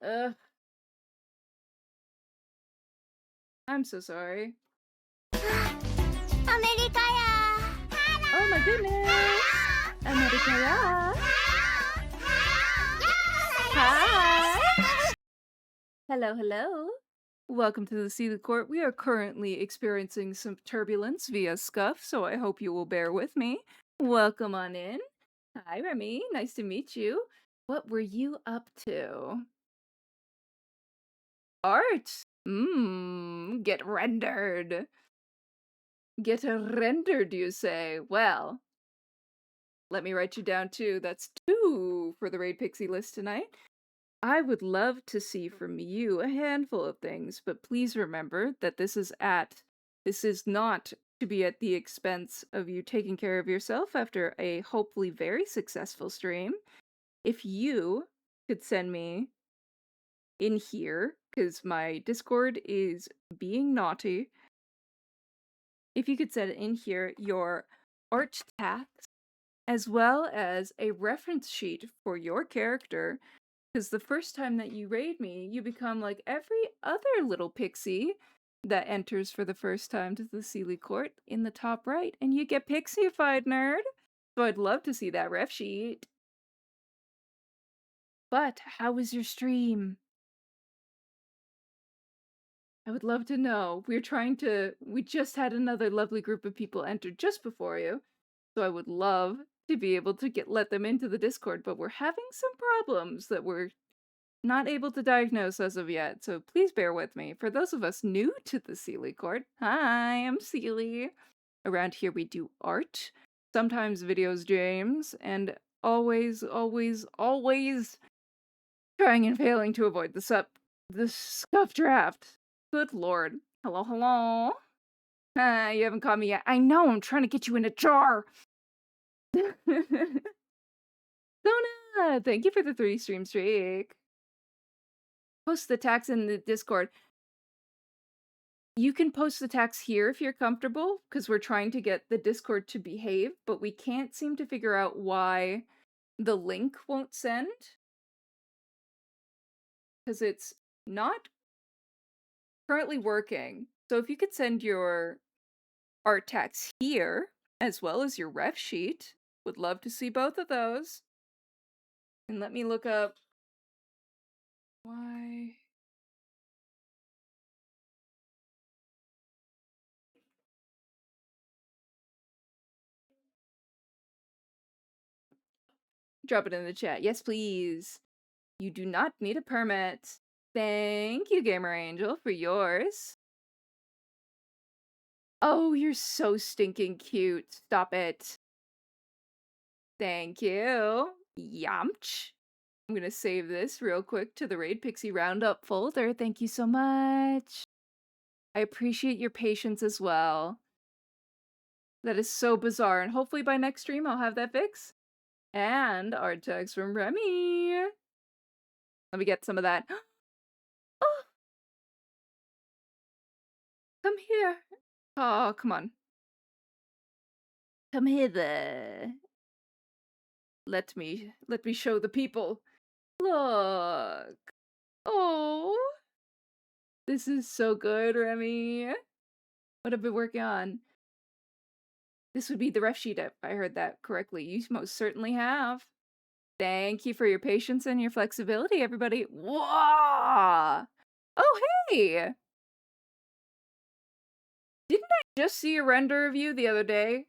Ugh. I'm so sorry. Oh my goodness! America! Hi! Hello, hello. Welcome to the Seated Court. We are currently experiencing some turbulence via scuff, so I hope you will bear with me. Welcome on in. Hi, Remy. Nice to meet you. What were you up to? Art. Get rendered. Get rendered, you say? Well, let me write you down too. That's 2 for the Raid Pixie list tonight. I would love to see from you a handful of things, but please remember that this is not to be at the expense of you taking care of yourself after a hopefully very successful stream. If you could send me in here, because my Discord is being naughty, if you could send in here your art tags as well as a reference sheet for your character, because the first time that you raid me, you become like every other little pixie that enters for the first time to the Sealy Court in the top right, and you get Pixified, nerd. So I'd love to see that ref sheet. But how was your stream? I would love to know. We just had another lovely group of people enter just before you. So I would love to be able to let them into the Discord, but we're having some problems that we're not able to diagnose as of yet, so please bear with me. For those of us new to the Sealy Court, hi, I'm Sealy. Around here we do art, sometimes videos, James, and always, always, always trying and failing to avoid the scuff draft. Good lord. Hello, hello. You haven't caught me yet. I know, I'm trying to get you in a jar. Sona, thank you for the 3 stream streak. Post the tags in the Discord. You can post the tags here if you're comfortable, because we're trying to get the Discord to behave, but we can't seem to figure out why the link won't send. Because it's not currently working. So if you could send your art tags here, as well as your ref sheet, would love to see both of those. And let me look up why. Drop it in the chat. Yes, please. You do not need a permit. Thank you, Gamer Angel, for yours. Oh, you're so stinking cute. Stop it. Thank you. Yamch. I'm gonna save this real quick to the Raid Pixie Roundup folder. Thank you so much. I appreciate your patience as well. That is so bizarre, and hopefully by next stream I'll have that fix. And art text from Remy. Let me get some of that. Oh, come here. Oh, come on. Come hither. Let me show the people. Look. Oh. This is so good, Remy. What have I been working on? This would be the ref sheet if I heard that correctly. You most certainly have. Thank you for your patience and your flexibility, everybody. Whoa! Oh, hey! Didn't I just see a render of you the other day?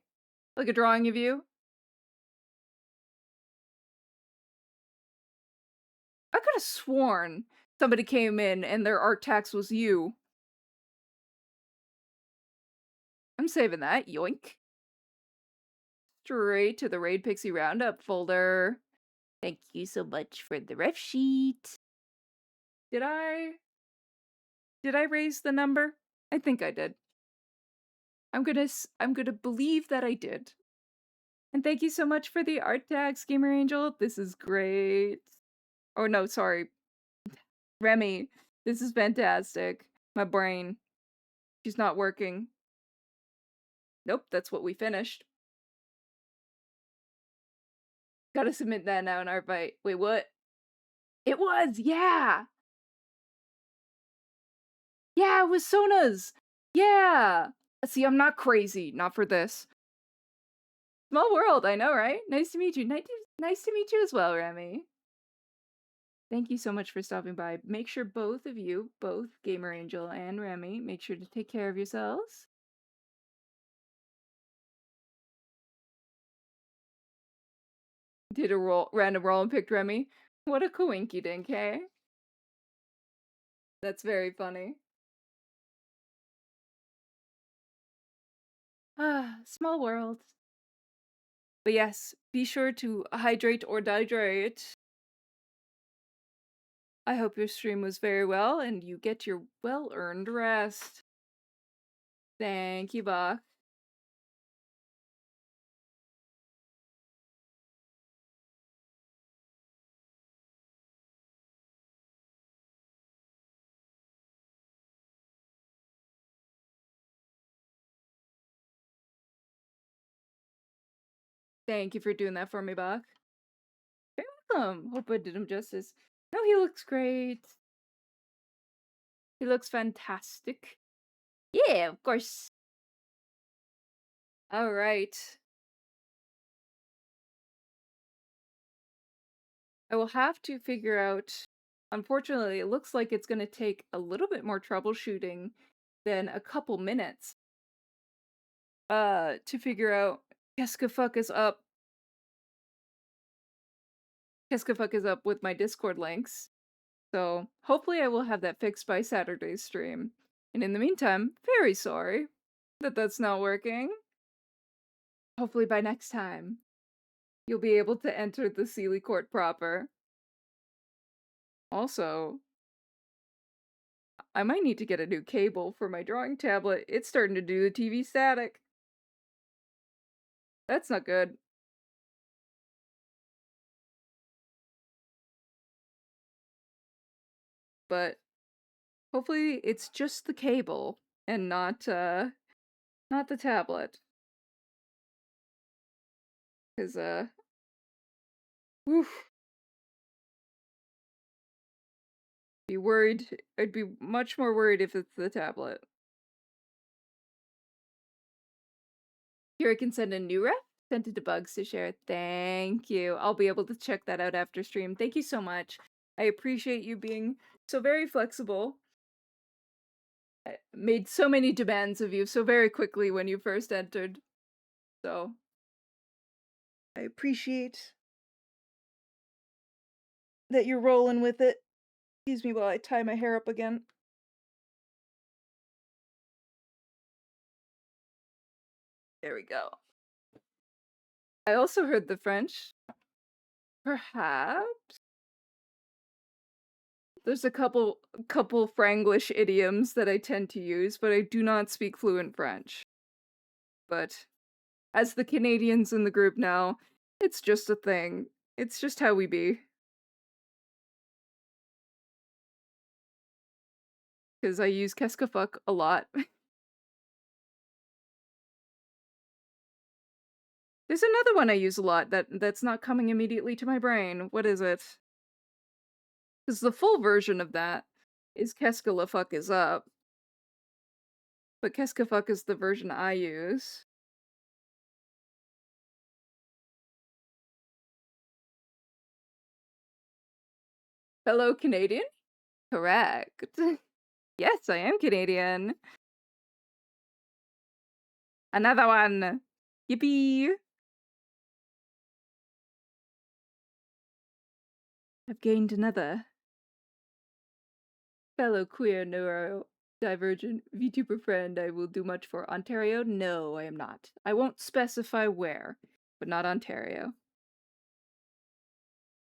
Like a drawing of you? I could have sworn somebody came in and their art tax was you. I'm saving that. Yoink. Straight to the Raid Pixie Roundup folder. Thank you so much for the ref sheet. Did I raise the number? I think I did. I'm gonna believe that I did. And thank you so much for the art tags, Gamer Angel. This is great. Oh no, sorry. Remy, this is fantastic. My brain. She's not working. Nope, that's what we finished. Gotta submit that now in ARTFIGHT. Wait, what? It was, yeah! Yeah, it was Sona's! Yeah! See, I'm not crazy. Not for this. Small world, I know, right? Nice to meet you. Nice to meet you as well, Remy. Thank you so much for stopping by. Make sure both of you, both Gamer Angel and Remy, make sure to take care of yourselves. Did a random roll and picked Remy. What a coinky dink, hey? That's very funny. Ah, small world. But yes, be sure to hydrate or dihydrate. I hope your stream was very well and you get your well-earned rest. Thank you, Bach. Thank you for doing that for me, Bach. You're welcome. Hope I did him justice. No, he looks great. He looks fantastic. Yeah, of course. All right. I will have to figure out. Unfortunately, it looks like it's going to take a little bit more troubleshooting than a couple minutes. To figure out Keska fuck is up. Keska fuck is up with my Discord links. So hopefully I will have that fixed by Saturday's stream. And in the meantime, very sorry that that's not working. Hopefully by next time, you'll be able to enter the Sealy Court proper. Also, I might need to get a new cable for my drawing tablet. It's starting to do the TV static. That's not good. But hopefully it's just the cable and not the tablet. 'Cause oof. Be worried. I'd be much more worried if it's the tablet. Here I can send a new ref. Sent it to Bugs to share. Thank you. I'll be able to check that out after stream. Thank you so much. I appreciate you being so very flexible. I made so many demands of you so very quickly when you first entered. So I appreciate that you're rolling with it. Excuse me while I tie my hair up again. There we go. I also heard the French. Perhaps there's a couple Franglish idioms that I tend to use, but I do not speak fluent French. But as the Canadians in the group know, it's just a thing. It's just how we be. Because I use Keska fuck a lot. There's another one I use a lot that's not coming immediately to my brain. What is it? Because the full version of that is Keska la fuck is up. But Keska fuck is the version I use. Fellow Canadian? Correct. Yes, I am Canadian. Another one. Yippee! I've gained another. Fellow queer neurodivergent VTuber friend, I will do much for Ontario. No, I am not. I won't specify where, but not Ontario.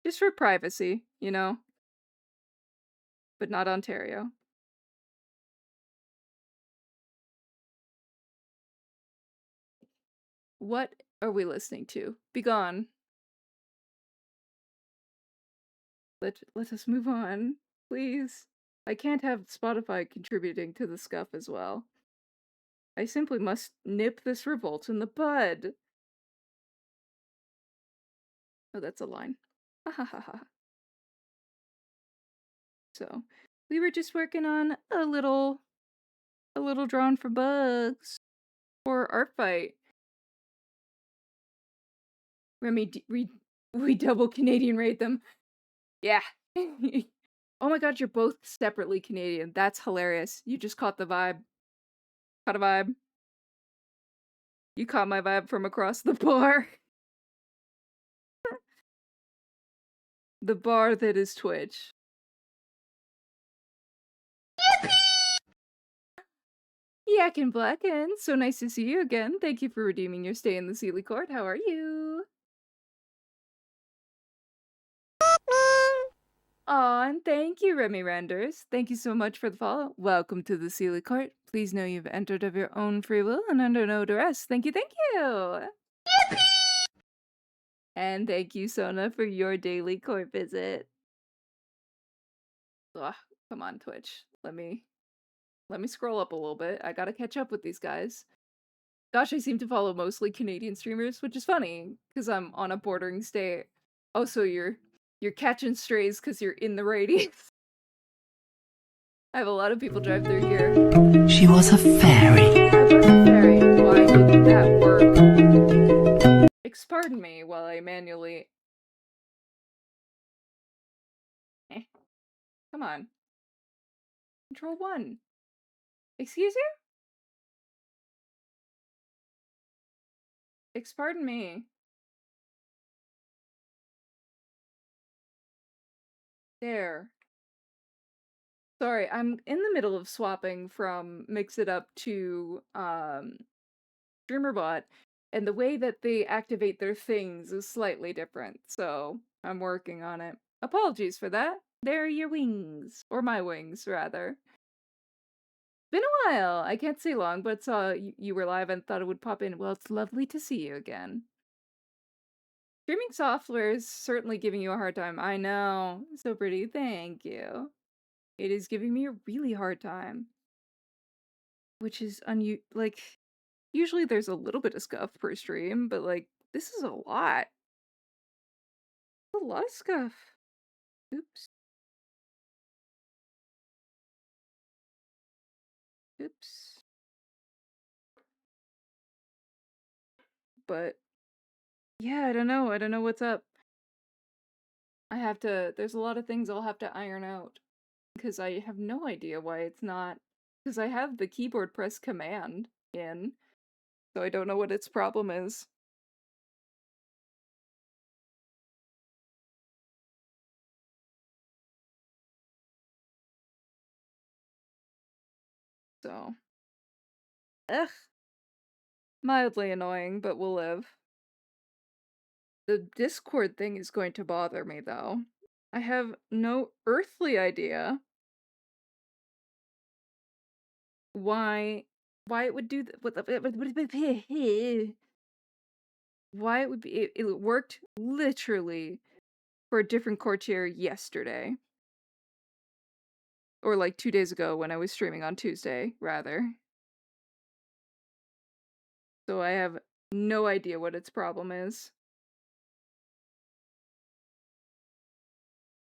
Just for privacy, you know? But not Ontario. What are we listening to? Begone. Let us move on, please. I can't have Spotify contributing to the scuff as well. I simply must nip this revolt in the bud. Oh, that's a line. Ha ha ha ha. So, we were just working on a little drawn for Bugs for ARTFIGHT. Remy, we double Canadian rate them. Yeah. Oh my god, you're both separately Canadian. That's hilarious. You just caught the vibe. Caught a vibe. You caught my vibe from across the bar. The bar that is Twitch. Yak and Blacken, so nice to see you again. Thank you for redeeming your stay in the Sealy Court. How are you? Aw, and thank you, Remy Renders. Thank you so much for the follow. Welcome to the Sealy Court. Please know you've entered of your own free will and under no duress. Thank you, thank you! Yippee! And thank you, Sona, for your daily court visit. Ugh, come on, Twitch. Let me scroll up a little bit. I gotta catch up with these guys. Gosh, I seem to follow mostly Canadian streamers, which is funny, because I'm on a bordering state. Oh, so you're catching strays because you're in the radius. I have a lot of people drive through here. She was a fairy. I was a fairy. Why didn't that work? Pardon me while I manually... Come on. Control 1. Excuse you? Pardon me. There. Sorry, I'm in the middle of swapping from Mix It Up to StreamerBot, and the way that they activate their things is slightly different, so I'm working on it. Apologies for that. There are your wings. Or my wings, rather. Been a while. I can't say long, but saw you were live and thought it would pop in. Well, it's lovely to see you again. Streaming software is certainly giving you a hard time. I know. So pretty. Thank you. It is giving me a really hard time. Which is like, usually there's a little bit of scuff per stream, but like, this is a lot. A lot of scuff. Oops. Oops. But yeah, I don't know. I don't know what's up. There's a lot of things I'll have to iron out. Because I have no idea why it's not. Because I have the keyboard press command in. So I don't know what its problem is. So. Ugh. Mildly annoying, but we'll live. The Discord thing is going to bother me, though. I have no earthly idea why it would do why it would be it worked literally for a different courtier yesterday. Or like 2 days ago when I was streaming on Tuesday, rather. So I have no idea what its problem is.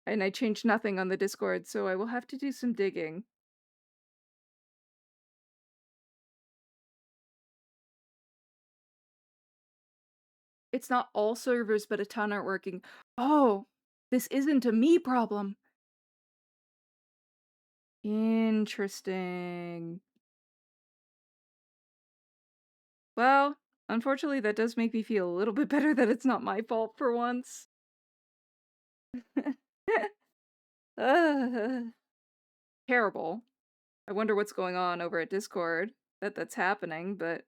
And I changed nothing on the Discord, so I will have to do some digging. It's not all servers, but a ton aren't working. Oh, this isn't a me problem. Interesting. Well, unfortunately, that does make me feel a little bit better that it's not my fault for once. Terrible. I wonder what's going on over at Discord that's happening, but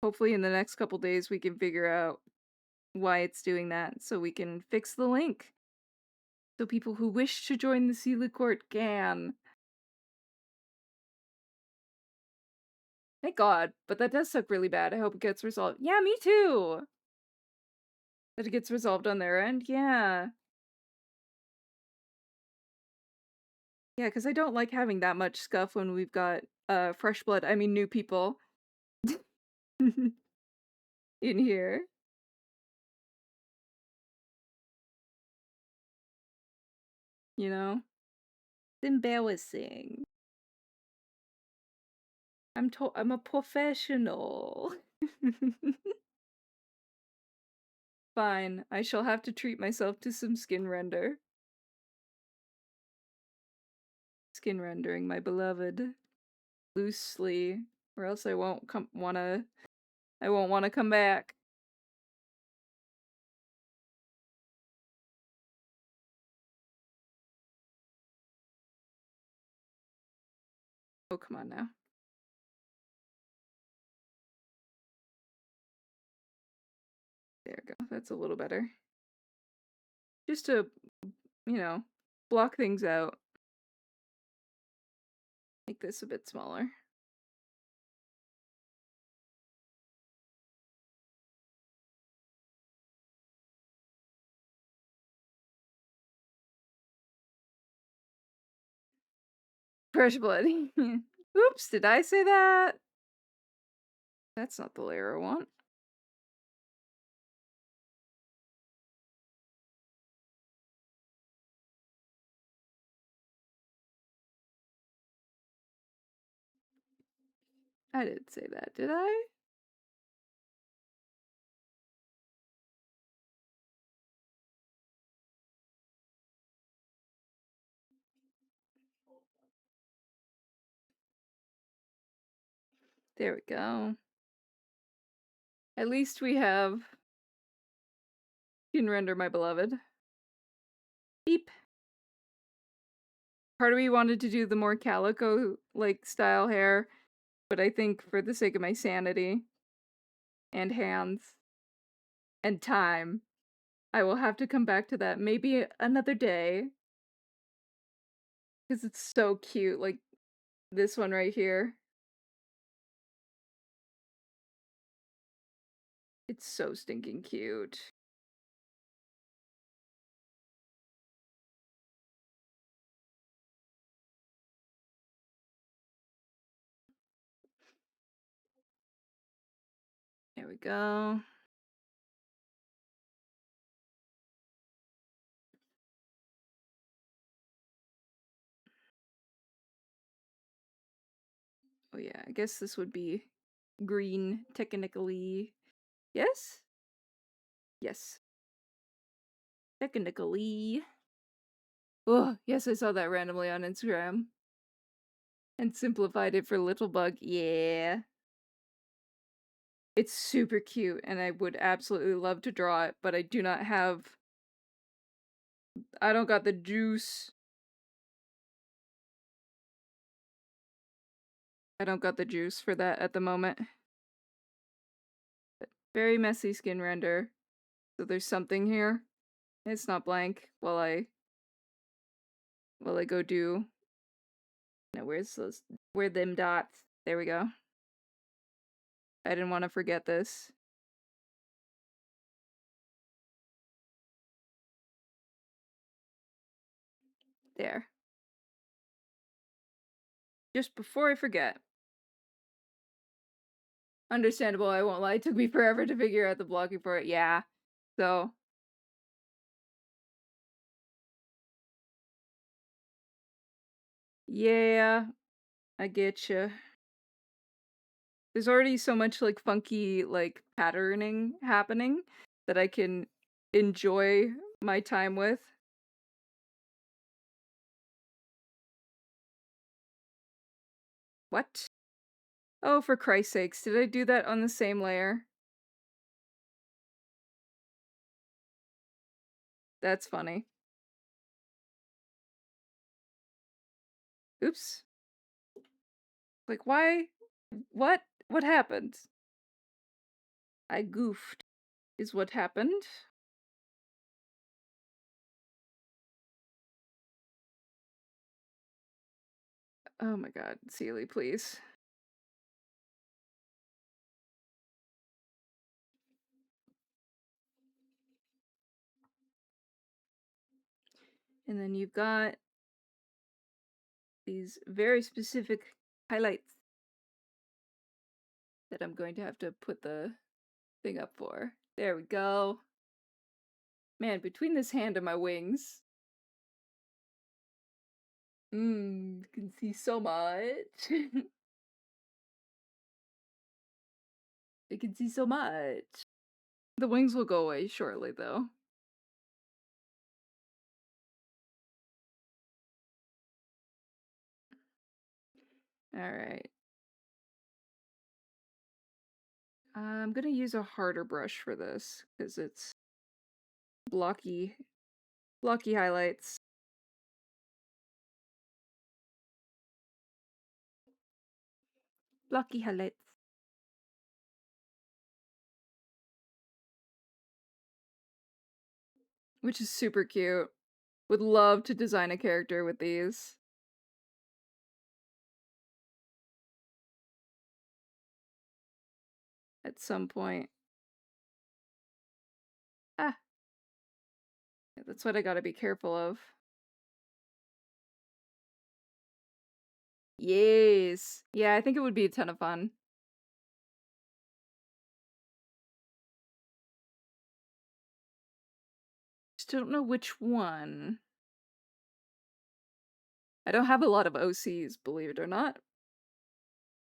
hopefully in the next couple days we can figure out why it's doing that so we can fix the link. So people who wish to join the Sealy Court can. Thank God, but that does suck really bad. I hope it gets resolved. Yeah, me too! That it gets resolved on their end, yeah. Yeah, because I don't like having that much scuff when we've got fresh blood, I mean new people in here. You know? It's embarrassing. I'm a professional. Fine, I shall have to treat myself to some skin render. Skin rendering, my beloved. Loosely, or else I won't wanna come back. Oh, come on now. There we go. That's a little better. Just to, you know, block things out. Make this a bit smaller. Fresh blood. Oops, did I say that? That's not the layer I want. I didn't say that, did I? There we go. At least we have skin render, my beloved. Beep. Part of me wanted to do the more calico like style hair, but I think for the sake of my sanity and hands and time, I will have to come back to that maybe another day. Because it's so cute, like this one right here. It's so stinking cute. There we go. Oh yeah, I guess this would be green technically. Yes? Yes. Technically. Oh, yes, I saw that randomly on Instagram. And simplified it for Little Bug. Yeah. It's super cute, and I would absolutely love to draw it, but I do not have... I don't got the juice. I don't got the juice for that at the moment. But very messy skin render. So there's something here. It's not blank while I go do... Now, where them dots? There we go. I didn't want to forget this. There. Just before I forget. Understandable, I won't lie. It took me forever to figure out the blocking for it. Yeah. So. Yeah. I get you. There's already so much, like, funky, like, patterning happening that I can enjoy my time with. What? Oh, for Christ's sakes, did I do that on the same layer? That's funny. Oops. Like, why? What? What happened? I goofed, is what happened. Oh my god, Sealy, please. And then you've got these very specific highlights that I'm going to have to put the thing up for. There we go. Man, between this hand and my wings. You can see so much. I can see so much. The wings will go away shortly, though. Alright. I'm gonna use a harder brush for this, because it's blocky highlights. Blocky highlights. Which is super cute. Would love to design a character with these. At some point. Ah. Yeah, that's what I gotta be careful of. Yes. Yeah, I think it would be a ton of fun. Just don't know which one. I don't have a lot of OCs, believe it or not.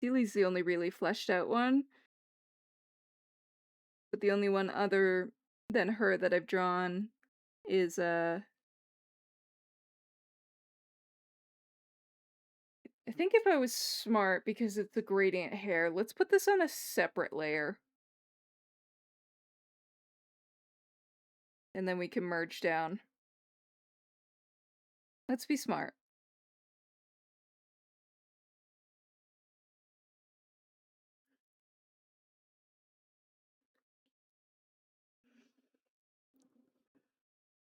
Keely's the only really fleshed out one, but the only one other than her that I've drawn is I think if I was smart, because it's the gradient hair, let's put this on a separate layer. And then we can merge down. Let's be smart.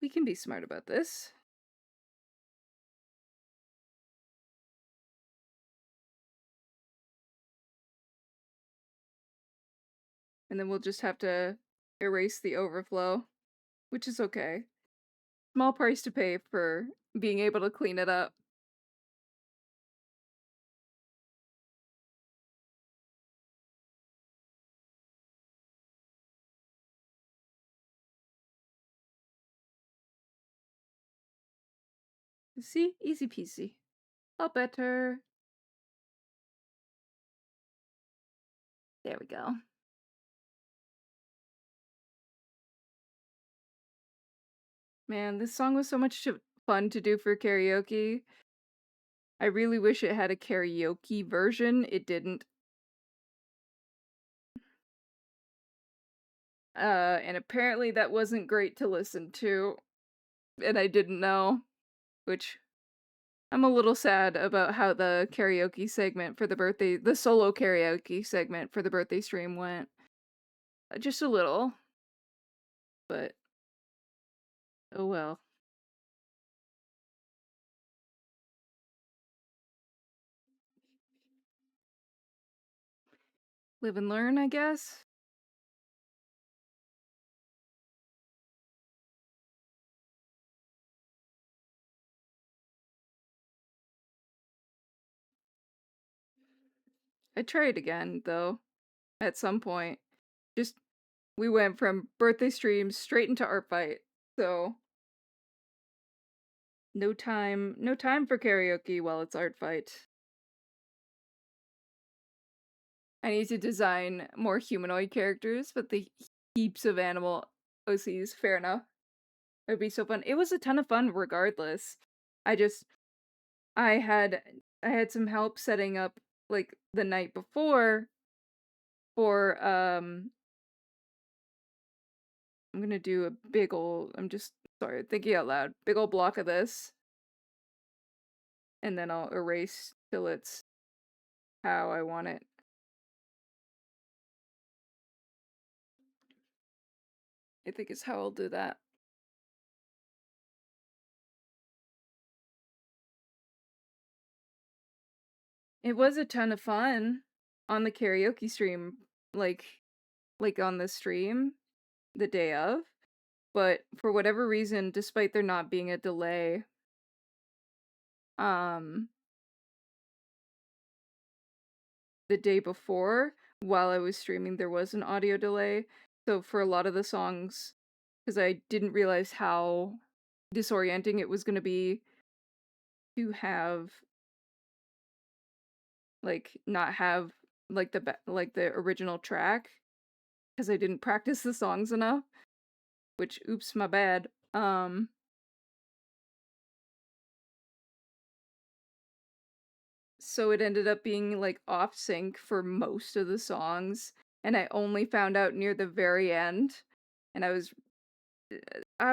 We can be smart about this. And then we'll just have to erase the overflow, which is okay. Small price to pay for being able to clean it up. See? Easy peasy. All better. There we go. Man, this song was so much fun to do for karaoke. I really wish it had a karaoke version. It didn't. And apparently that wasn't great to listen to. And I didn't know, which I'm a little sad about how the karaoke segment for the solo karaoke segment for the birthday stream went. Just a little. But, oh well. Live and learn, I guess? I'd try it again, though, at some point. Just, we went from birthday streams straight into art fight, so no time for karaoke while it's art fight. I need to design more humanoid characters, but the heaps of animal OCs, fair enough. It would be so fun. It was a ton of fun regardless. I just I had some help setting up like the night before for I'm gonna do a big ol' I'm just sorry, thinking out loud. Big ol' block of this. And then I'll erase till it's how I want it. I think is how I'll do that. It was a ton of fun on the karaoke stream, like on the stream the day of, but for whatever reason, despite there not being a delay, um the day before while I was streaming there was an audio delay. So for a lot of the songs, because I didn't realize how disorienting it was going to be to have like not have like the original track, because I didn't practice the songs enough, which oops, my bad. So it ended up being like off sync for most of the songs, and I only found out near the very end, and I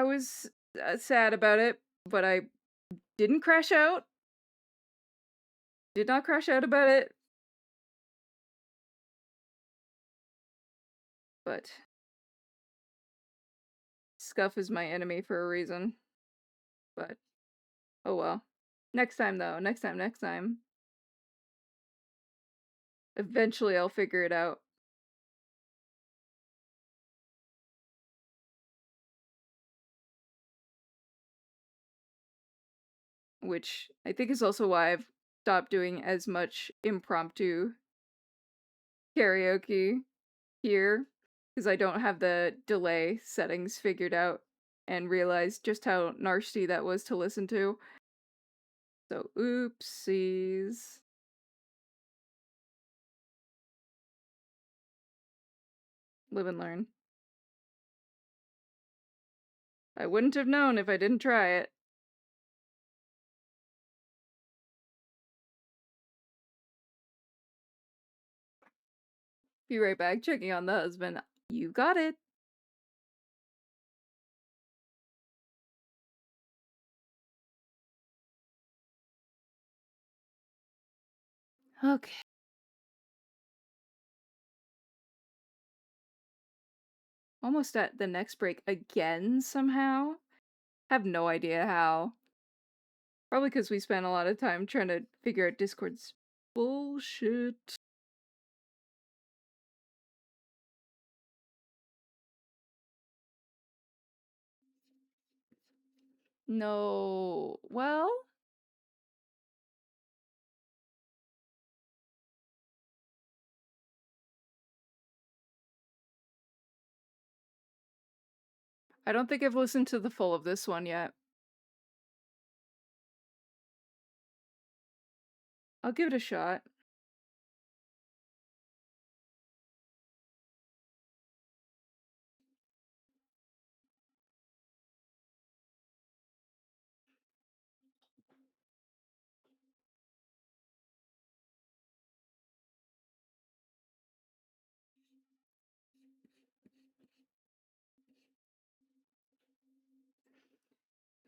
was sad about it, but I didn't crash out. Did not crash out about it. But Scuff is my enemy for a reason. But oh well. Next time though, next time. Eventually I'll figure it out. Which I think is also why I've stopped doing as much impromptu karaoke here, because I don't have the delay settings figured out and realized just how nasty that was to listen to. So oopsies. Live and learn. I wouldn't have known if I didn't try it. Be right back, checking on the husband. You got it. Okay. Almost at the next break again somehow. Have no idea how. Probably because we spent a lot of time trying to figure out Discord's bullshit. No. Well, I don't think I've listened to the full of this one yet. I'll give it a shot.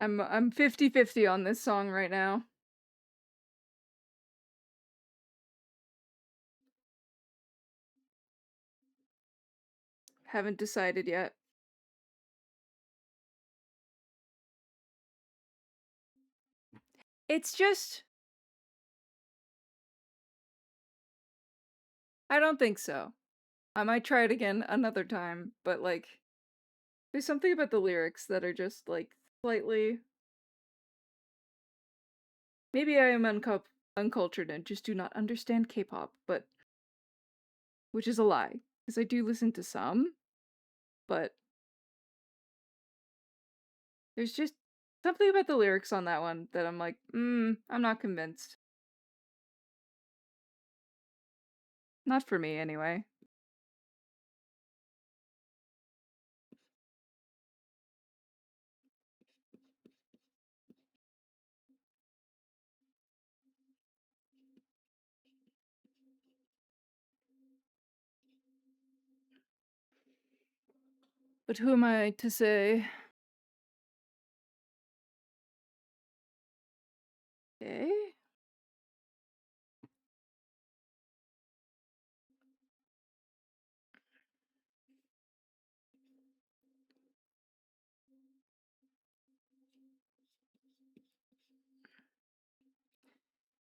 I'm 50-50 on this song right now. Haven't decided yet. It's just I don't think so. I might try it again another time, but like there's something about the lyrics that are just like slightly maybe I am uncultured and just do not understand K-pop, but which is a lie because I do listen to some, but there's just something about the lyrics on that one that I'm like, I'm not convinced. Not for me, anyway. But who am I to say? Okay.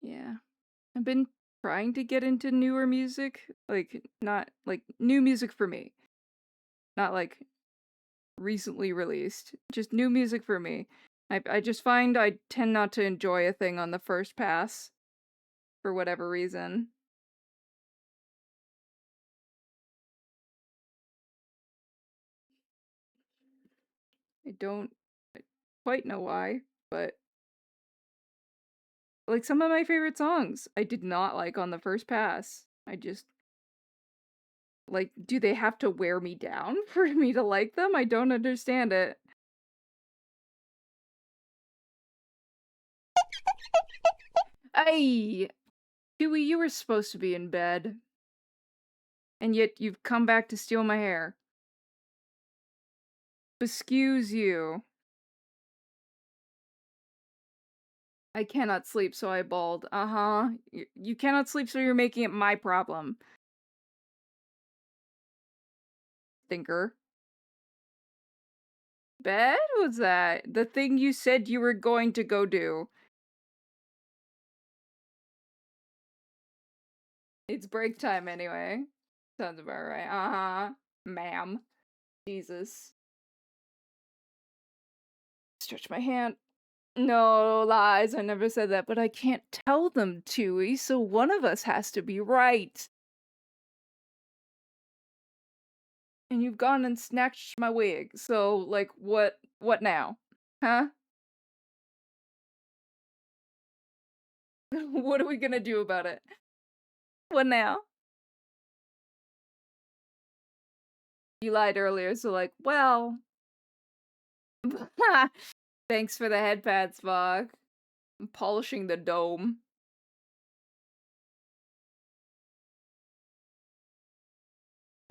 Yeah. I've been trying to get into newer music. Like, not like new music for me. Not like recently released. Just new music for me. I just find I tend not to enjoy a thing on the first pass for whatever reason. I don't quite know why, but like some of my favorite songs I did not like on the first pass. I just like, do they have to wear me down for me to like them? I don't understand it. Ay! Chewie, you were supposed to be in bed. And yet you've come back to steal my hair. Excuse you. I cannot sleep, so I bawled. Uh-huh. You cannot sleep, so you're making it my problem. Thinker. Bed? What's that? The thing you said you were going to go do. It's break time anyway. Sounds about right. Uh-huh. Ma'am. Jesus. Stretch my hand. No lies, I never said that, but I can't tell them, Chewie, so one of us has to be right. And you've gone and snatched my wig, so, like, what now? Huh? What are we gonna do about it? What now? You lied earlier, so like, well. Thanks for the head pats, Vog. I'm polishing the dome.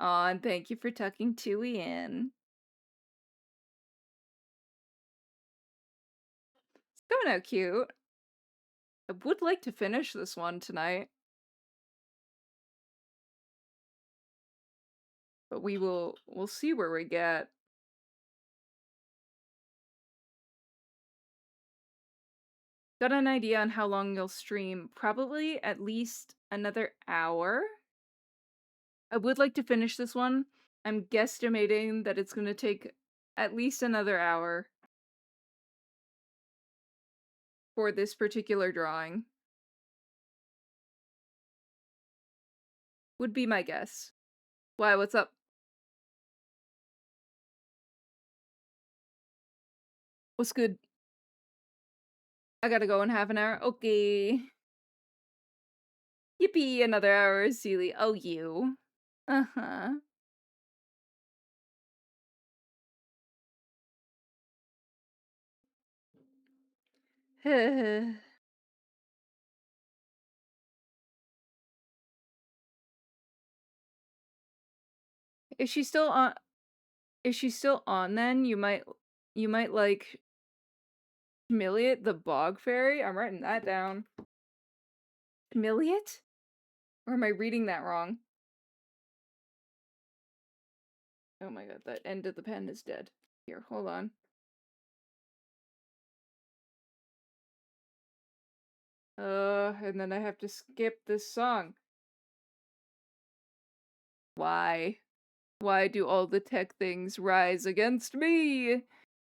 Aw, and thank you for tucking Tui in. It's coming out cute. I would like to finish this one tonight. But we'll see where we get. Got an idea on how long you'll stream? Probably at least another hour. I would like to finish this one. I'm guesstimating that it's going to take at least another hour for this particular drawing. Would be my guess. Why, what's up? What's good? I gotta go in half an hour. Okay. Yippee, another hour, Seely. Oh, you. Uh-huh. Is she still on? Is she still on then? You might like humiliate the bog fairy? I'm writing that down. Humiliate? Or am I reading that wrong? Oh my god, that end of the pen is dead. Here, hold on. And then I have to skip this song. Why? Why do all the tech things rise against me?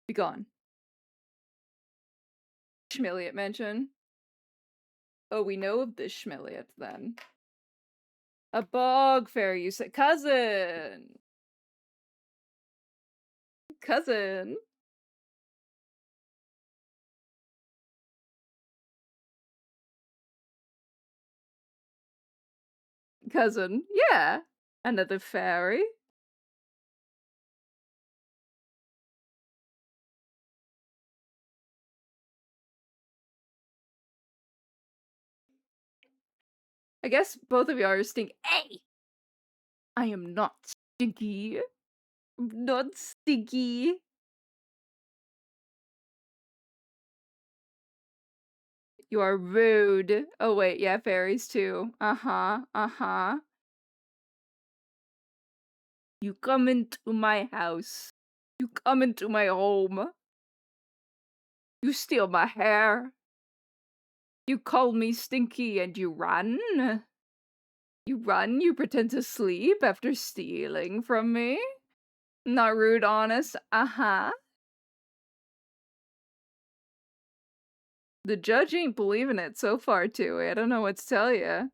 Be gone. Schmilliot mention. Oh, we know of this Schmilliot then. A bog fairy, you said. Cousin! Cousin! Cousin, yeah. Another fairy. I guess both of you are stink. Hey! I am not stinky. I'm not stinky. You are rude. Oh wait, yeah, fairies too. Uh-huh, uh-huh. You come into my house. You come into my home. You steal my hair. You call me stinky and you run. You run, you pretend to sleep after stealing from me. Not rude, honest. Uh-huh. The judge ain't believing it so far, Tui. I don't know what to tell you.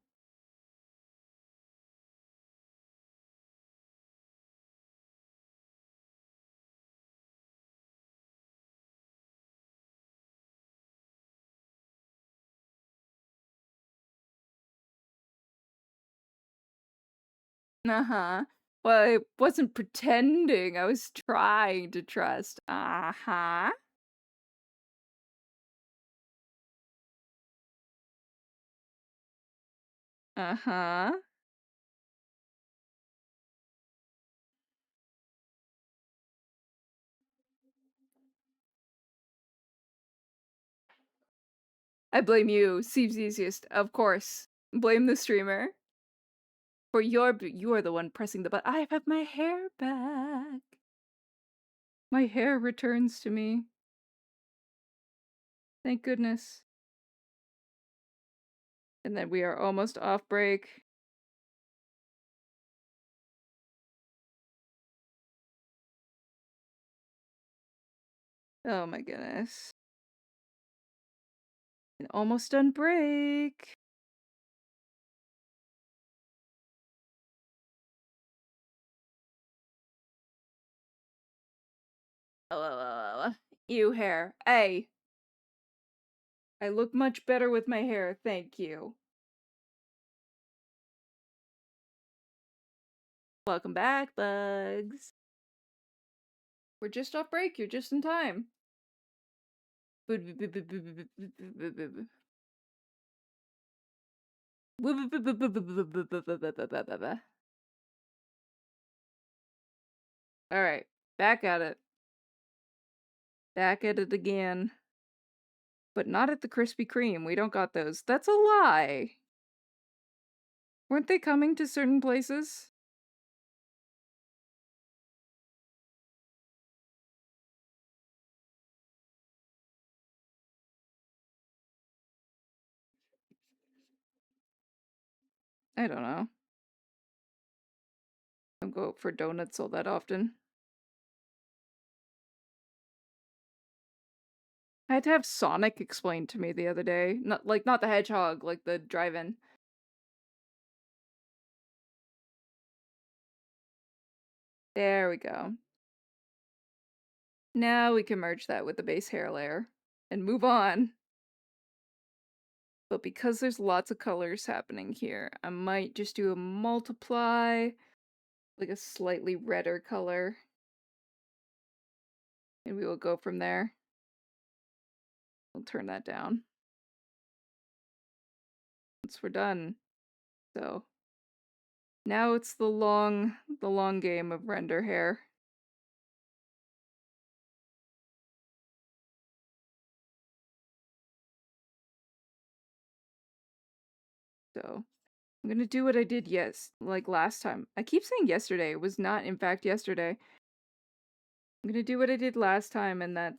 Uh-huh. Well, I wasn't pretending. I was trying to trust. Uh-huh. Uh-huh. I blame you. Seems easiest. Of course. Blame the streamer. For you are the one pressing the button. I have my hair back. My hair returns to me. Thank goodness. And then we are almost off break. Oh my goodness. And almost done break. Oh, you hair. Hey. I look much better with my hair, thank you. Welcome back, bugs. We're just off break. You're just in time. All right, back at it. Back at it again. But not at the Krispy Kreme. We don't got those. That's a lie. Weren't they coming to certain places? I don't know. I don't go out for donuts all that often. I had to have Sonic explained to me the other day. Not the hedgehog, like the drive-in. There we go. Now we can merge that with the base hair layer and move on. But because there's lots of colors happening here, I might just do a multiply, like a slightly redder color. And we will go from there. We'll turn that down. Once we're done. So now it's the long game of render hair. So I'm gonna do what I did like last time. I keep saying yesterday. It was not, in fact, yesterday. I'm gonna do what I did last time, and that's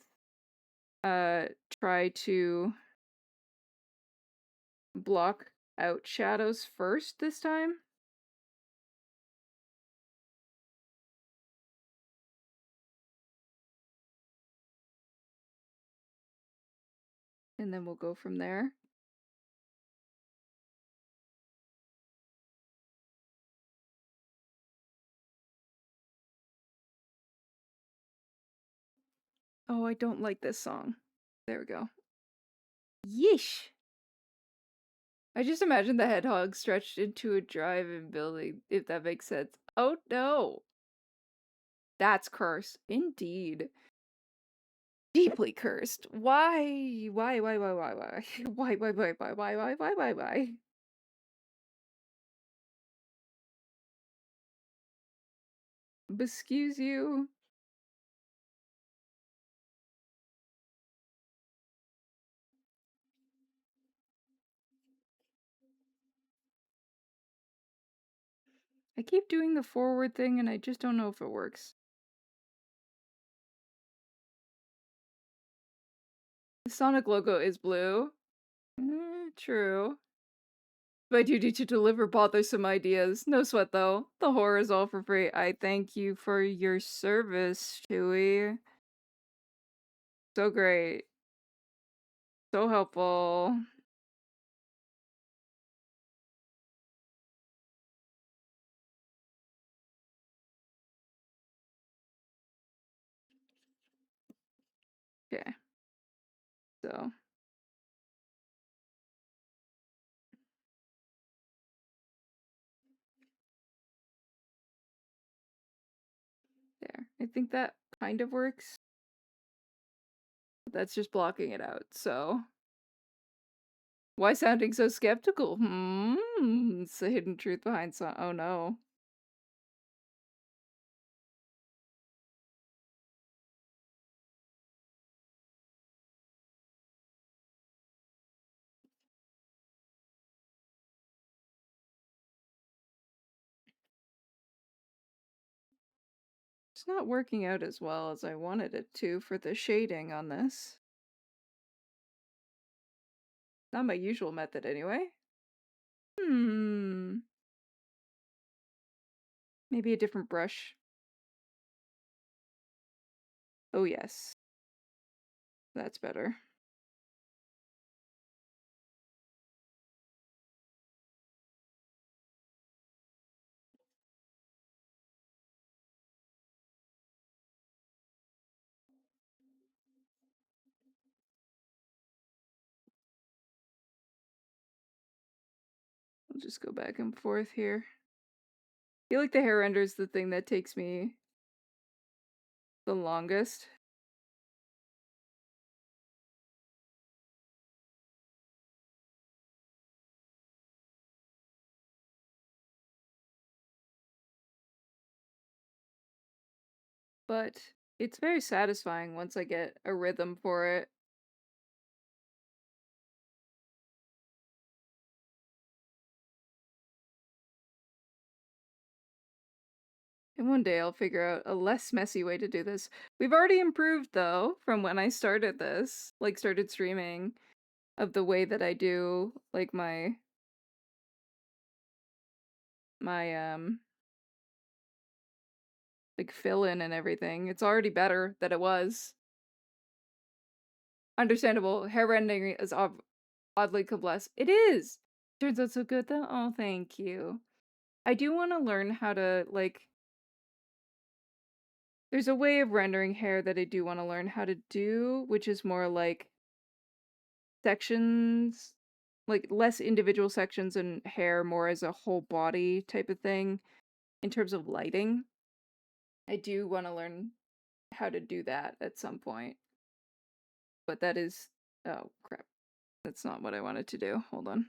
try to block out shadows first this time. And then we'll go from there. Oh, I don't like this song. There we go. Yeesh! I just imagine the hedgehog stretched into a drive-in building, if that makes sense. Oh no! That's cursed. Indeed. Deeply cursed. Why? Why? Why? Why? Why? Why? Why? Why? Why? Why? Why? Why? Why? Why? Why? Excuse you. I keep doing the forward thing and I just don't know if it works. The Sonic logo is blue. True. My duty to deliver bothersome ideas. No sweat though. The horror is all for free. I thank you for your service, Chewie. So great. So helpful. Okay. So. There. I think that kind of works. That's just blocking it out, so. Why sounding so skeptical? It's the hidden truth behind some. Oh no. It's not working out as well as I wanted it to for the shading on this. Not my usual method anyway. Maybe a different brush. Oh yes. That's better. We'll just go back and forth here. feel like the hair render is the thing that takes me the longest. But it's very satisfying once I get a rhythm for it. And one day I'll figure out a less messy way to do this. We've already improved though from when I started this, like started streaming, of the way that I do like my like fill in and everything. It's already better than it was. Understandable. Hair rendering is oddly complex. It is. Turns out so good though. Oh, thank you. I do want to learn how to like. There's a way of rendering hair that I do want to learn how to do, which is more like sections, like less individual sections and hair, more as a whole body type of thing in terms of lighting. I do want to learn how to do that at some point. But that is, oh crap. That's not what I wanted to do. Hold on.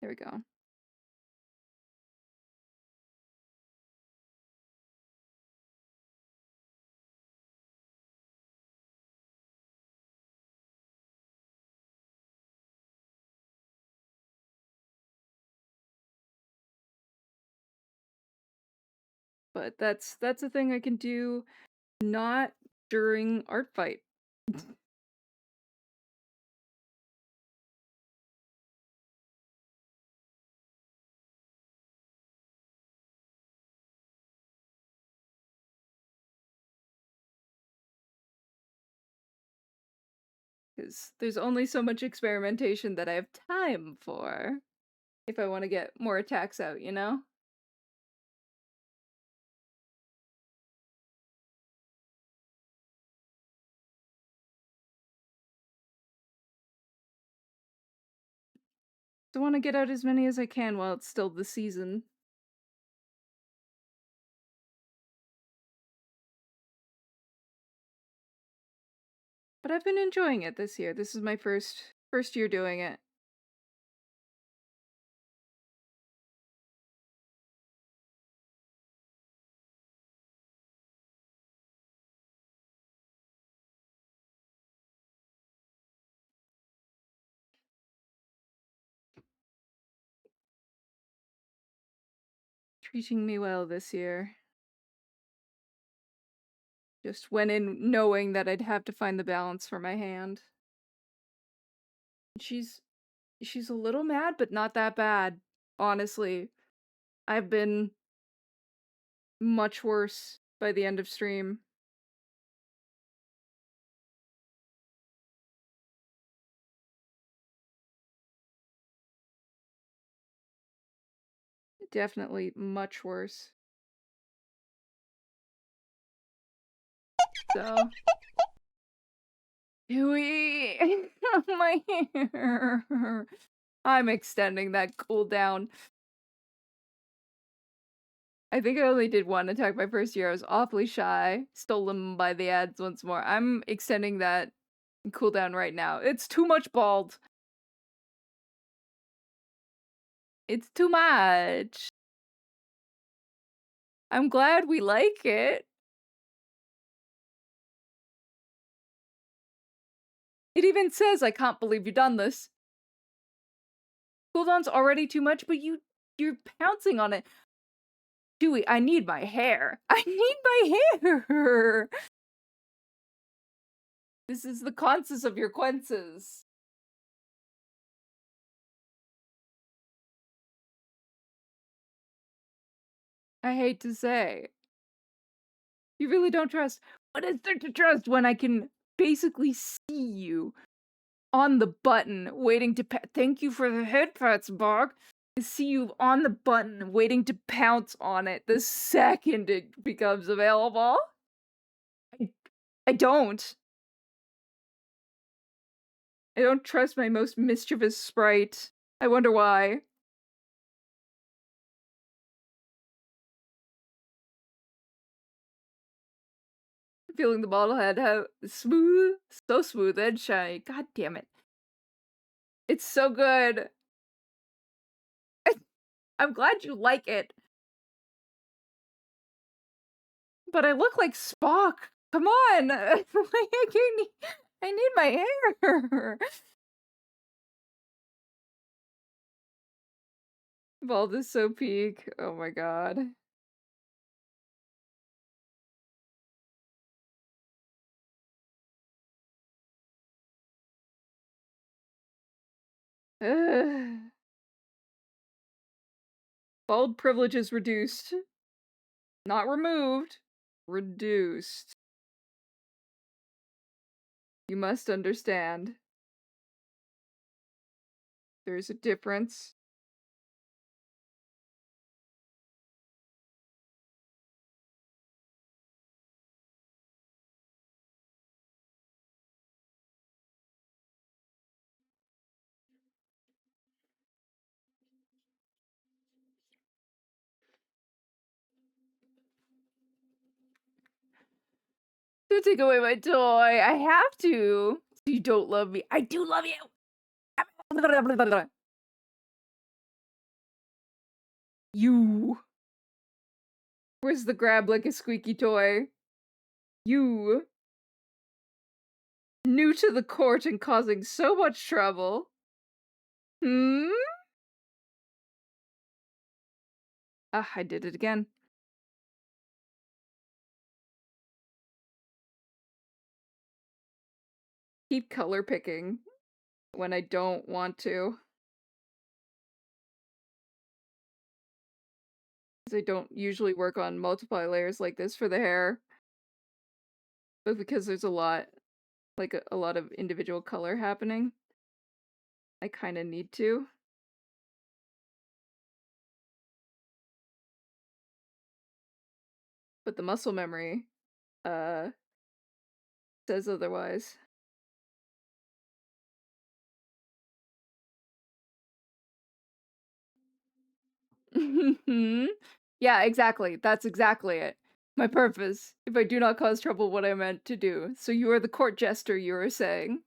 There we go. But that's a thing I can do not during art fight. Because there's only so much experimentation that I have time for if I want to get more attacks out, you know? So I want to get out as many as I can while it's still the season. But I've been enjoying it this year. This is my first year doing it. Treating me well this year. Just went in knowing that I'd have to find the balance for my hand. She's a little mad, but not that bad. Honestly, I've been much worse by the end of stream. Definitely much worse. So, Huey, my hair. I'm extending that cooldown. I think I only did one attack my first year. I was awfully shy. Stolen by the ads once more. I'm extending that cooldown right now. It's too much bald. It's too much. I'm glad we like it. It even says, I can't believe you've done this. Cooldown's already too much, but you're pouncing on it. Dewey, I need my hair. I need my hair. This is the consequence of your quences. I hate to say. You really don't trust. What is there to trust when I can basically see you on the button waiting to thank you for the head pats, Bog. I see you on the button waiting to pounce on it the second it becomes available. I don't. I don't trust my most mischievous sprite. I wonder why. Feeling the bottle head how smooth, so smooth and shiny. God damn it. It's so good. I'm glad you like it. But I look like Spock. Come on. Like, I need my hair. Bald is so peak. Oh my god. Ugh. Bald privileges reduced. Not removed. Reduced. You must understand. There's a difference. Don't take away my toy. I have to. You don't love me. I do love you. You. Where's the grab like a squeaky toy? You. New to the court and causing so much trouble. Hmm? Ah, I did it again. Keep color picking when I don't want to. 'Cause I don't usually work on multiply layers like this for the hair. But because there's a lot, like a lot of individual color happening, I kind of need to. But the muscle memory, uh, says otherwise. Yeah, exactly. That's exactly it. My purpose, if I do not cause trouble, what I meant to do. So you are the court jester, you were saying.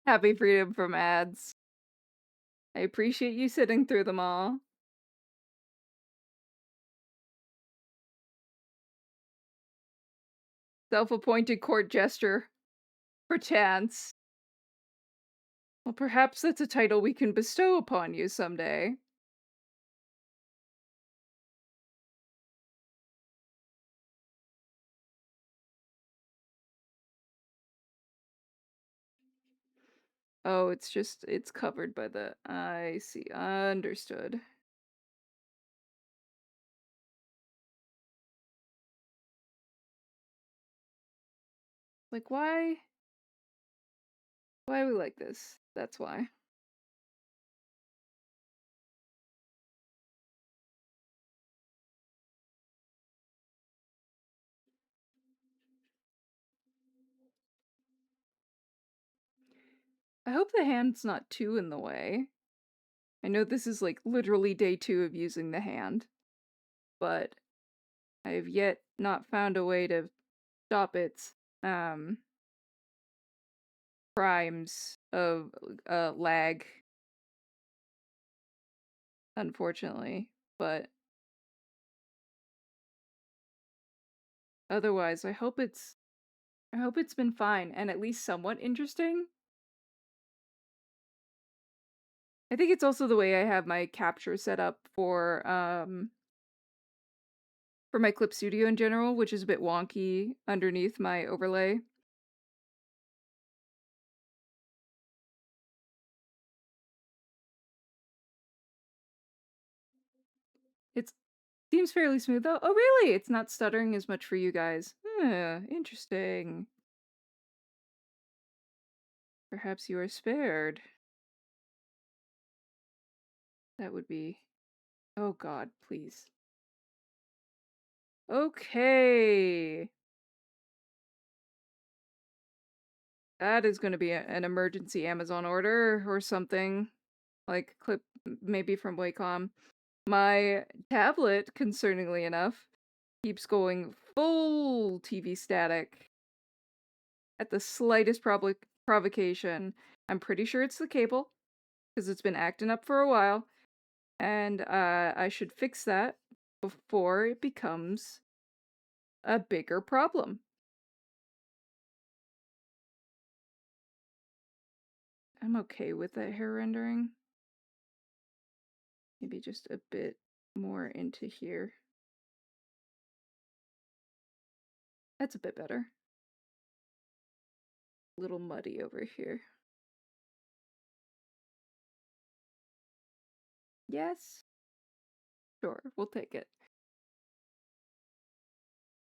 Happy freedom from ads. I appreciate you sitting through them all. Self-appointed court jester. Perchance. Well, perhaps that's a title we can bestow upon you someday. Oh, it's covered by the... I see. Understood. Like, why? Why are we like this? That's why. I hope the hand's not too in the way. I know this is like literally day 2 of using the hand, but I have yet not found a way to stop its crimes of lag, unfortunately. But otherwise, I hope it's been fine and at least somewhat interesting. I think it's also the way I have my capture set up for my Clip Studio in general, which is a bit wonky underneath my overlay. It seems fairly smooth though. Oh really? It's not stuttering as much for you guys. Interesting. Perhaps you are spared. That would be... Oh god, please. Okay. That is gonna be an emergency Amazon order or something. Like, clip maybe from Wacom. My tablet, concerningly enough, keeps going full TV static at the slightest provocation. I'm pretty sure it's the cable, because it's been acting up for a while, and I should fix that before it becomes a bigger problem. I'm okay with that hair rendering. Maybe just a bit more into here. That's a bit better. A little muddy over here. Yes? Sure, we'll take it.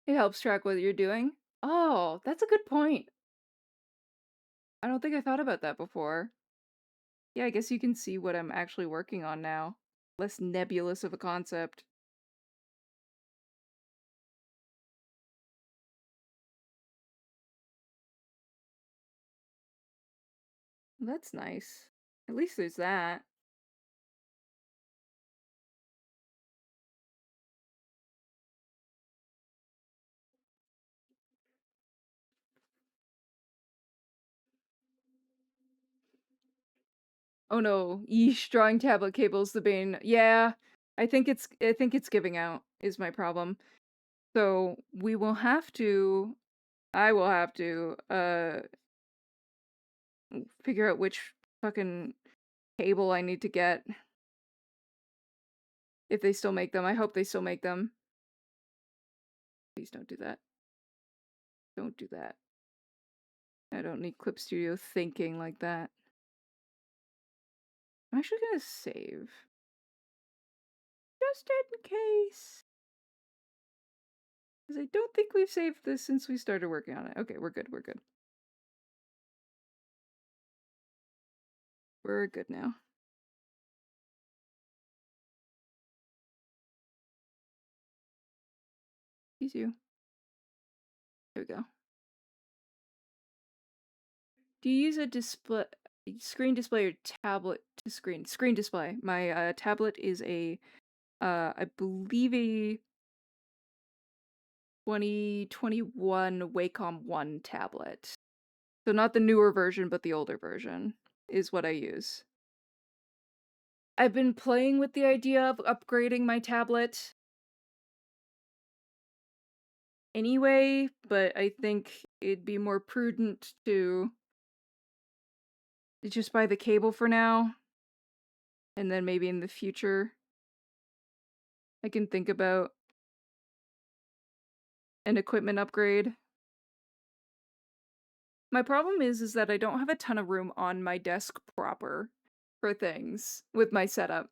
It helps track what you're doing. Oh, that's a good point. I don't think I thought about that before. Yeah, I guess you can see what I'm actually working on now. Less nebulous of a concept. That's nice. At least there's that. Oh no, yeesh, drawing tablet cable's the bane. Yeah, I think it's giving out is my problem. So we will have to I will have to figure out which fucking cable I need to get. If they still make them. I hope they still make them. Please don't do that. Don't do that. I don't need Clip Studio thinking like that. I'm actually gonna save. Just in case. Because I don't think we've saved this since we started working on it. Okay, we're good, we're good. We're good now. Excuse you. There we go. Do you use a screen display or tablet to screen? Screen display. My tablet is a, I believe a 2021 Wacom 1 tablet. So not the newer version, but the older version is what I use. I've been playing with the idea of upgrading my tablet anyway, but I think it'd be more prudent to just buy the cable for now, and then maybe in the future I can think about an equipment upgrade. My problem is that I don't have a ton of room on my desk proper for things with my setup.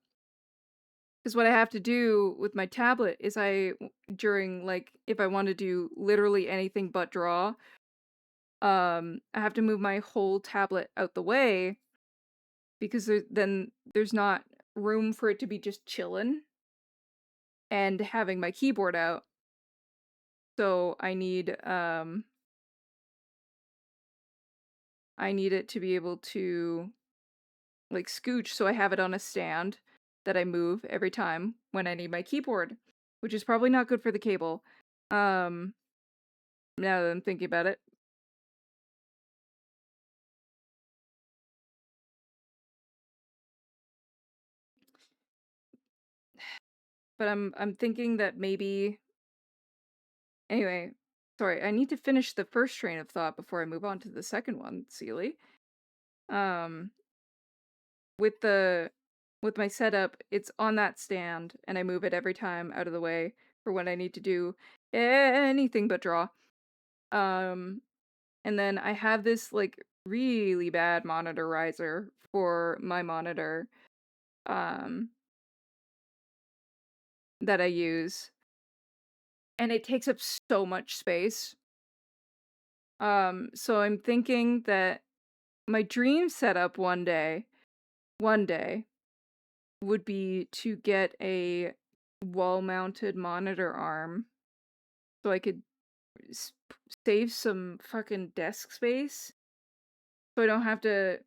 Because what I have to do with my tablet is during, like, if I want to do literally anything but draw, I have to move my whole tablet out the way because then there's not room for it to be just chillin' and having my keyboard out. So I need it to be able to, like, scooch, so I have it on a stand that I move every time when I need my keyboard, which is probably not good for the cable. Now that I'm thinking about it. But I'm thinking that maybe anyway, sorry, I need to finish the first train of thought before I move on to the second one, Seely. Um with my setup, it's on that stand and I move it every time out of the way for when I need to do anything but draw. And then I have this, like, really bad monitor riser for my monitor that I use, and it takes up so much space. So I'm thinking that my dream setup one day would be to get a wall-mounted monitor arm so I could save some fucking desk space So I don't have to,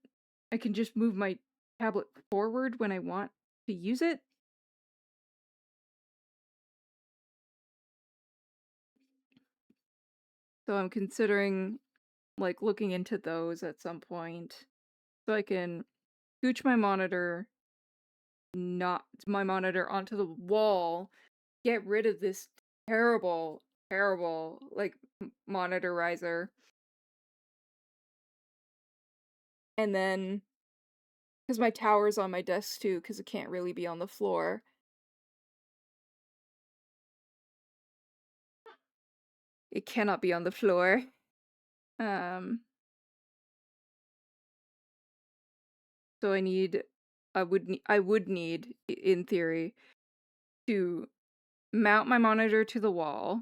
I can just move my tablet forward when I want to use it. So I'm considering like looking into those at some point. So I can scooch my monitor, not my monitor onto the wall, get rid of this terrible, terrible like monitorizer. And then, because my tower's on my desk too, because it can't really be on the floor. It cannot be on the floor. Um, so I would need, in theory, to mount my monitor to the wall.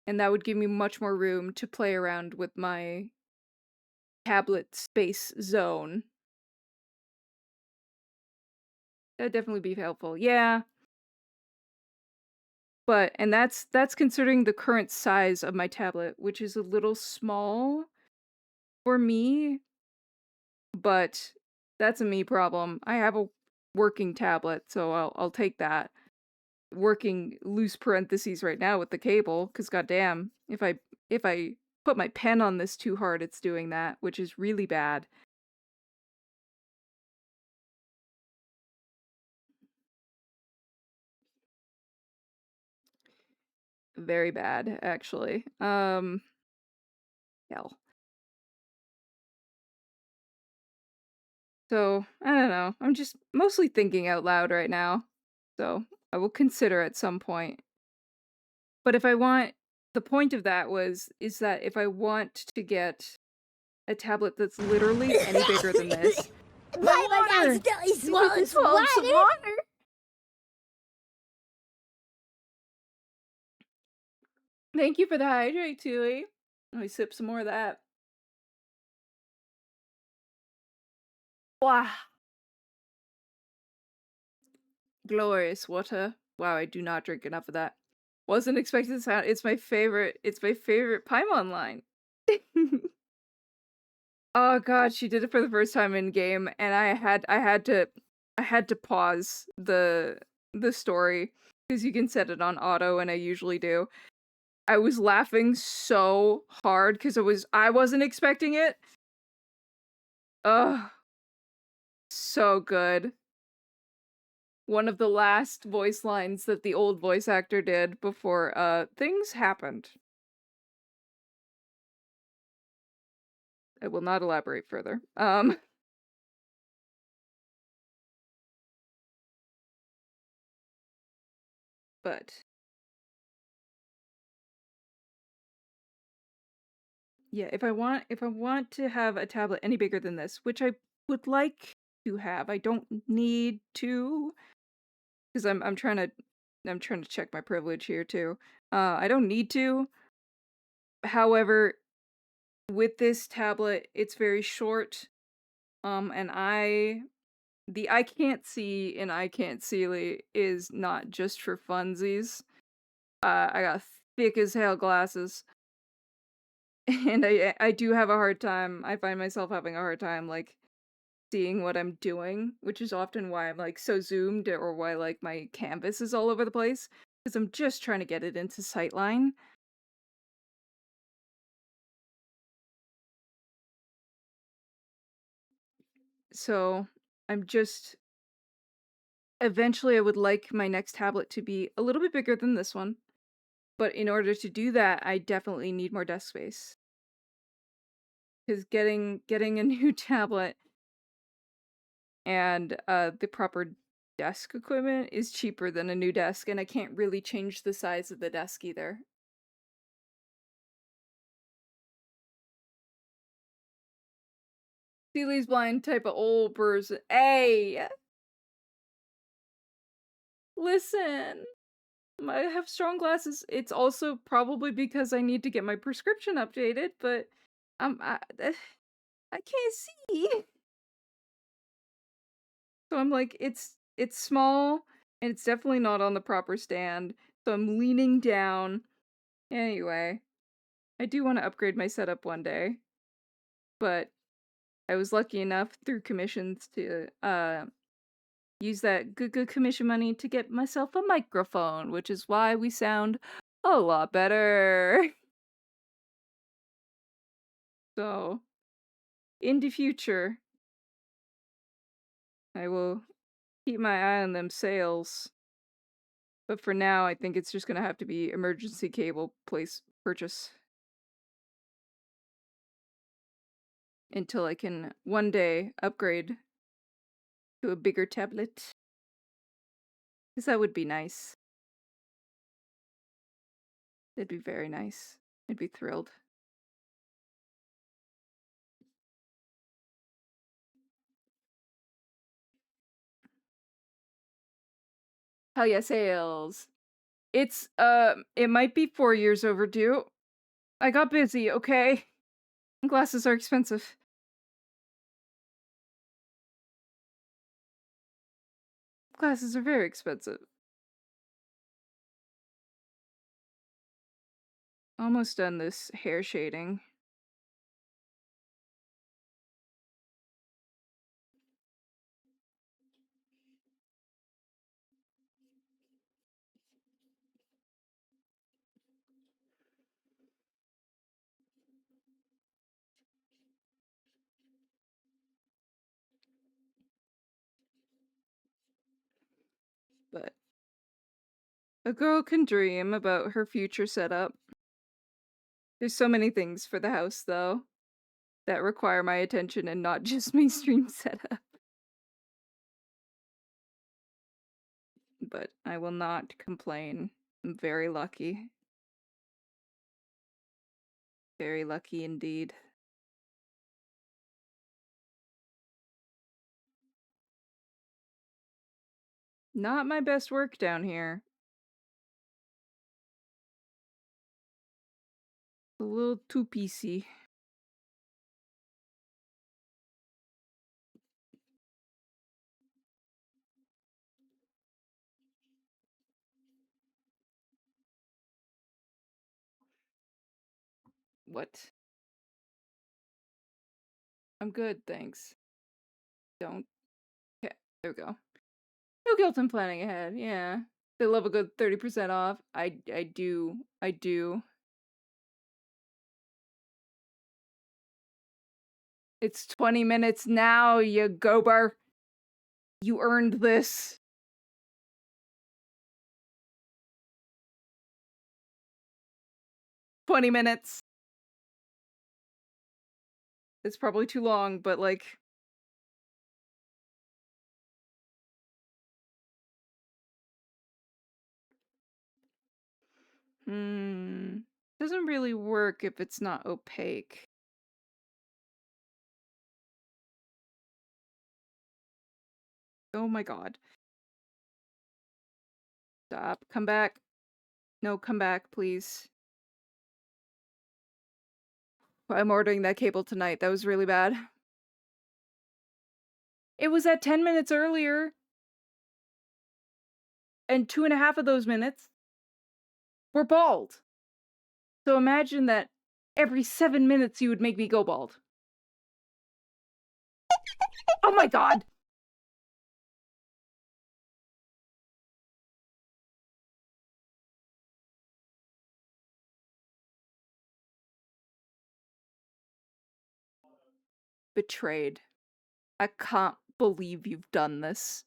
And that would give me much more room to play around with my tablet space zone. That'd definitely be helpful. Yeah. But and that's considering the current size of my tablet, which is a little small for me, but that's a me problem. I have a working tablet, so I'll take that. Working loose parentheses right now with the cable, because goddamn, if I put my pen on this too hard, it's doing that, which is really bad. Very bad, actually. Hell. So, I don't know. I'm just mostly thinking out loud right now. So, I will consider at some point. But if I want, the point of that is that if I want to get a tablet that's literally any bigger than this. Why was I still swallowed some water? Thank you for the hydrate, Tui. Let me sip some more of that. Wow. Glorious water. Wow, I do not drink enough of that. Wasn't expecting the sound. It's my favorite Paimon line. Oh god, she did it for the first time in game, and I had to pause the story because you can set it on auto, and I usually do. I was laughing so hard because I wasn't expecting it. Ugh, so good. One of the last voice lines that the old voice actor did before things happened. I will not elaborate further. But yeah, if I want to have a tablet any bigger than this, which I would like to have, I don't need to, because I'm trying to check my privilege here too. I don't need to. However, with this tablet, it's very short. And the I can't see and I can't see is not just for funsies. I got thick as hell glasses. And I do have a hard time. I find myself having a hard time like seeing what I'm doing, which is often why I'm like so zoomed or why like my canvas is all over the place because I'm just trying to get it into sightline. So, I'm just eventually I would like my next tablet to be a little bit bigger than this one. But in order to do that, I definitely need more desk space. Because getting a new tablet and the proper desk equipment is cheaper than a new desk, and I can't really change the size of the desk either. Seely's blind type of old person. Hey! Listen! I have strong glasses. It's also probably because I need to get my prescription updated, but I can't see. So I'm like, it's small, and it's definitely not on the proper stand, so I'm leaning down. Anyway. I do want to upgrade my setup one day, but I was lucky enough through commissions to use that good commission money to get myself a microphone, which is why we sound a lot better. So, in the future, I will keep my eye on them sales. But for now, I think it's just gonna have to be emergency cable purchase. Until I can one day upgrade to a bigger tablet. Because that would be nice. It'd be very nice. I'd be thrilled. Hell yeah, sales. It's, it might be 4 years overdue. I got busy, okay? Glasses are expensive. Glasses are very expensive. Almost done this hair shading. But a girl can dream about her future setup. There's so many things for the house, though, that require my attention and not just my stream setup. But I will not complain. I'm very lucky. Very lucky indeed. Not my best work down here. A little too PC. What? I'm good, thanks. Don't. Okay, there we go. No guilt in planning ahead, yeah. They love a good 30% off. I do. I do. It's 20 minutes now, you gober. You earned this. $20. It's probably too long, but like... Doesn't really work if it's not opaque. Oh my god. Stop. Come back. No, come back, please. I'm ordering that cable tonight. That was really bad. It was at 10 minutes earlier. And 2.5 of those minutes were bald. So imagine that every 7 minutes you would make me go bald. Oh my god! Betrayed. I can't believe you've done this.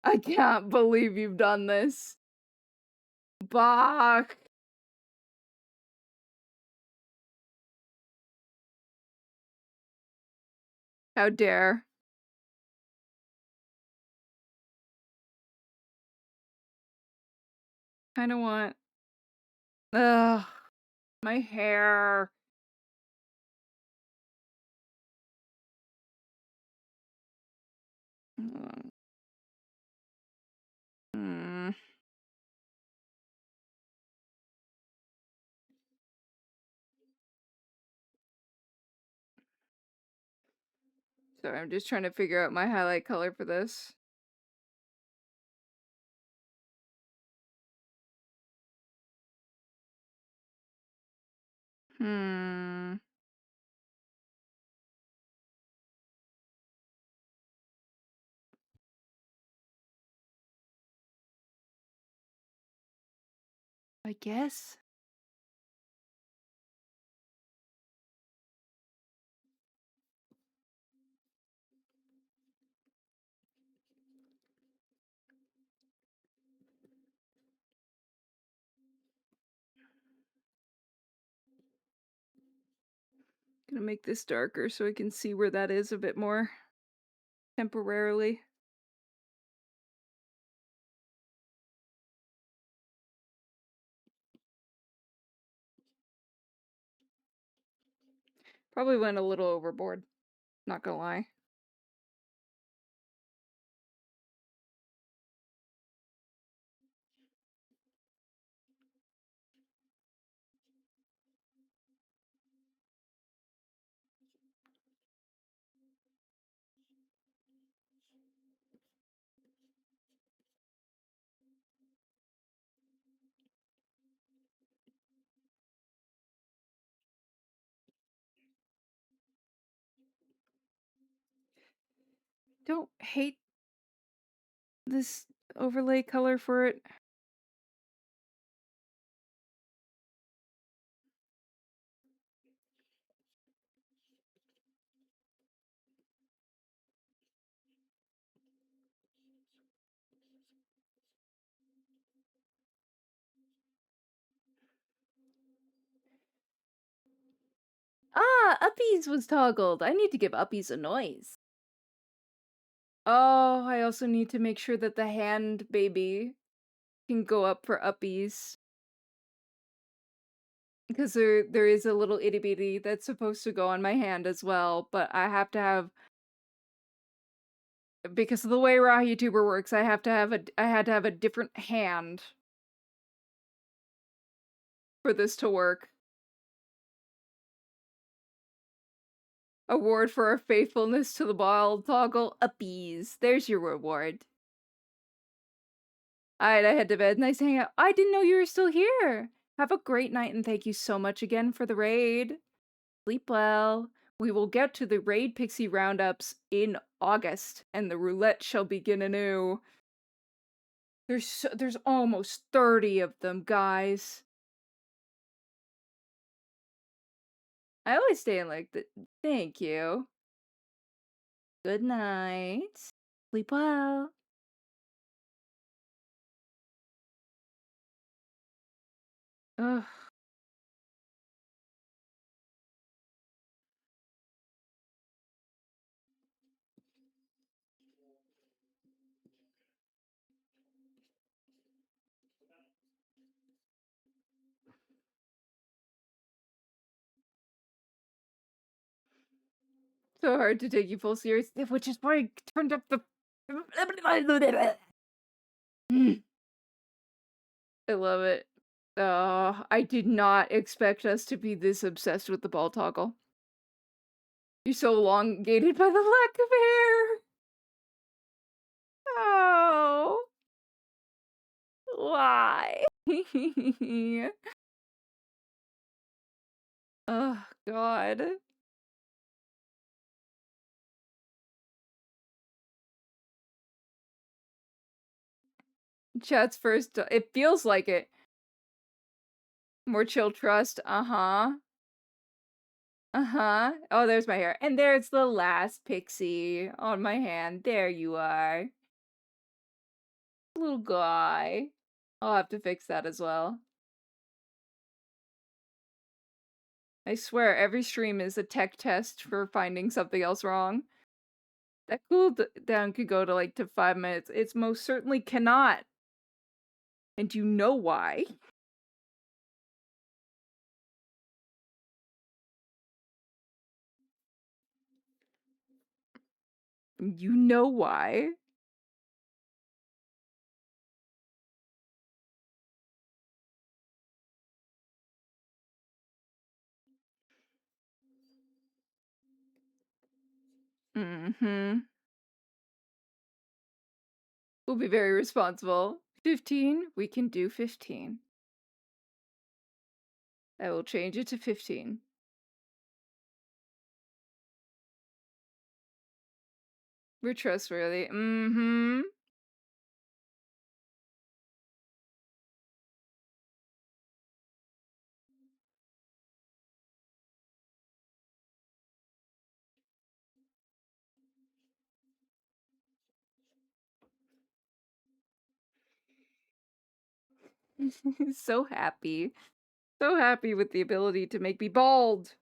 I can't believe you've done this. Bach! How dare. Kinda want... Ugh. My hair. Mm. Sorry, I'm just trying to figure out my highlight color for this. Hmm. I guess. Gonna make this darker so I can see where that is a bit more temporarily. Probably went a little overboard, not gonna lie. Don't hate this overlay color for it. Ah, Uppies was toggled. I need to give Uppies a noise. Oh, I also need to make sure that the hand baby can go up for Uppies. Because there is a little itty bitty that's supposed to go on my hand as well, but I have to have, because of the way Raw YouTuber works, I had to have a different hand for this to work. Award for our faithfulness to the ball toggle Uppies. There's your reward. Alright, I head to bed. Nice hangout. I didn't know you were still here. Have a great night and thank you so much again for the raid. Sleep well. We will get to the raid pixie roundups in August, and the roulette shall begin anew. There's almost 30 of them, guys. I always stay in like the. Thank you. Good night. Sleep well. Ugh. So hard to take you full serious, which is why I turned up the. I love it. I did not expect us to be this obsessed with the ball toggle. You're so elongated by the lack of hair. Oh. Why? Oh, God. Chat's first. It feels like it. More chill trust. Uh-huh. Uh-huh. Oh, there's my hair. And there's the last pixie on my hand. There you are. Little guy. I'll have to fix that as well. I swear, every stream is a tech test for finding something else wrong. That cooldown could go to like to 5 minutes. It's most certainly cannot. And you know why. You know why. Mm-hmm. We'll be very responsible. 15? We can do 15. I will change it to 15. We're trustworthy. Mm-hmm. So happy. So happy with the ability to make me bald.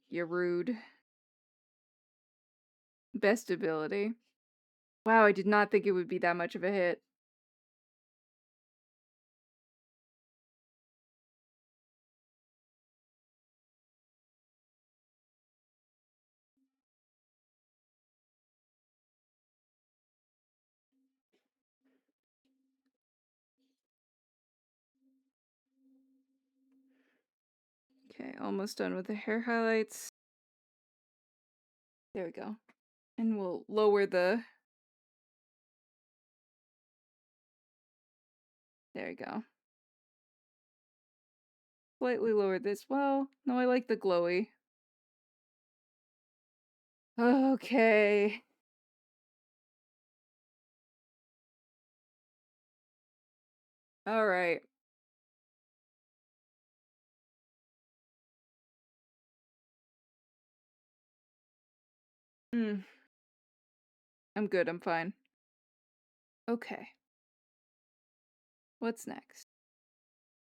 You're rude. Best ability. Wow, I did not think it would be that much of a hit. Okay, almost done with the hair highlights. There we go. And we'll lower the... There we go. Slightly lower this. Well, no, I like the glowy. Okay. Alright. I'm good, I'm fine. Okay. What's next?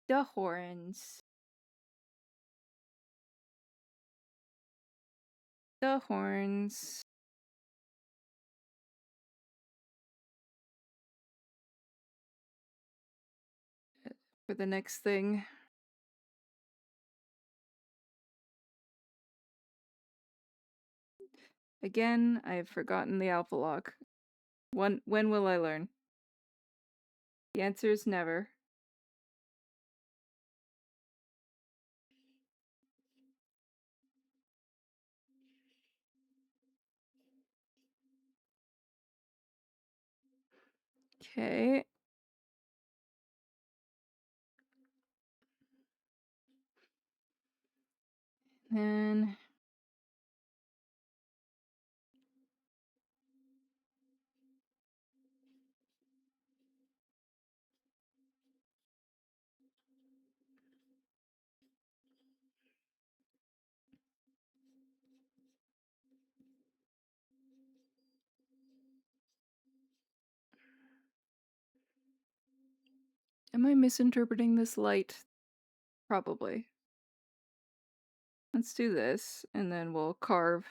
The horns. The horns. For the next thing. Again, I've forgotten the alpha lock. When will I learn? The answer is never. Okay. Then... Am I misinterpreting this light? Probably. Let's do this, and then we'll carve.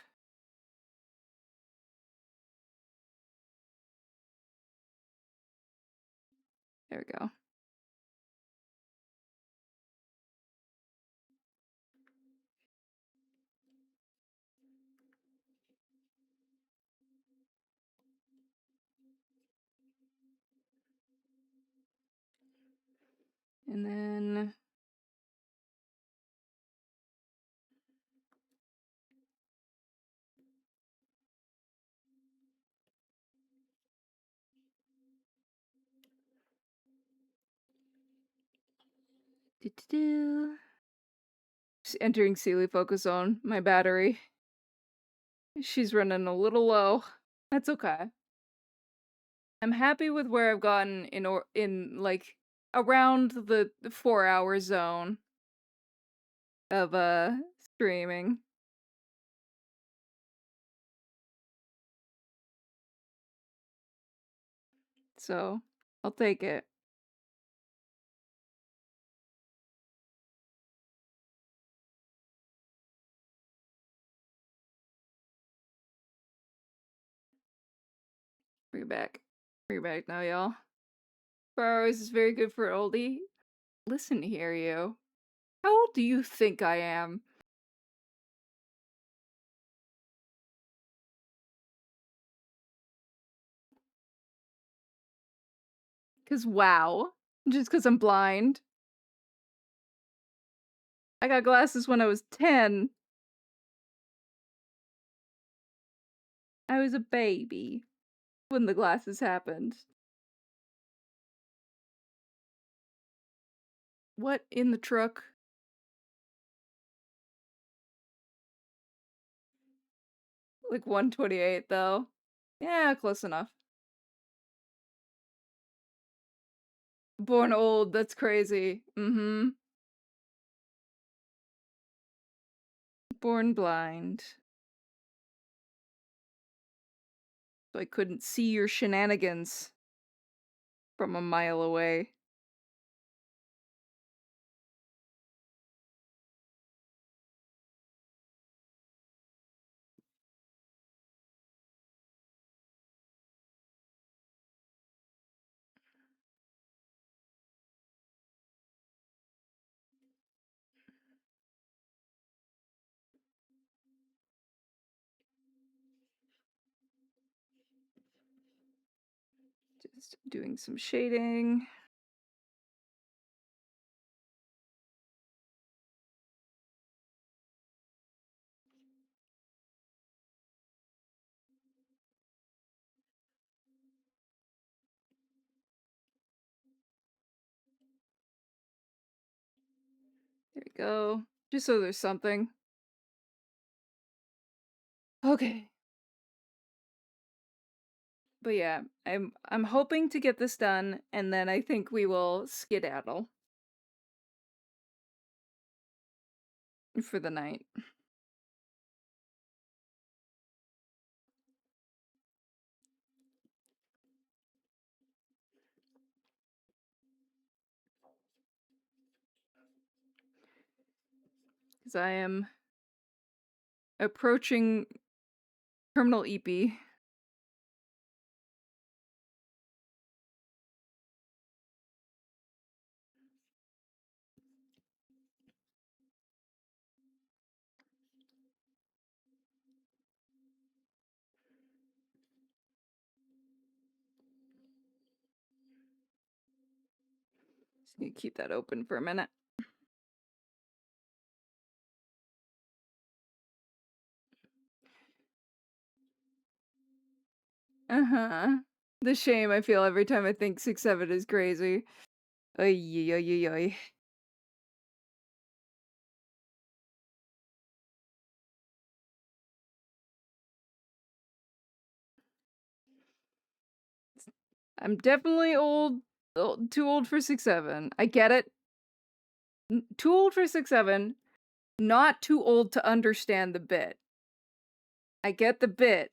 There we go. And then... Just entering Sealy Focus Zone, my battery. She's running a little low. That's okay. I'm happy with where I've gotten in like around the 4-hour zone of streaming. So, I'll take it. Bring it back. Bring it back now, y'all. 4 hours is very good for an oldie. Listen here, you. How old do you think I am? Cause wow. Just cause I'm blind. I got glasses when I was 10. I was a baby when the glasses happened. What in the truck? Like 128 though. Yeah, close enough. Born old, that's crazy. Mm-hmm. Born blind. So I couldn't see your shenanigans from a mile away. Just doing some shading. There we go. Just so there's something. Okay. But yeah, I'm hoping to get this done, and then I think we will skedaddle for the night. Because I am approaching terminal EP. Just gonna keep that open for a minute. Uh-huh. The shame I feel every time I think 6-7 is crazy. Oy, oy, oy, oy. I'm definitely too old for 6-7. I get it. Too old for 6-7, not too old to understand the bit. I get the bit.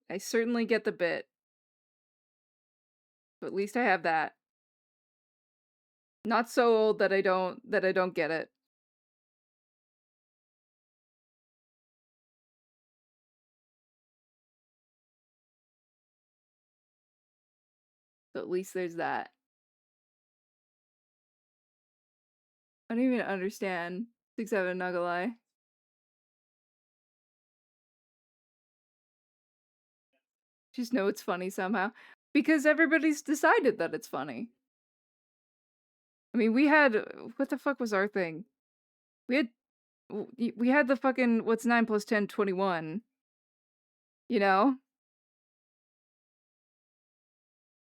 I certainly get the bit. But at least I have that. Not so old that I don't get it. So at least there's that. I don't even understand 6-7, not gonna lie. Just know it's funny somehow. Because everybody's decided that it's funny. I mean, we had... What the fuck was our thing? We had the fucking... What's 9 plus 10? 21. You know?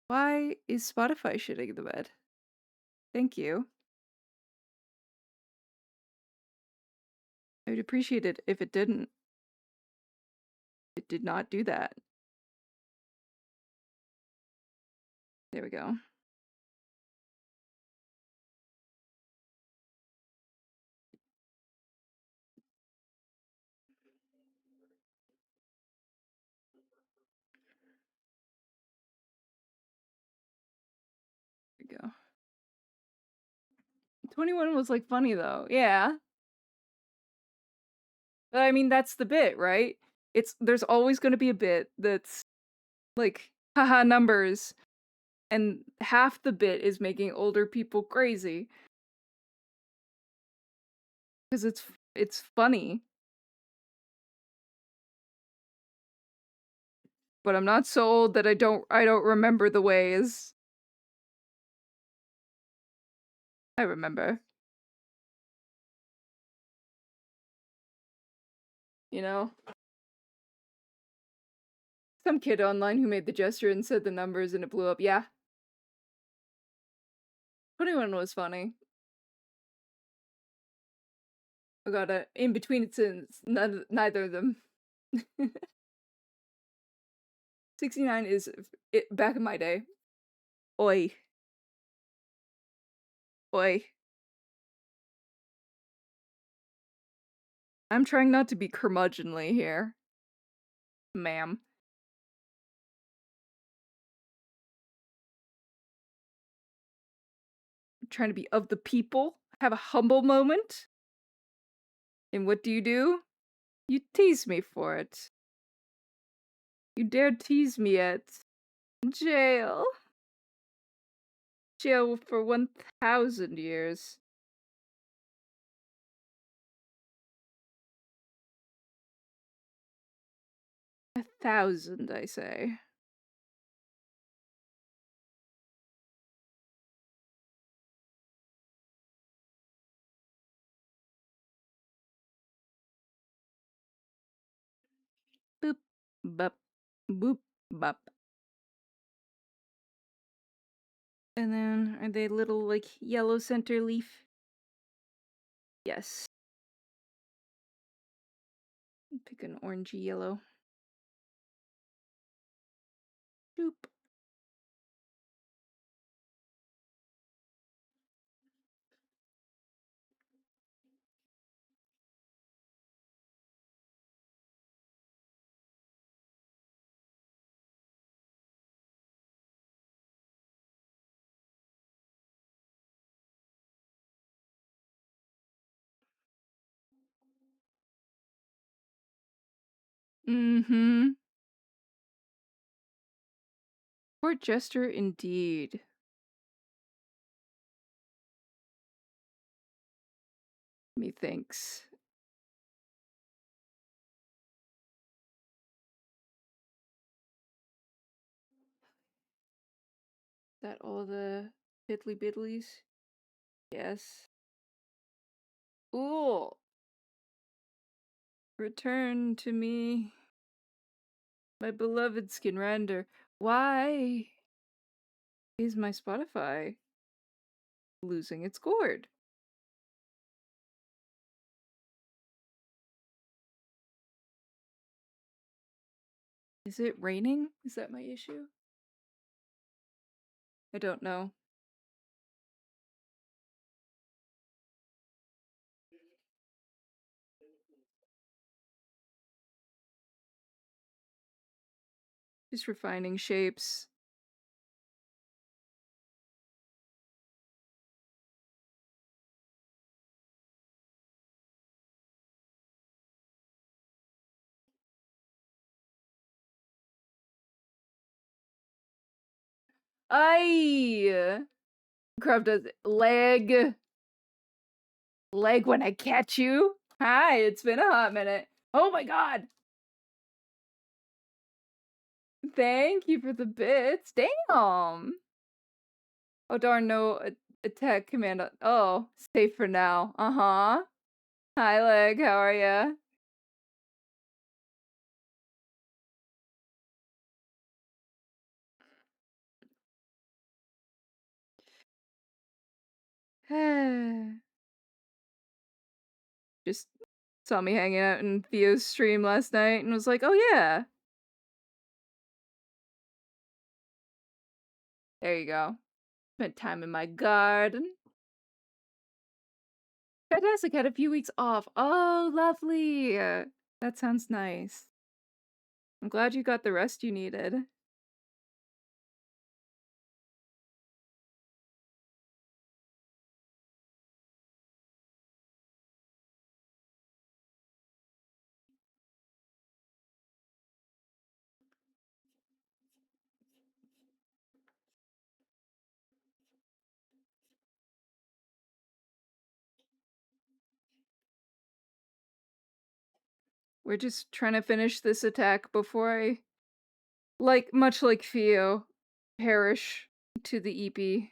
Why is Spotify shitting the bed? Thank you. I would appreciate it if it didn't. It did not do that. There we go. There we go. 21 was like funny though. Yeah. But I mean, that's the bit, right? There's always going to be a bit that's like, haha, numbers. And half the bit is making older people crazy. Because it's funny. But I'm not so old that I don't remember the ways. I remember. you know? Some kid online who made the gesture and said the numbers and it blew up. Yeah. 21 was funny. I got a in between it since neither of them. 69 is it back in my day. Oi. Oi. I'm trying not to be curmudgeonly here, ma'am. I'm trying to be of the people, have a humble moment. And what do? You tease me for it. You dare tease me at jail. Jail for 1,000 years. A 1,000, I say. Boop, bop, boop, bop. And then, are they little, like, yellow center leaf? Yes. Pick an orangey yellow. Boop. Mm-hmm. Poor gesture indeed. Methinks. That all the piddly biddlies? Yes. Ooh. Return to me, my beloved Skinrander. Why is my Spotify losing its cord? Is it raining? Is that my issue? I don't know. Just refining shapes. Aye! Carved a leg. Leg when I catch you. Hi, it's been a hot minute. Oh my god! Thank you for the bits. Damn! Oh darn, no attack command. Oh, safe for now. Uh-huh. Hi, Leg, how are ya? Just saw me hanging out in Theo's stream last night and was like, oh yeah. There you go. Spent time in my garden. Fantastic, had a few weeks off. Oh, lovely. That sounds nice. I'm glad you got the rest you needed. We're just trying to finish this attack before I, much like Theo, perish to the EP.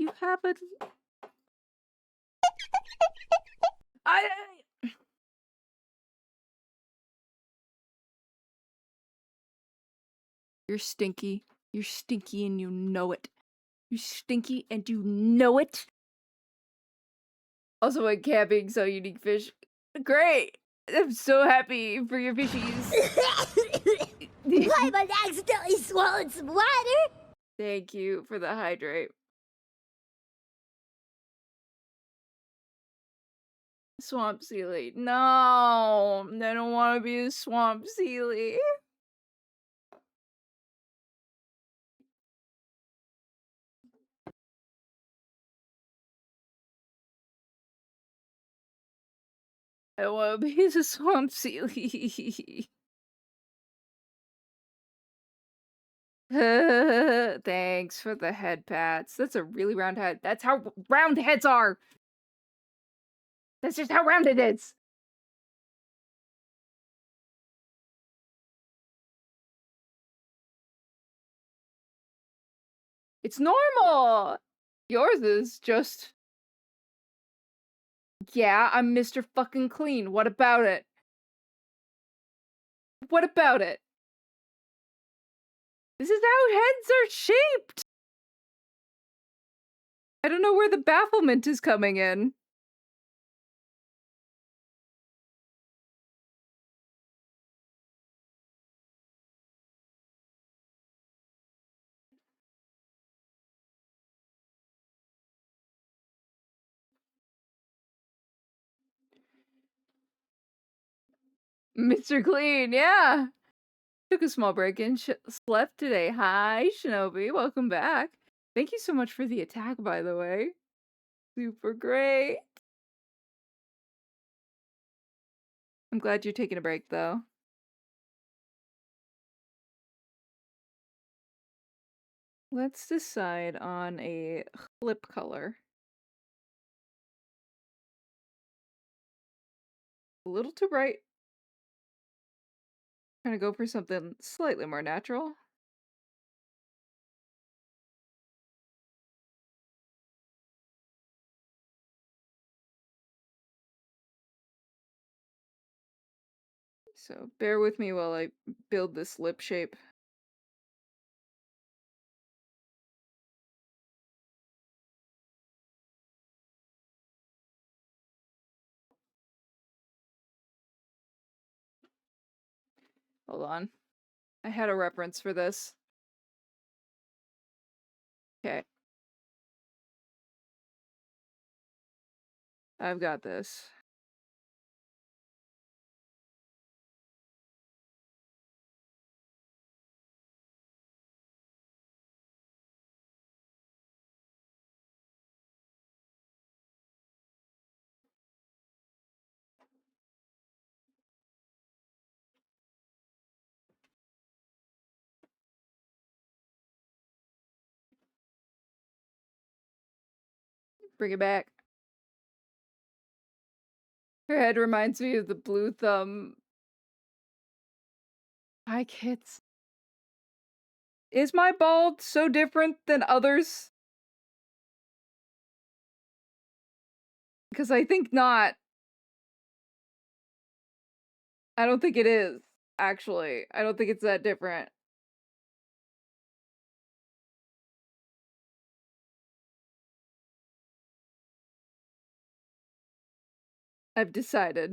You have a... You're stinky. You're stinky and you know it. You're stinky and you know it. Also went camping, saw unique fish. Great! I'm so happy for your fishies. Paimon accidentally swallowed some water. Thank you for the hydrate. Swamp Sealy. No! I don't want to be a Swamp Sealy. I want to be a Swamp Sealy. Thanks for the head pats. That's a really round head. That's how round heads are! That's just how round it is! It's normal! Yours is just... Yeah, I'm Mr. Fucking Clean. What about it? What about it? This is how heads are shaped! I don't know where the bafflement is coming in. Mr. Clean, yeah! Took a small break and slept today. Hi, Shinobi. Welcome back. Thank you so much for the attack, by the way. Super great. I'm glad you're taking a break, though. Let's decide on a lip color. A little too bright. Trying to go for something slightly more natural. So bear with me while I build this lip shape. Hold on. I had a reference for this. Okay. I've got this. Bring it back. Her head reminds me of the blue thumb. Hi, kids. Is my bald so different than others? Because I think not. I don't think it is, actually. I don't think it's that different. I've decided.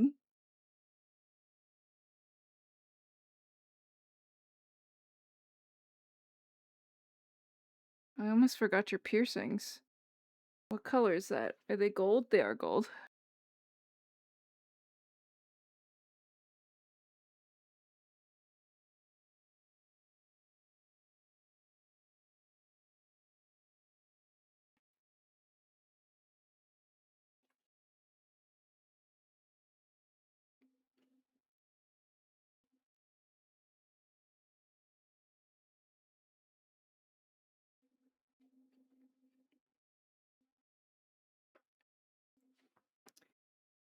I almost forgot your piercings. What color is that? Are they gold? They are gold.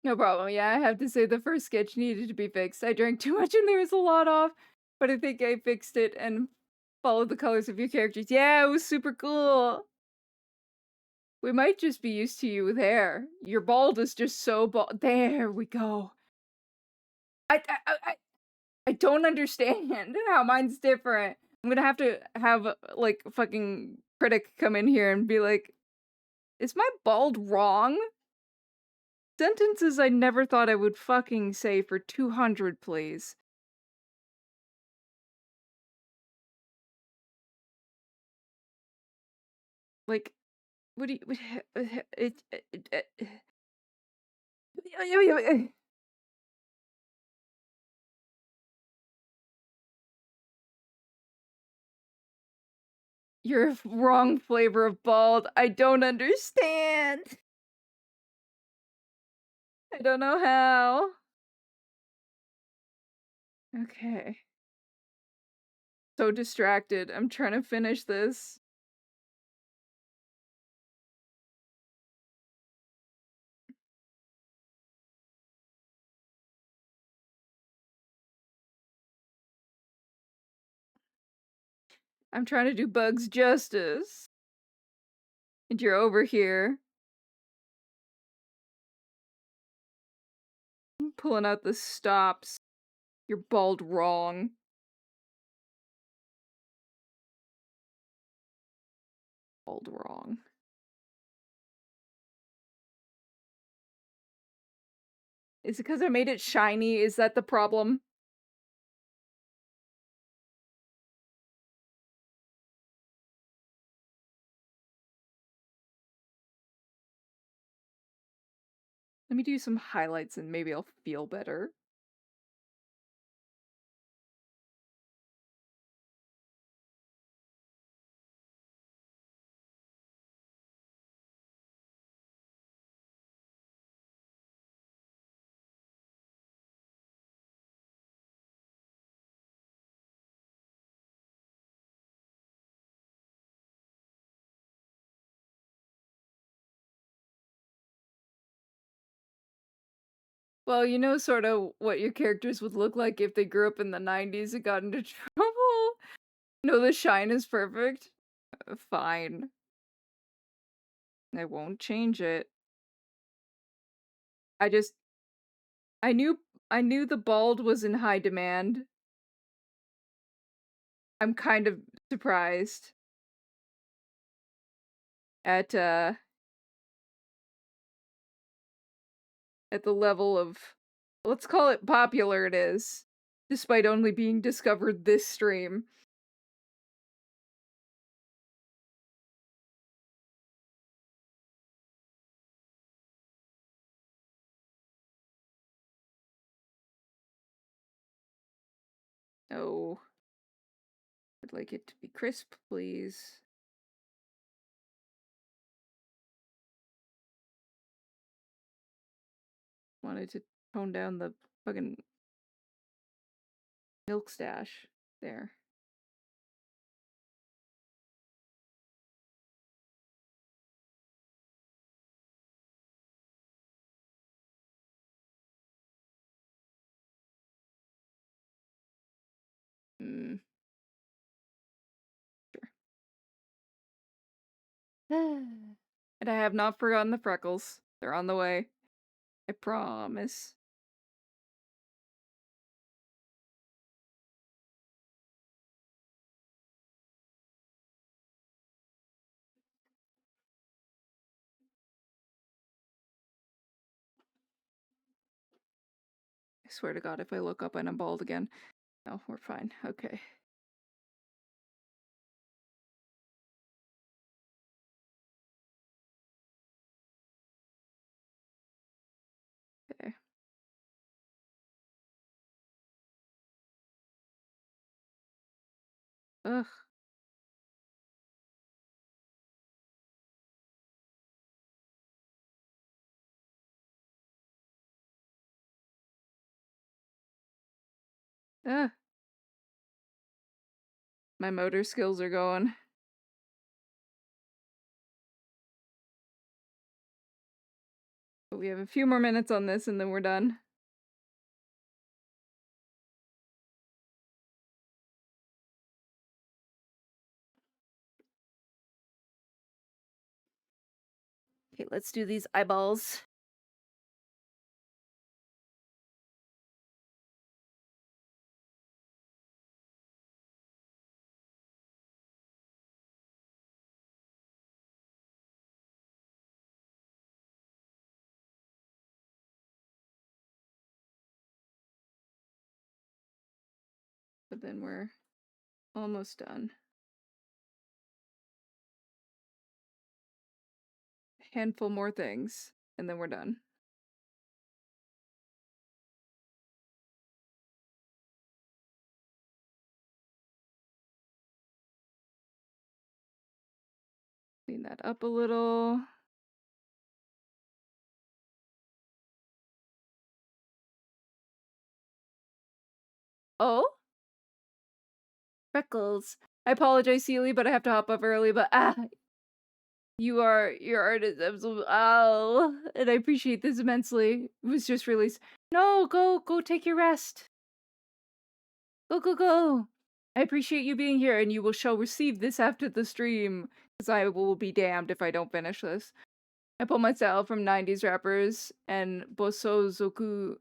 No problem. Yeah, I have to say the first sketch needed to be fixed. I drank too much and there was a lot off, but I think I fixed it and followed the colors of your characters. Yeah, it was super cool. We might just be used to you there. Your bald is just so bald. There we go. I don't understand how mine's different. I'm gonna have to have, like, a fucking critic come in here and be like, "Is my bald wrong?" Sentences I never thought I would fucking say for 200, please. Like, what do you You're a wrong flavor of bald. I don't understand. I don't know how. Okay. So distracted. I'm trying to finish this. I'm trying to do Bugs justice. And you're over here pulling out the stops. You're bald wrong. Bald wrong. Is it because I made it shiny? Is that the problem? Let me do some highlights and maybe I'll feel better. Well, you know sort of what your characters would look like if they grew up in the 90s and got into trouble? No, the shine is perfect. Fine. I won't change it. I just I knew the bald was in high demand. I'm kind of surprised at at the level of, let's call it, popular it is, despite only being discovered this stream. Oh, I'd like it to be crisp, please. Wanted to tone down the fucking milk stash there. Mm, sure. And I have not forgotten the freckles. They're on the way. I promise. I swear to God, if I look up and I'm bald again. No, we're fine. Okay. Okay. Ugh. Ah. My motor skills are going. But we have a few more minutes on this and then we're done. Okay, let's do these eyeballs. But then we're almost done. Handful more things, and then we're done. Clean that up a little. Oh? Freckles. I apologize, Seely, but I have to hop up early, but your art is absolute and I appreciate this immensely. It was just released. No, go take your rest. Go. I appreciate you being here, and you shall receive this after the stream, because I will be damned if I don't finish this. I pull my style from 90s rappers and Bosozoku,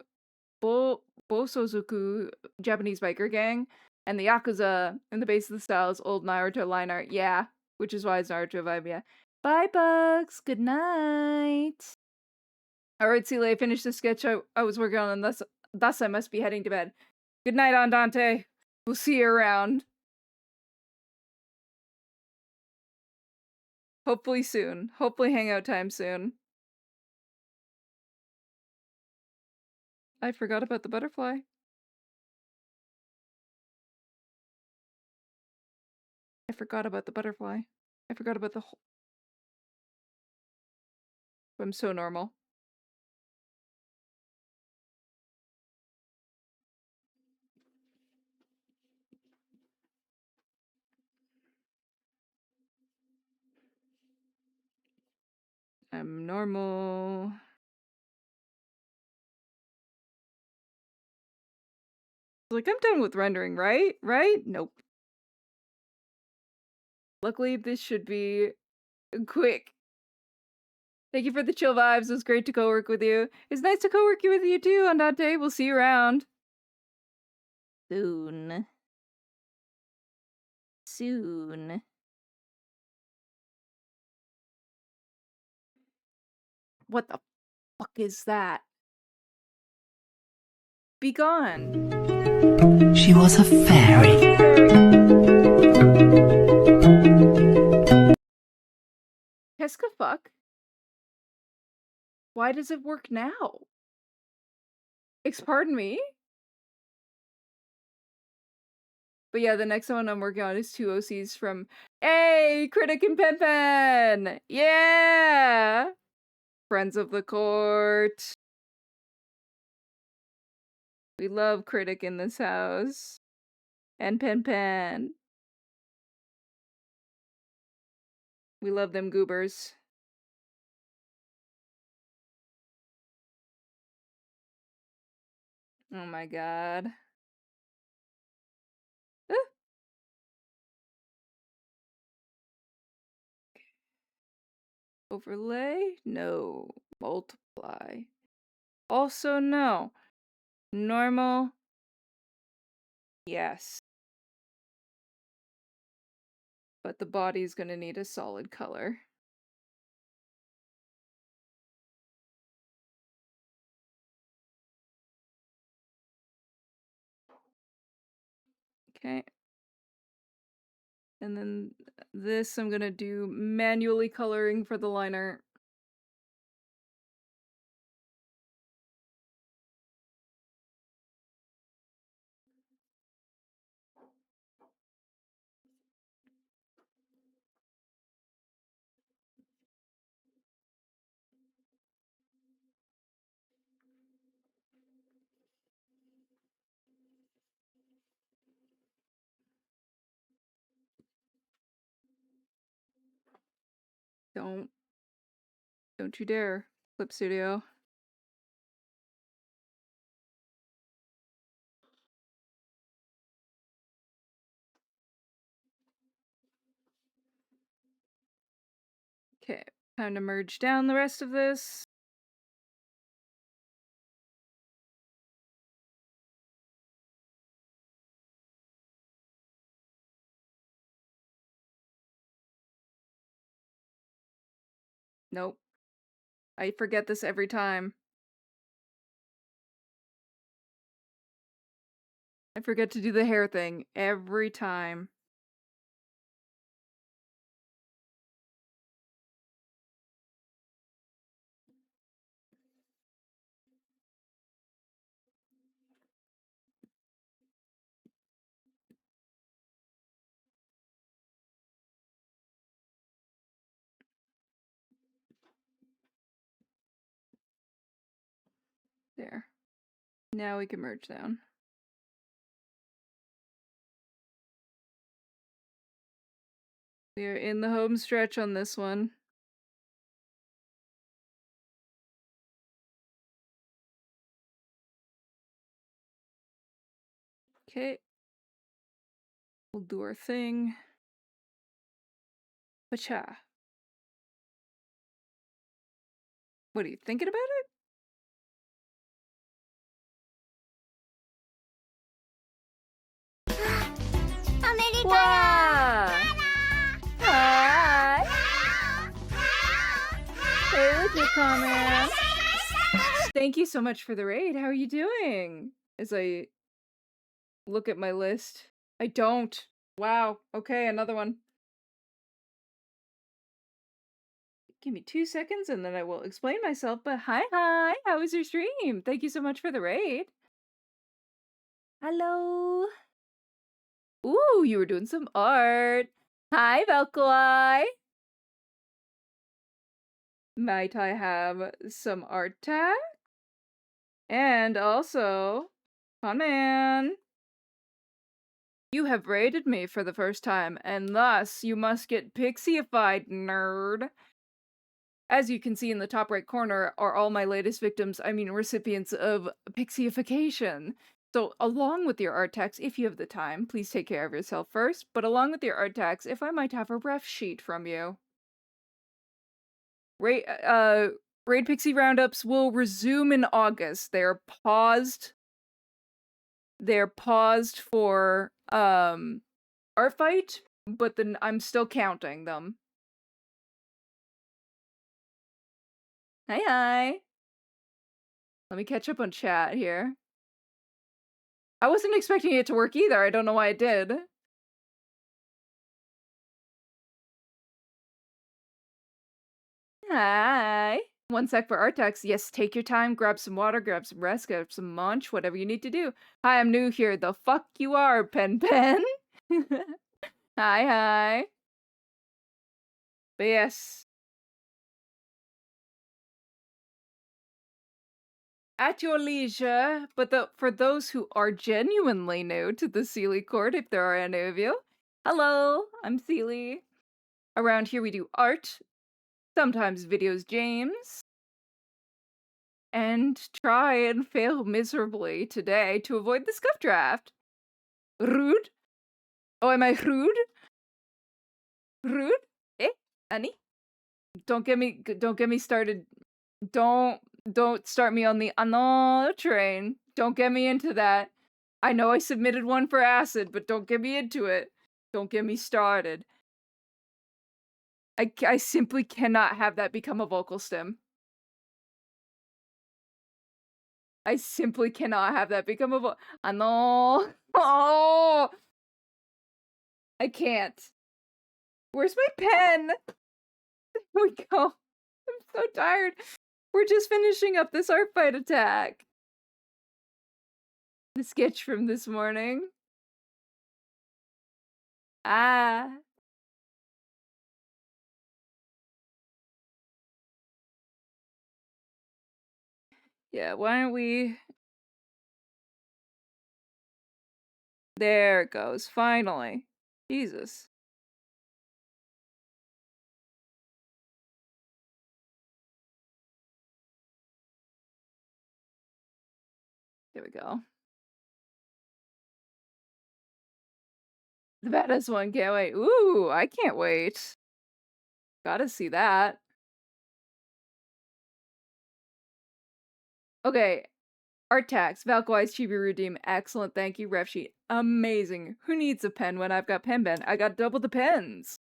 Japanese biker gang, and the Yakuza, and the base of the style is old Naruto line art. Yeah, which is why it's Naruto vibe, yeah. Bye, Bugs. Good night. Alright, Celia, I finished the sketch I was working on, and thus I must be heading to bed. Good night, Andante. We'll see you around. Hopefully soon. Hopefully hangout time soon. I forgot about the butterfly. I forgot about the butterfly. I forgot about the whole... I'm so normal. I'm normal. Like, I'm done with rendering, right? Right? Nope. Luckily, this should be quick. Thank you for the chill vibes. It was great to co-work with you. It's nice to co-work with you too, Andante. We'll see you around. Soon. What the fuck is that? Be gone. She was a fairy. Keska fuck? Why does it work now? Pardon me? But yeah, the next one I'm working on is 2 OCs from Hey, Critic and Pen Pen! Yeah! Friends of the court. We love Critic in this house. And Pen Pen. We love them goobers. Oh my god. Ah. Overlay? No. Multiply. Also no. Normal? Yes. But the body's gonna need a solid color. Okay. And then this I'm gonna do manually coloring for the liner. Don't you dare, Clip Studio. Okay, Time to merge down the rest of this. Nope. I forget this every time. I forget to do the hair thing every time. There. Now we can merge down. We are in the home stretch on this one. Okay. We'll do our thing. Pacha. What are you thinking about it? Wow! Hi! Hey, with your comment. Thank you so much for the raid. How are you doing? As I look at my list. I don't. Wow. Okay, another one. Give me 2 seconds and then I will explain myself. But hi. How was your stream? Thank you so much for the raid. Hello. Ooh, you were doing some art. Hi, Velkoi. Might I have some art tag? And also, man, you have raided me for the first time, and thus you must get pixieified, nerd. As you can see in the top right corner are all my latest victims, recipients of pixieification. So along with your art tags, if you have the time, please take care of yourself first, but along with your art tags, if I might have a ref sheet from you. Raid Pixie Roundups will resume in August. They're paused for ARTFIGHT, but then I'm still counting them. Hi. Let me catch up on chat here. I wasn't expecting it to work either. I don't know why it did. Hi. 1 sec for art text. Yes, take your time, grab some water, grab some rest, grab some munch, whatever you need to do. Hi, I'm new here. The fuck you are, Pen Pen. Hi. But yes. At your leisure, but for those who are genuinely new to the Sealy Court, if there are any of you, hello, I'm Sealy. Around here we do art, sometimes videos, James, and try and fail miserably today to avoid the scuff draft. Rude? Oh, am I rude? Rude? Eh, Annie? Don't get me started. Don't start me on the ano train. Don't get me into that. I know I submitted one for acid, but don't get me into it. Don't get me started. I simply cannot have that become a vocal stem. I simply cannot have that become a ano. Oh! I can't. Where's my pen? There we go. I'm so tired. We're just finishing up this art fight attack. The sketch from this morning. Ah. Yeah, why don't we... There it goes, finally. Jesus. There we go. The badass one, can't wait. Ooh, I can't wait. Gotta see that. Okay. Art tax, Valkyries, Chibi Redeem, excellent, thank you, ref sheet, amazing. Who needs a pen when I've got pen ben? I got double the pens.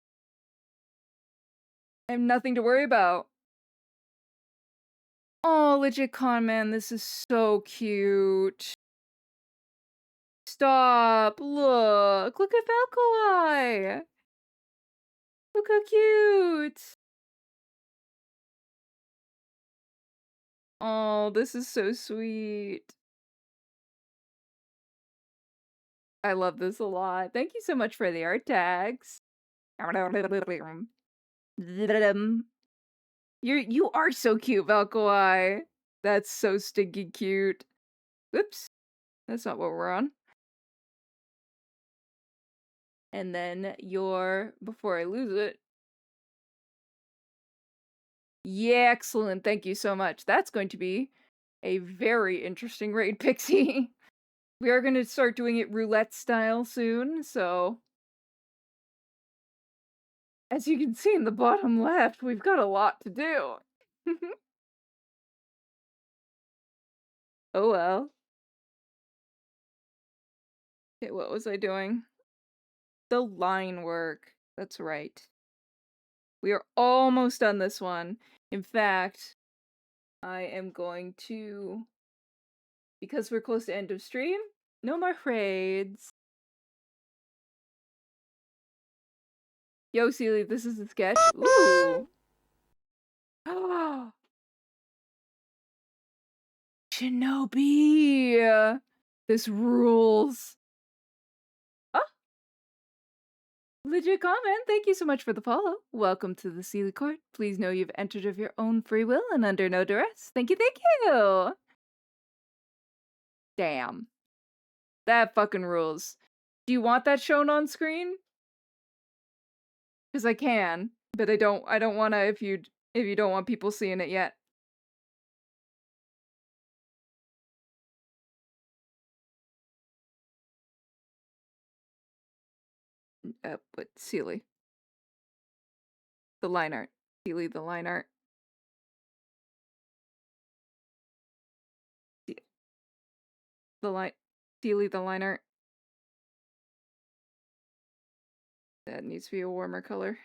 I have nothing to worry about. Oh, legit con man, this is so cute. Stop, look at Valkyrie. Look how cute. Oh, this is so sweet. I love this a lot. Thank you so much for the art tags. You are so cute, Valkyrie. That's so stinky cute. Oops, that's not what we're on. And then before I lose it. Yeah, excellent. Thank you so much. That's going to be a very interesting raid, Pixie. We are going to start doing it roulette style soon, so as you can see in the bottom left, we've got a lot to do. Oh well. Okay, what was I doing? The line work. That's right. We are almost done this one. In fact, I am going to, because we're close to end of stream, no more raids. Yo, Sealy, this is a sketch. Ooh. Shinobi! This rules. Oh, legit comment. Thank you so much for the follow. Welcome to the Sealy Court. Please know you've entered of your own free will and under no duress. Thank you, thank you! Damn. That fucking rules. Do you want that shown on screen? Because I can, but I don't wanna if you don't want people seeing it yet. But Sealy. The line art. Sealy, the line art. The line. Sealy, the line art. That needs to be a warmer color.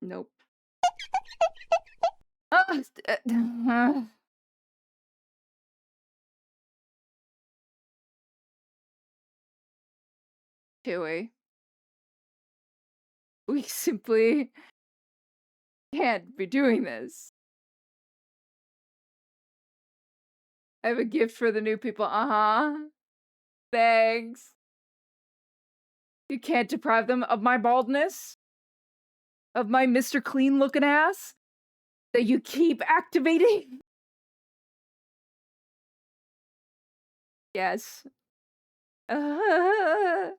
Nope. Oh, Chewy. We simply can't be doing this. I have a gift for the new people. Thanks. You can't deprive them of my baldness? Of my Mr. Clean looking ass? That you keep activating? Yes. I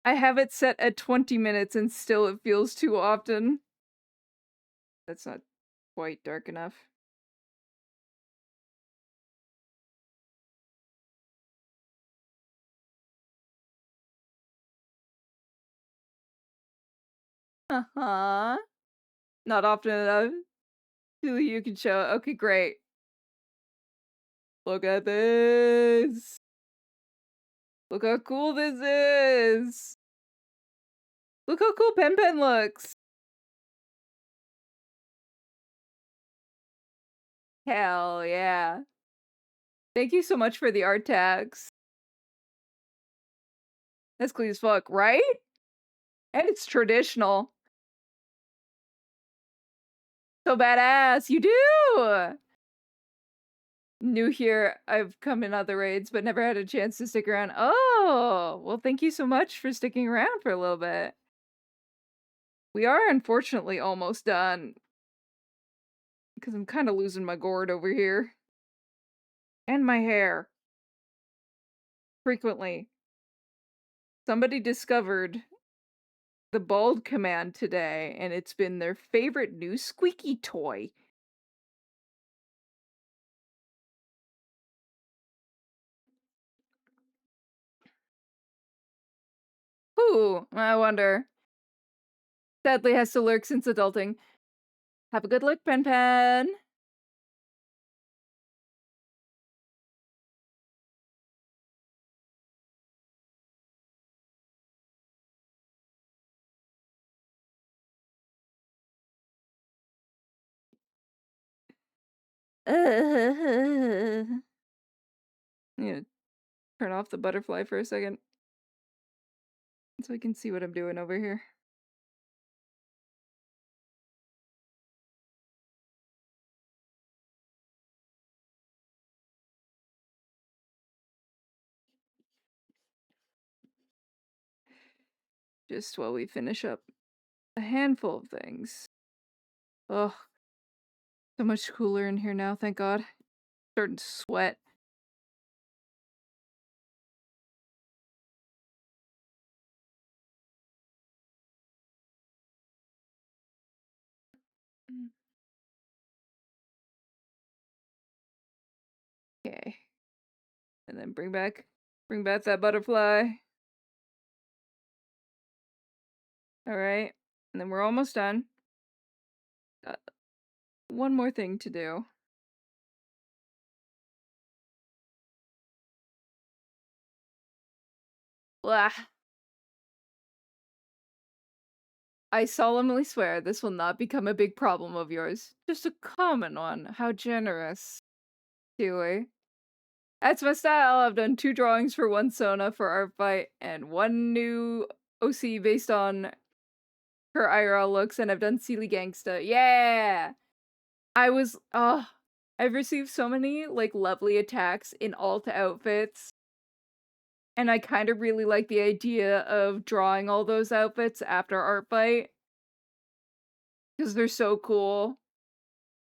have it set at 20 minutes and still it feels too often. That's not quite dark enough. Not often enough. You can show. Okay, great. Look at this. Look how cool this is. Look how cool Pen Pen looks. Hell yeah. Thank you so much for the art tags. That's clean as fuck, right? And it's traditional. So badass. You do! New here. I've come in other raids, but never had a chance to stick around. Oh, well, thank you so much for sticking around for a little bit. We are unfortunately almost done. Because I'm kind of losing my gourd over here. And my hair. Frequently. Somebody discovered the bald command today, and it's been their favorite new squeaky toy. Who, I wonder. Sadly has to lurk since adulting. Have a good look, Pen Pen. Yeah, turn off the butterfly for a second so I can see what I'm doing over here. Just while we finish up a handful of things. Oh, so much cooler in here now, thank God. Starting to sweat. Okay. And then bring back that butterfly. All right. And then we're almost done. Got one more thing to do. Blah. I solemnly swear this will not become a big problem of yours. Just a common one. How generous. Dewey. That's my style. I've done 2 drawings for 1 Sona for ARTFIGHT and 1 new OC based on her IRL looks, and I've done Sealy Gangsta. Yeah! I've received so many, like, lovely attacks in Alta outfits, and I kind of really like the idea of drawing all those outfits after ARTFIGHT. Because they're so cool.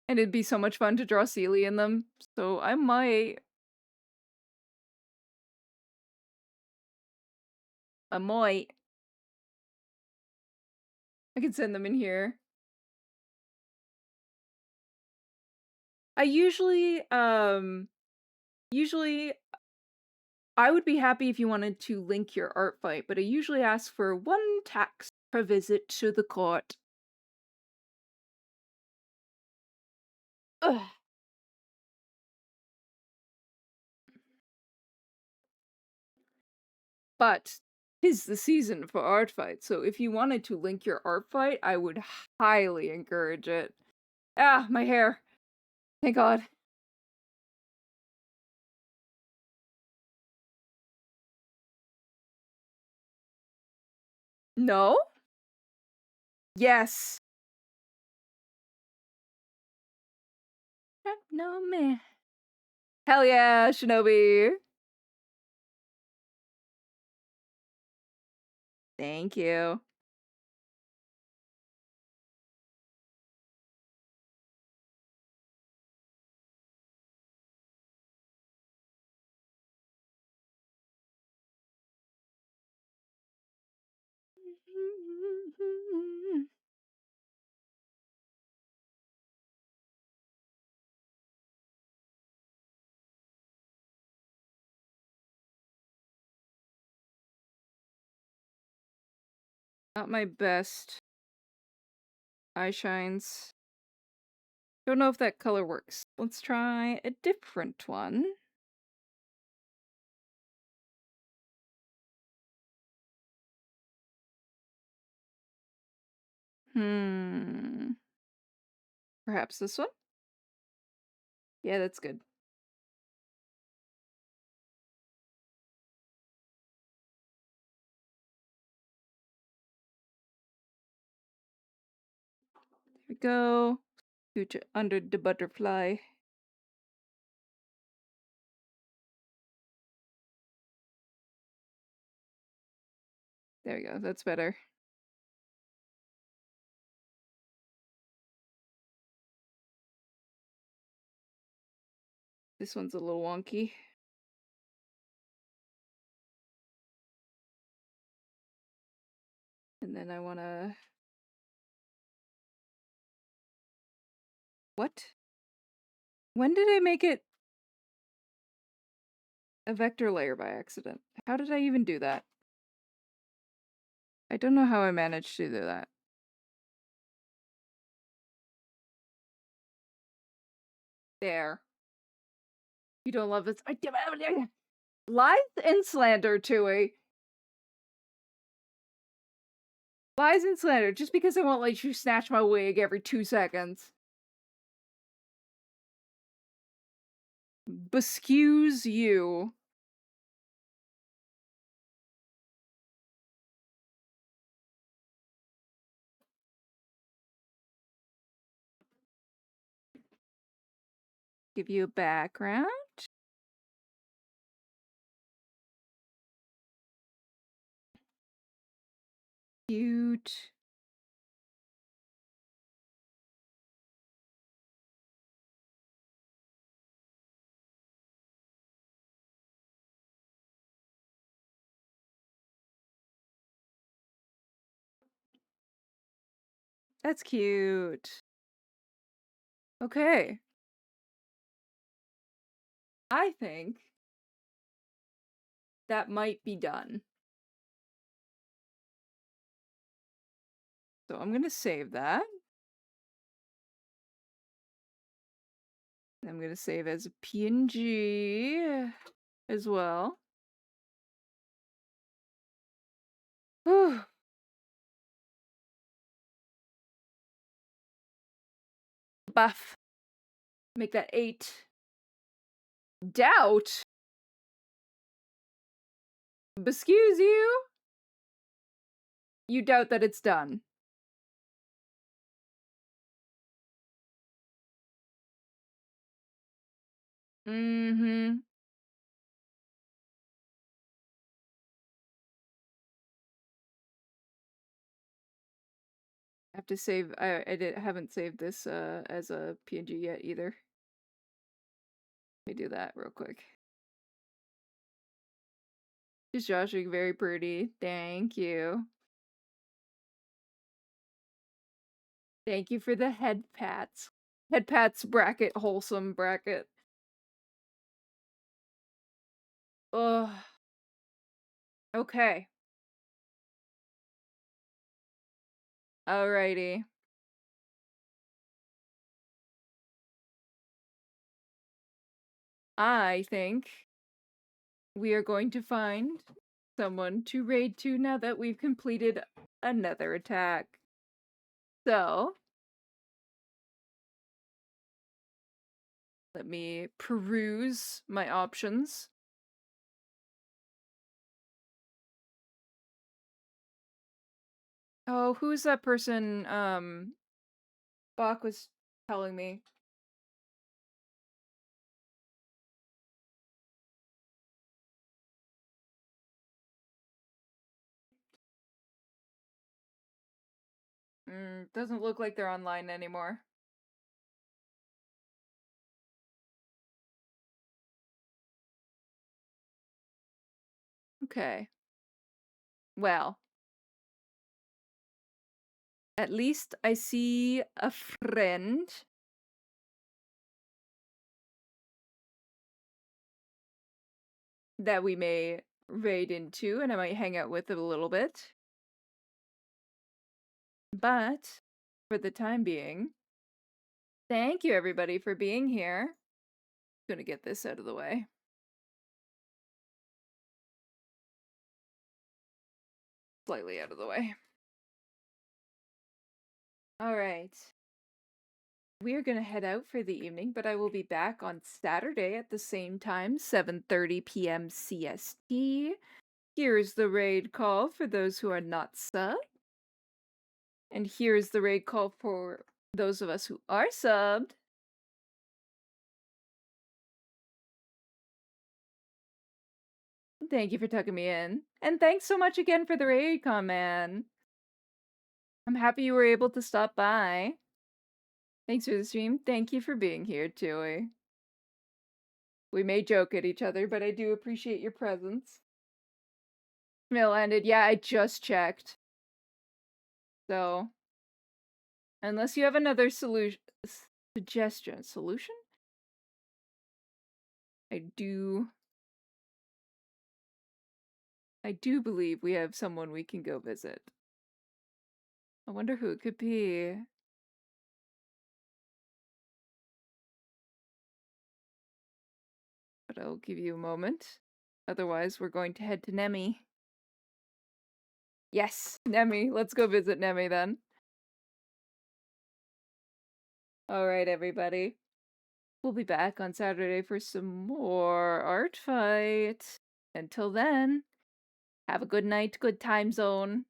And it'd be so much fun to draw Sealy in them, so I might. I might. I can send them in here. I usually I would be happy if you wanted to link your ARTFIGHT, but I usually ask for 1 tax per visit to the court. Ugh. But 'tis the season for ARTFIGHT, so if you wanted to link your ARTFIGHT, I would highly encourage it. Ah, my hair. Thank God. No? Yes. No man. Hell yeah, Shinobi. Thank you. Not my best eye shines. Don't know if that color works. Let's try a different one. Perhaps this one? Yeah, that's good. There we go. Scooch it under the butterfly. There we go, that's better. This one's a little wonky. And then I wanna... What? When did I make it a vector layer by accident? How did I even do that? I don't know how I managed to do that. There. You don't love this. Lies and slander, Tui. Lies and slander, just because I won't let you snatch my wig every 2 seconds. Beskews you. Give you a background. Cute. That's cute. Okay. I think that might be done. So I'm gonna save that. I'm gonna save as a PNG as well. Whew. Buff. Make that 8. Doubt? Excuse you? You doubt that it's done. Mm-hmm. I have to save. Haven't saved this as a PNG yet either. Let me do that real quick. Is Joshing very pretty? Thank you. Thank you for the head pats. Head pats bracket, wholesome bracket. Ugh. Okay. Alrighty. I think we are going to find someone to raid to now that we've completed another attack. So, let me peruse my options. Oh, who's that person, Bach was telling me? Doesn't look like they're online anymore. Okay. Well. At least I see a friend. That we may raid into, and I might hang out with it a little bit. But, for the time being, thank you everybody for being here. I'm gonna get this out of the way. Slightly out of the way. Alright. We are gonna head out for the evening, but I will be back on Saturday at the same time, 7:30 p.m. CST. Here's the raid call for those who are not subbed. And here's the raid call for those of us who are subbed. Thank you for tucking me in. And thanks so much again for the raid con, man. I'm happy you were able to stop by. Thanks for the stream. Thank you for being here, Joey. We may joke at each other, but I do appreciate your presence. Mill ended. Yeah, I just checked. So, unless you have another solution, solution? I do believe we have someone we can go visit. I wonder who it could be. but I'll give you a moment. Otherwise, we're going to head to Nemi. Yes, Nemi. Let's go visit Nemi then. All right, everybody. We'll be back on Saturday for some more Art Fight. Until then, have a good night, good time zone.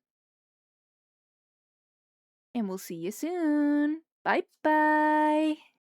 And we'll see you soon. Bye-bye.